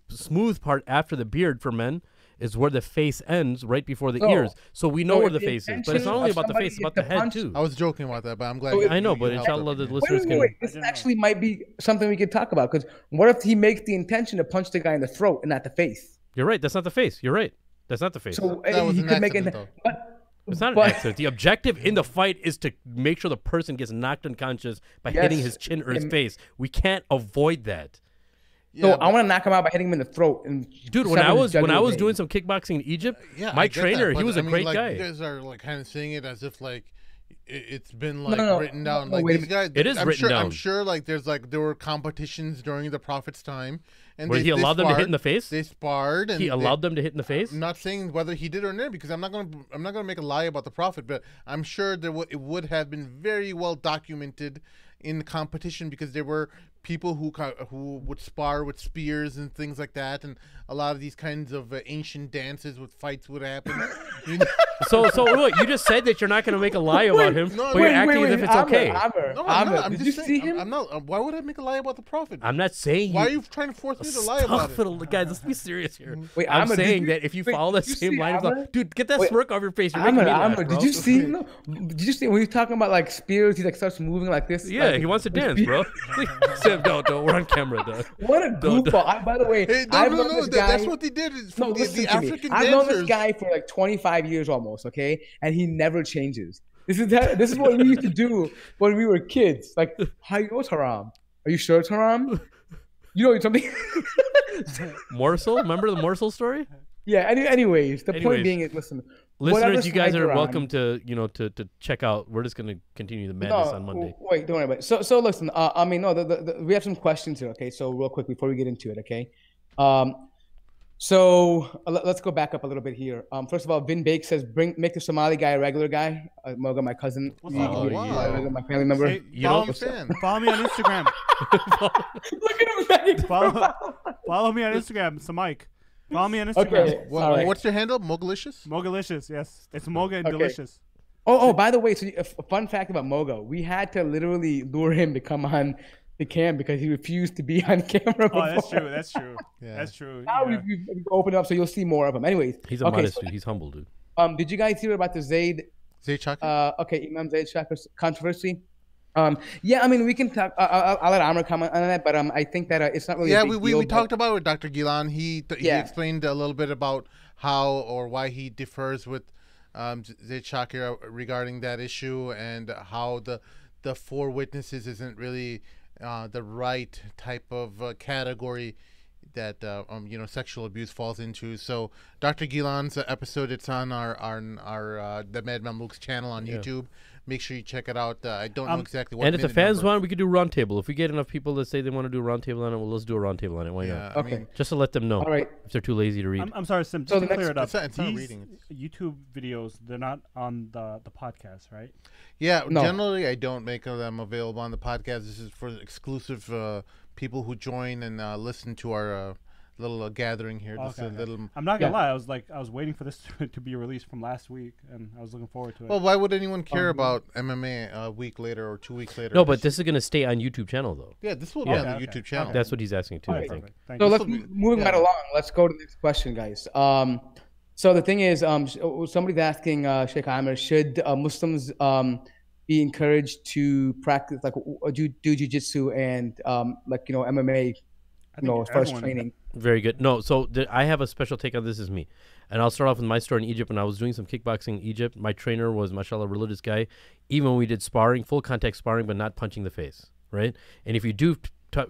smooth part after the beard for men is where the face ends, right before the No. ears. So we know No, where the the face is, but it's intention not only of about the somebody face; it's is about the to head punch- too. I was joking about that, but I'm glad. So you- I know, you but helped inshallah, out the with me. listeners can. This didn't know. actually might be something we could talk about, because what if he makes the intention to punch the guy in the throat and not the face? You're right. That's not the face. You're right. That's not the face. So That was he an could make accident, it. though. It's not an but- accident. The objective in the fight is to make sure the person gets knocked unconscious by Yes. hitting his chin or his And- face. We can't avoid that. So Yeah, I want to knock him out by hitting him in the throat. And Dude, when sever I his was jugular vein. doing some kickboxing in Egypt, yeah, my I get that, trainer, but he was I a mean, great like, guy. You guys are like kind of saying it as if like it's been like no, written down. no, Like wait a these guys, It is I'm written sure, down. I'm sure like there were competitions during the Prophet's time, and Where he allowed them to hit in the face? They sparred, and He allowed them to hit in the face? I'm not saying whether he did or not, because I'm not gonna make a lie about the Prophet, but I'm sure it would have been very well documented in the competition, because there were people who would spar with spears and things like that, and a lot of these kinds of ancient dances with fights would happen. You know? So look, you just said that you're not going to make a lie about him, but you're acting as if it's okay. No, I'm not. Did you see him? I'm not. Why would I make a lie about the Prophet? I'm not saying. Why are you trying to force me to lie about it? Guys, let's be serious here. Wait, I'm saying that if you follow that same line of thought, dude, get that smirk off your face. You're making me laugh, bro. Did you see him? Did you see when he's talking about like spears? He like starts moving like this. Yeah, like, he wants to dance, bro. Sam, don't. We're on camera, dog. What a goofball! By the way, that's what they did. No, listen the to me. African I've known dancers. this guy for like 25 years almost, okay, and he never changes. This is what we used to do when we were kids. Like, how you know it's haram? Are you sure it's haram? You know something? Morsel? Remember the morsel story? Yeah. Anyways, the point being is, listen, listeners, you guys are welcome to to check out. We're just going to continue the madness on Monday. Wait, don't worry about it. So listen. We have some questions here. Okay, so real quick before we get into it, okay. So let's go back up a little bit here. First of all, Vin Bake says, make the Somali guy a regular guy. Moga, my cousin, my family member. Hey, Follow me on Instagram. Look at him, follow me on Instagram, Samike. Follow me on Instagram. Okay. What's your handle? Mogalicious? Mogalicious, yes. It's Moga and delicious. Oh, by the way, so a fun fact about Moga, we had to literally lure him to come on the cam because he refused to be on camera before. Oh, that's true. Yeah. That's true. Now we've opened up so you'll see more of him. Anyways. He's a modest dude. He's humble, dude. Did you guys hear about the Zayd Shakir? Imam Zayd Shakir controversy? Yeah, I mean, we can talk. I'll let Amr comment on that, but I think that it's not really. Yeah, a big deal, we talked about it with Dr. Gilan. He explained a little bit about how or why he differs with Zayd Shakir regarding that issue, and how the 4 witnesses isn't really the right type of category that sexual abuse falls into. So Dr. Gilan's episode, it's on our the Mad Mamluks channel on YouTube. Make sure you check it out. I don't know exactly what. And if the fans want, we could do a roundtable. If we get enough people that say they want to do a roundtable on it, well, let's do a roundtable on it. Why not? Okay. Just to let them know. All right. If they're too lazy to read. I'm sorry, Sim. Just to clear it up. It's not reading. YouTube videos, they're not on the podcast, right? Yeah. No. Generally, I don't make them available on the podcast. This is for exclusive people who join and listen to our little gathering here. Just a little. I'm not gonna lie. I was waiting for this to be released from last week, and I was looking forward to it. Well, why would anyone care about MMA a week later or 2 weeks later? No, but this is gonna stay on YouTube channel though. Yeah, this will be on the YouTube channel. That's what he's asking too. I think. So let's moving right along. Let's go to the next question, guys. So the thing is, somebody's asking Shaykh Amir, should Muslims be encouraged to practice do jiu-jitsu and MMA, as far as training? Very good. No, so I have a special take on this as me. And I'll start off with my story in Egypt. When I was doing some kickboxing in Egypt, my trainer was, mashallah, a religious guy. Even when we did sparring, full contact sparring, but not punching the face, right? And if you do touch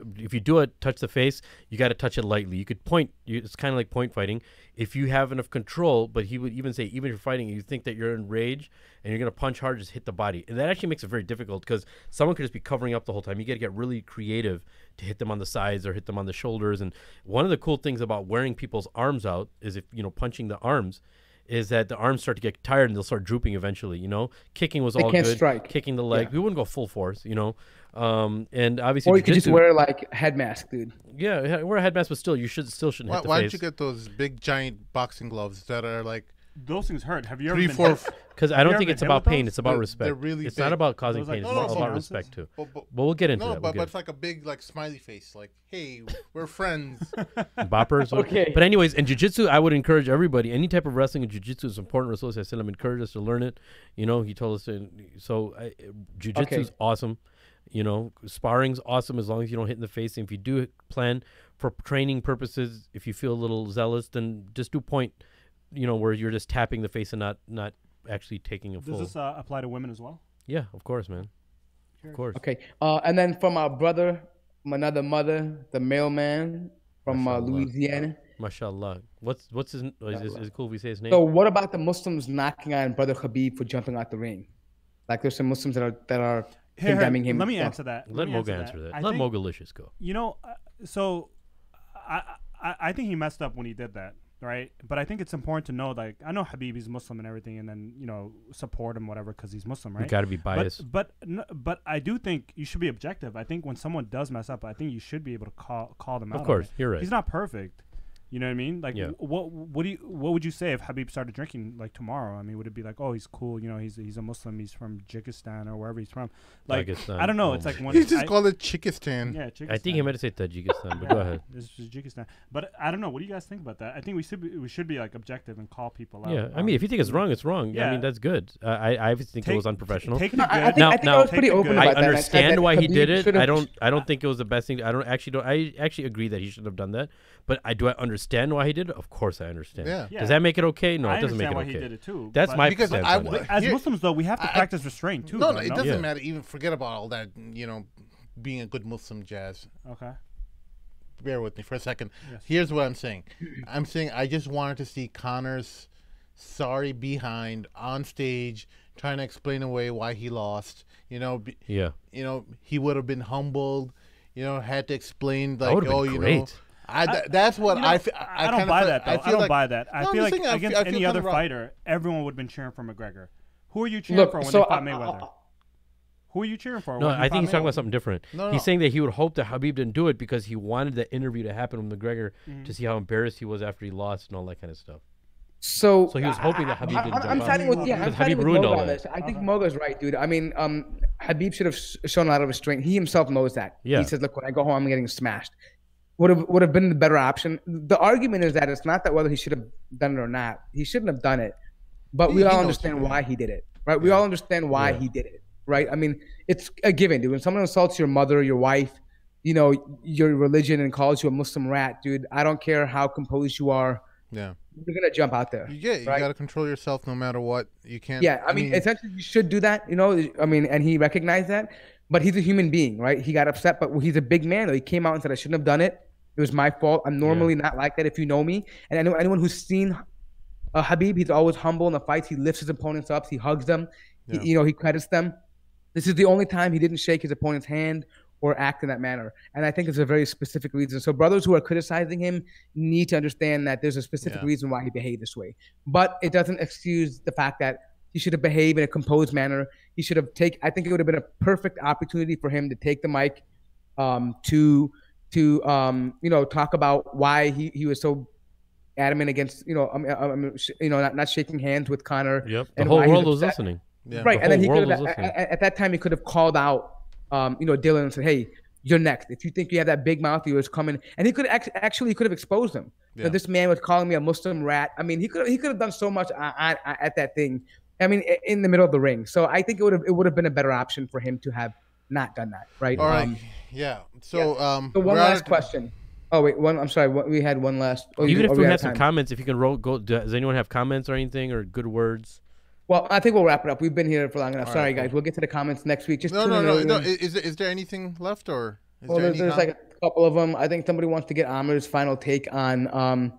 the face, you got to touch it lightly. You could point. It's kind of like point fighting. If you have enough control, but he would even say, even if you're fighting, you think that you're in rage and you're going to punch hard, just hit the body. And that actually makes it very difficult because someone could just be covering up the whole time. You got to get really creative to hit them on the sides or hit them on the shoulders. And one of the cool things about wearing people's arms out is punching the arms, is that the arms start to get tired and they'll start drooping eventually. Kicking was all good. Strike. Kicking the leg, we wouldn't go full force. And obviously, or you could just wear like head mask, dude. Yeah, wear a head mask, but still, you shouldn't hit the face. Why don't you get those big giant boxing gloves that are like those things hurt? Have you ever been? Because I don't think it's about pain; it's about respect. They're really it's big. not about causing pain; it's about respect too. But we'll get into that. But it's like a big smiley face, like, "Hey, we're friends." Boppers. Okay. But anyways, in jiu-jitsu, I would encourage everybody. Any type of wrestling in jiu-jitsu is important. Rasul sallam encouraged us to learn it. He told us to. So jiu-jitsu is awesome. Sparring's awesome as long as you don't hit in the face. And if you do plan for training purposes, if you feel a little zealous, then just do point. Where you're just tapping the face and not actually taking a full. Does this apply to women as well? Yeah, of course, man. Of course. Okay. And then from our brother, another mother, the mailman from Louisiana. Mashallah. What's his? Is it cool if we say his name? So what about the Muslims knocking on brother Khabib for jumping out the ring? Like there's some Muslims that are condemning him. Let me answer that. Let Moga answer that. Let Mogalicious go. So I think he messed up when he did that. right? But I think it's important to know, like, I know Khabib is Muslim and everything, and then support him whatever because he's Muslim, right? You got to be biased. But I do think you should be objective. I think when someone does mess up, I think you should be able to call them out. Of course, you're right. He's not perfect. You know what I mean? Like, what would you say if Khabib started drinking like tomorrow? I mean, would it be like, oh, he's cool, he's a Muslim, he's from Tajikistan or wherever he's from? Like, Dagestan. I don't know. It's like when he just called it Chikistan. Yeah, Tajikistan. I think he meant to say Tajikistan, but go ahead. It's Tajikistan. But I don't know. What do you guys think about that? I think we should be like objective and call people out. Yeah, I mean, if you think it's wrong, it's wrong. Yeah. I mean, that's good. I think it was unprofessional. I think I was pretty open about I that. understand why he did it. I don't don't think it was the best thing. I actually agree that he should have done that. But do I understand why he did it? Of course I understand. Yeah. Does that make it okay? No, I it doesn't make it understand okay. why he did it too. That's my because stance on it. As Muslims, though, we have to practice restraint too. No, though, it doesn't Yeah. matter. Even forget about all that. Being a good Muslim, Jazz. Okay. Bear with me for a second. Yes. Here's what I'm saying. I'm saying I just wanted to see Conor's sorry behind on stage, trying to explain away why he lost. Yeah. He would have been humbled. Had to explain like, That would have been great. That's what I don't buy that though. I don't buy that. I No, feel I'm like just saying, against I feel any kinda other wrong. fighter, everyone would have been cheering for McGregor. Who are you cheering for when they fought Mayweather? Who are you cheering for? No, when I think he's talking about Mayweather? something different. No. He's saying that he would hope that Khabib didn't do it because he wanted the interview to happen with McGregor to see how embarrassed he was after he lost and all that kind of stuff. So he was hoping that Khabib didn't I'm jump out. siding with Because I'm Khabib siding with ruined Moga all on that. this. I think Moga's right, dude. I mean, Khabib should have shown a lot of restraint. He himself knows that. Yeah. He says, "Look, when I go home, I'm getting smashed." Would have been the better option. The argument is that it's not that whether he should have done it or not. He shouldn't have done it, but we He all knows understand he did. why he did it, right? We all understand why he did it, right? I mean, it's a given, dude. When someone insults your mother, your wife, your religion, and calls you a Muslim rat, dude, I don't care how composed you are. Yeah. You're gonna jump out there. You right? got to control yourself no matter what. You can't. Yeah, I mean, essentially, you should do that. And he recognized that, but he's a human being, right? He got upset, but he's a big man. He came out and said, "I shouldn't have done it. It was my fault. I'm normally not like that if you know me." And anyone who's seen Khabib, he's always humble in the fights. He lifts his opponents up. He hugs them. Yeah. He credits them. This is the only time he didn't shake his opponent's hand or act in that manner. And I think it's a very specific reason. So brothers who are criticizing him need to understand that there's a specific reason why he behaved this way. But it doesn't excuse the fact that he should have behaved in a composed manner. He should have I think it would have been a perfect opportunity for him to take the mic to talk about why he was so adamant against not shaking hands with Conor. Yep. The and whole why he's world was upset. listening. Yeah. Right, The and then he whole could world have was listening. at that time he could have called out Dylan and said, "Hey, you're next. If you think you have that big mouth, yours coming." And he could actually could have exposed him. Yeah. This man was calling me a Muslim rat. I mean, he could have done so much at that thing. I mean, in the middle of the ring. So I think it would have been a better option for him to have not done that. Right. All right. Yeah. So So one last question. Oh wait, I'm sorry. We had one last. Even if we had have some time? comments, if you can go. Does anyone have comments or anything or good words? Well, I think we'll wrap it up. We've been here for long enough. All Sorry, right, cool. guys. We'll get to the comments next week. Just No. tune in early. Is there anything left or? Well, there's like a couple of them. I think somebody wants to get Amir's final take on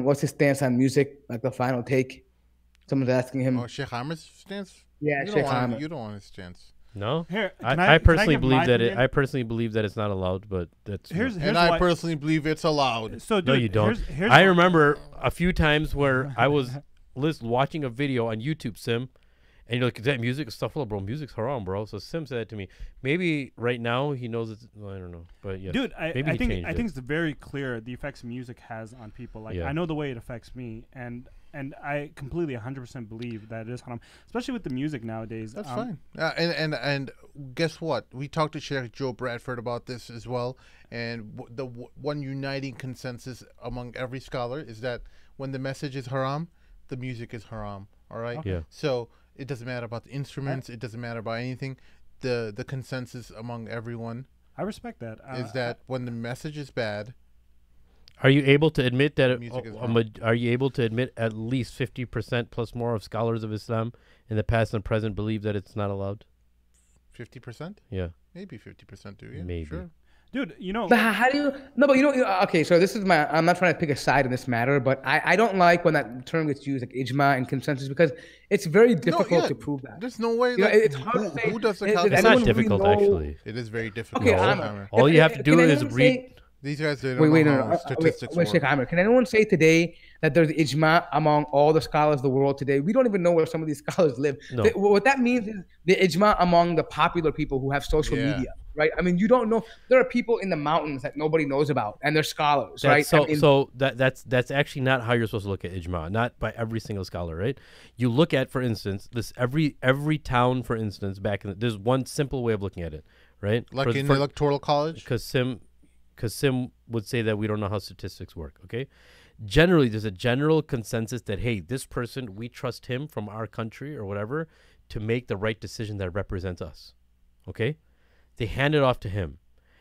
what's his stance on music, like the final take. Someone's asking him. Oh, Shaykh Amir's stance? Yeah, You Shaykh don't want Amir. You don't want his stance. No. Here, I personally give believe my that opinion? I personally believe that it's not allowed, but that's Here's And I why- personally believe it's allowed. So, dude, no, you don't. Here's I remember a few times where I was watching a video on YouTube, Sim, and you're like, "Is that music?" Stuff, well, bro, music's haram, bro. So Sim said that to me. Maybe right now he knows it's. Well, I don't know, but yeah, Dude, maybe I he think changed it. it's very clear the effects music has on people. Like Yeah. I know the way it affects me, and I completely 100% believe that it is haram, especially with the music nowadays. That's fine. And guess what? We talked to Sheikh Joe Bradford about this as well. And one uniting consensus among every scholar is that when the message is haram, the music is haram. All right. Yeah. So it doesn't matter about the instruments. It doesn't matter about anything. The consensus among everyone I respect that. is that when the message is bad, Are you able to admit that? Music is Are you able to admit at least 50% plus more of scholars of Islam in the past and present believe that it's not allowed? 50%, Yeah, maybe 50% do. Yeah, Maybe. Sure. dude, But how do you? No, but okay. So this is I'm not trying to pick a side in this matter, but I don't like when that term gets used, like ijma and consensus, because it's very difficult to prove that. There's no way. It's hard to say. Who does the Does it's calculation? not anyone really difficult know- actually. It is very difficult. Okay, No. Amir. All you have to do Can is anyone read. say- These guys, they don't know how statistics work. Shaykh Amir, can anyone say today that there's ijma among all the scholars of the world today? We don't even know where some of these scholars live. No. What that means is the ijma among the popular people who have social media, right? I mean, you don't know. There are people in the mountains that nobody knows about, and they're scholars, right? So that's actually not how you're supposed to look at ijma, not by every single scholar, right? You look at, for instance, this every town, for instance, there's one simple way of looking at it, right? Like in the electoral college? Because Sim would say that we don't know how statistics work, okay? Generally, there's a general consensus that, hey, this person, we trust him from our country or whatever to make the right decision that represents us, okay? They hand it off to him.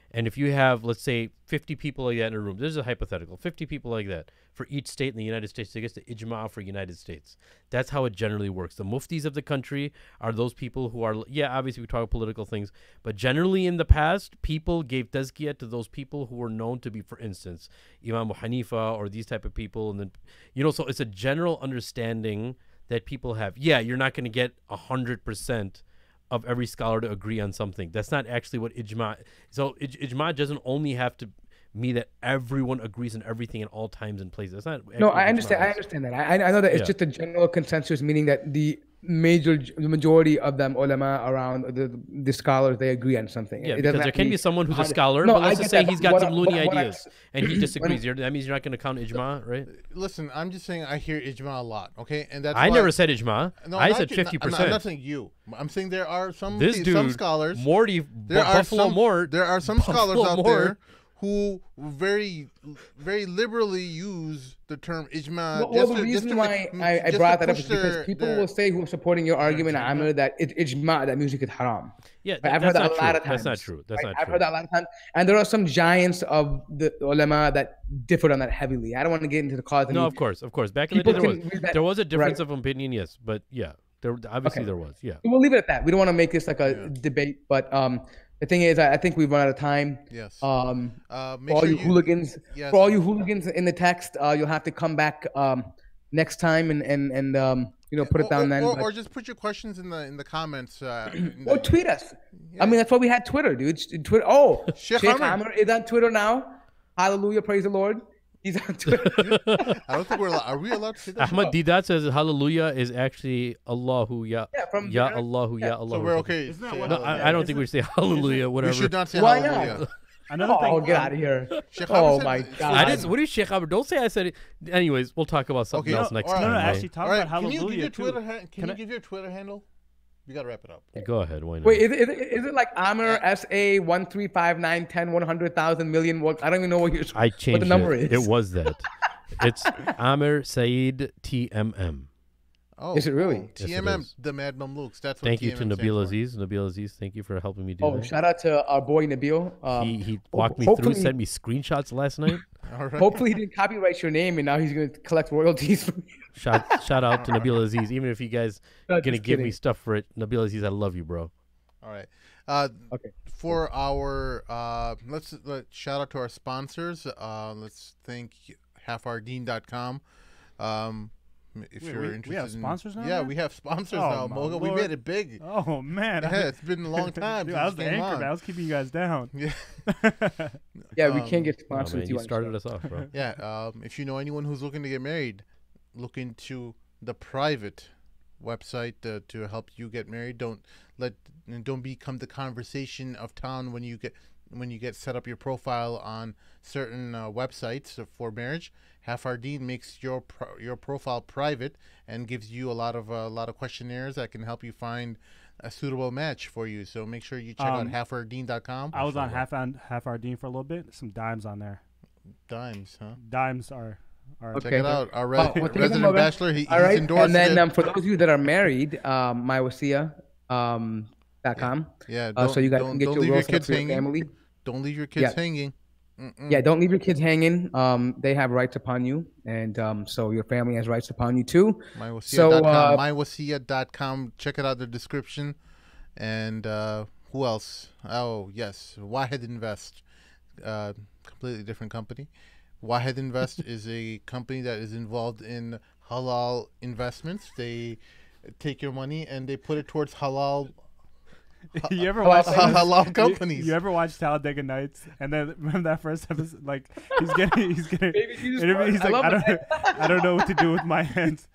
And if you have, let's say, 50 people like that in a room, this is a hypothetical, 50 people like that for each state in the United States, I guess the ijma for United States. That's how it generally works. The muftis of the country are those people who are, obviously we talk about political things, but generally in the past, people gave tazkiyah to those people who were known to be, for instance, Imam Hanifa or these type of people. And then, so it's a general understanding that people have. Yeah, you're not going to get 100% of every scholar to agree on something. That's not actually what ijma. So ijma doesn't only have to mean that everyone agrees on everything in all times and places. That's not. No, I understand. I understand that. I know that it's just a general consensus, meaning that the majority of them ulama around the scholars, they agree on something. Yeah, because there can be someone who's a scholar, but let's just say he's got some loony ideas and he disagrees. That means you're not going to count ijma, right? Listen, I'm just saying I hear ijma a lot, okay? And that's I never said ijma. No, I said 50%. I'm not saying you. I'm saying there are some scholars. Morty, Buffalo Mort. There are some scholars out there who very, very liberally use the term ijma. Well, the reason why I brought that up is because people will say who are supporting your argument, Amir, that ijma, that music is haram. Yeah, I've heard that a lot of times. That's not true. I've heard that a lot of times. And there are some giants of the ulama that differed on that heavily. I don't want to get into the cause. No, of course. Back in the day, there was a difference of opinion, yes. But yeah, there was, yeah. We'll leave it at that. We don't want to make this like a debate, but the thing is, I think we've run out of time. Yes. For all you hooligans in the text, you'll have to come back next time and put it down then. Or just put your questions in the comments. Or tweet us. Yeah. I mean, that's why we had Twitter, dude. Twitter. Oh, Shaykh Amir is on Twitter now. Hallelujah, praise the Lord. He's on Twitter. I don't think are we allowed to say that? Ahmad Didat says hallelujah is actually Allahu ya Allahu ya Allah. So we're okay. No, I don't think we say hallelujah, whatever. We should not say hallelujah. Another thing. Oh, get out of here. Oh my God. What is Shaykh Amir? Don't say I said it. Anyways, we'll talk about something else next time. No, actually talk about hallelujah. Can you give your Twitter handle? We gotta wrap it up. Go ahead. Why not? Wait, is it like Amir SA 1359 10 100,000 million? I don't even know what the number is. It was that. It's Amir Saeed TMM. Oh, is it really? TMM, yes, the Mad Mamluks. That's what Thank you to Nabil Aziz. Nabil Aziz, thank you for helping me do that. Shout out to our boy Nabil. He walked me through, sent me screenshots last night. All right. Hopefully he didn't copyright your name, and now he's going to collect royalties from you. Shout out to Nabil Aziz. Even if you guys are going to give me stuff for it, Nabil Aziz, I love you, bro. All right. Okay. For our let's shout out to our sponsors. Let's thank halfardeen.com. If you're interested, we have sponsors now. Yeah, we have sponsors now. Moga, we made it big. Oh man, yeah, it's been a long time. Dude, I was the anchor, man. I was keeping you guys down. Yeah, yeah, we can't get sponsored. Man, you started us off, bro. Yeah, if you know anyone who's looking to get married, look into the private website to help you get married. Don't become the conversation of town when you get set up your profile on certain websites for marriage. Halfardeen makes your profile private and gives you a lot of questionnaires that can help you find a suitable match for you. So make sure you check out halfardeen.com. I was on Halfardeen for a little bit. Some dimes on there. Dimes, huh? Dimes are. Okay. Check it out. Our resident bachelor, he's endorsed. And then for those of you that are married, mywasiya.com. Yeah. So you guys can get your kids hanging. Family. Don't leave your kids hanging. Yeah, don't leave your kids hanging. They have rights upon you, and so your family has rights upon you too. Mywasiya.com. Check it out, the description. And who else? Oh, yes, Wahed Invest. Completely different company. Wahed Invest is a company that is involved in halal investments. They take your money and they put it towards halal You ever watch halal companies? You ever watch Talladega Nights? And then remember that first episode? Like he's getting. He's like, I don't know what to do with my hands.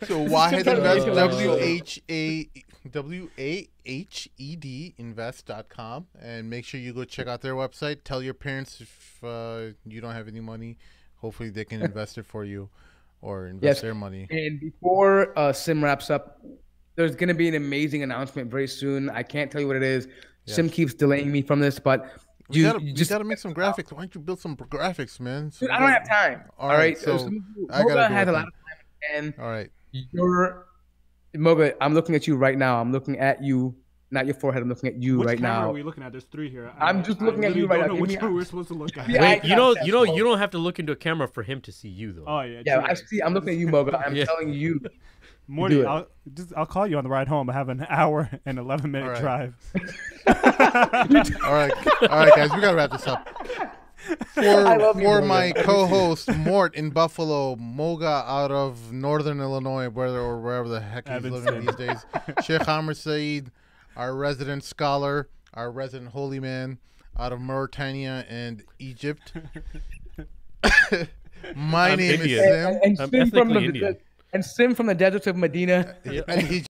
So Wahed Invest, WAHED invest.com, and make sure you go check out their website. Tell your parents if you don't have any money. Hopefully they can invest it for you or invest their money. And before Sim wraps up, there's going to be an amazing announcement very soon. I can't tell you what it is. Yes. Sim keeps delaying me from this, but you gotta make some graphics. Why don't you build some graphics, man? So dude, I don't have time. All right. So Moga has a lot of time. And all right. Moga, I'm looking at you right now. I'm looking at you, not your forehead. I'm looking at you right now. Which camera are we looking at? There's 3 here. I'm just looking at you right now. Which one we're supposed to look at? Wait, you don't have to look into a camera for him to see you, though. Oh yeah. Yeah, I'm looking at you, Moga. I'm telling you. Morty, I'll call you on the ride home. I have an hour and 11-minute drive. All right, guys, we gotta wrap this up. For my co-host Mort in Buffalo, Moga out of Northern Illinois, wherever the heck he's living these days, Shaykh Amir Saeed, our resident scholar, our resident holy man out of Mauritania and Egypt. My name is Sim. And Sim from the deserts of Medina. And he's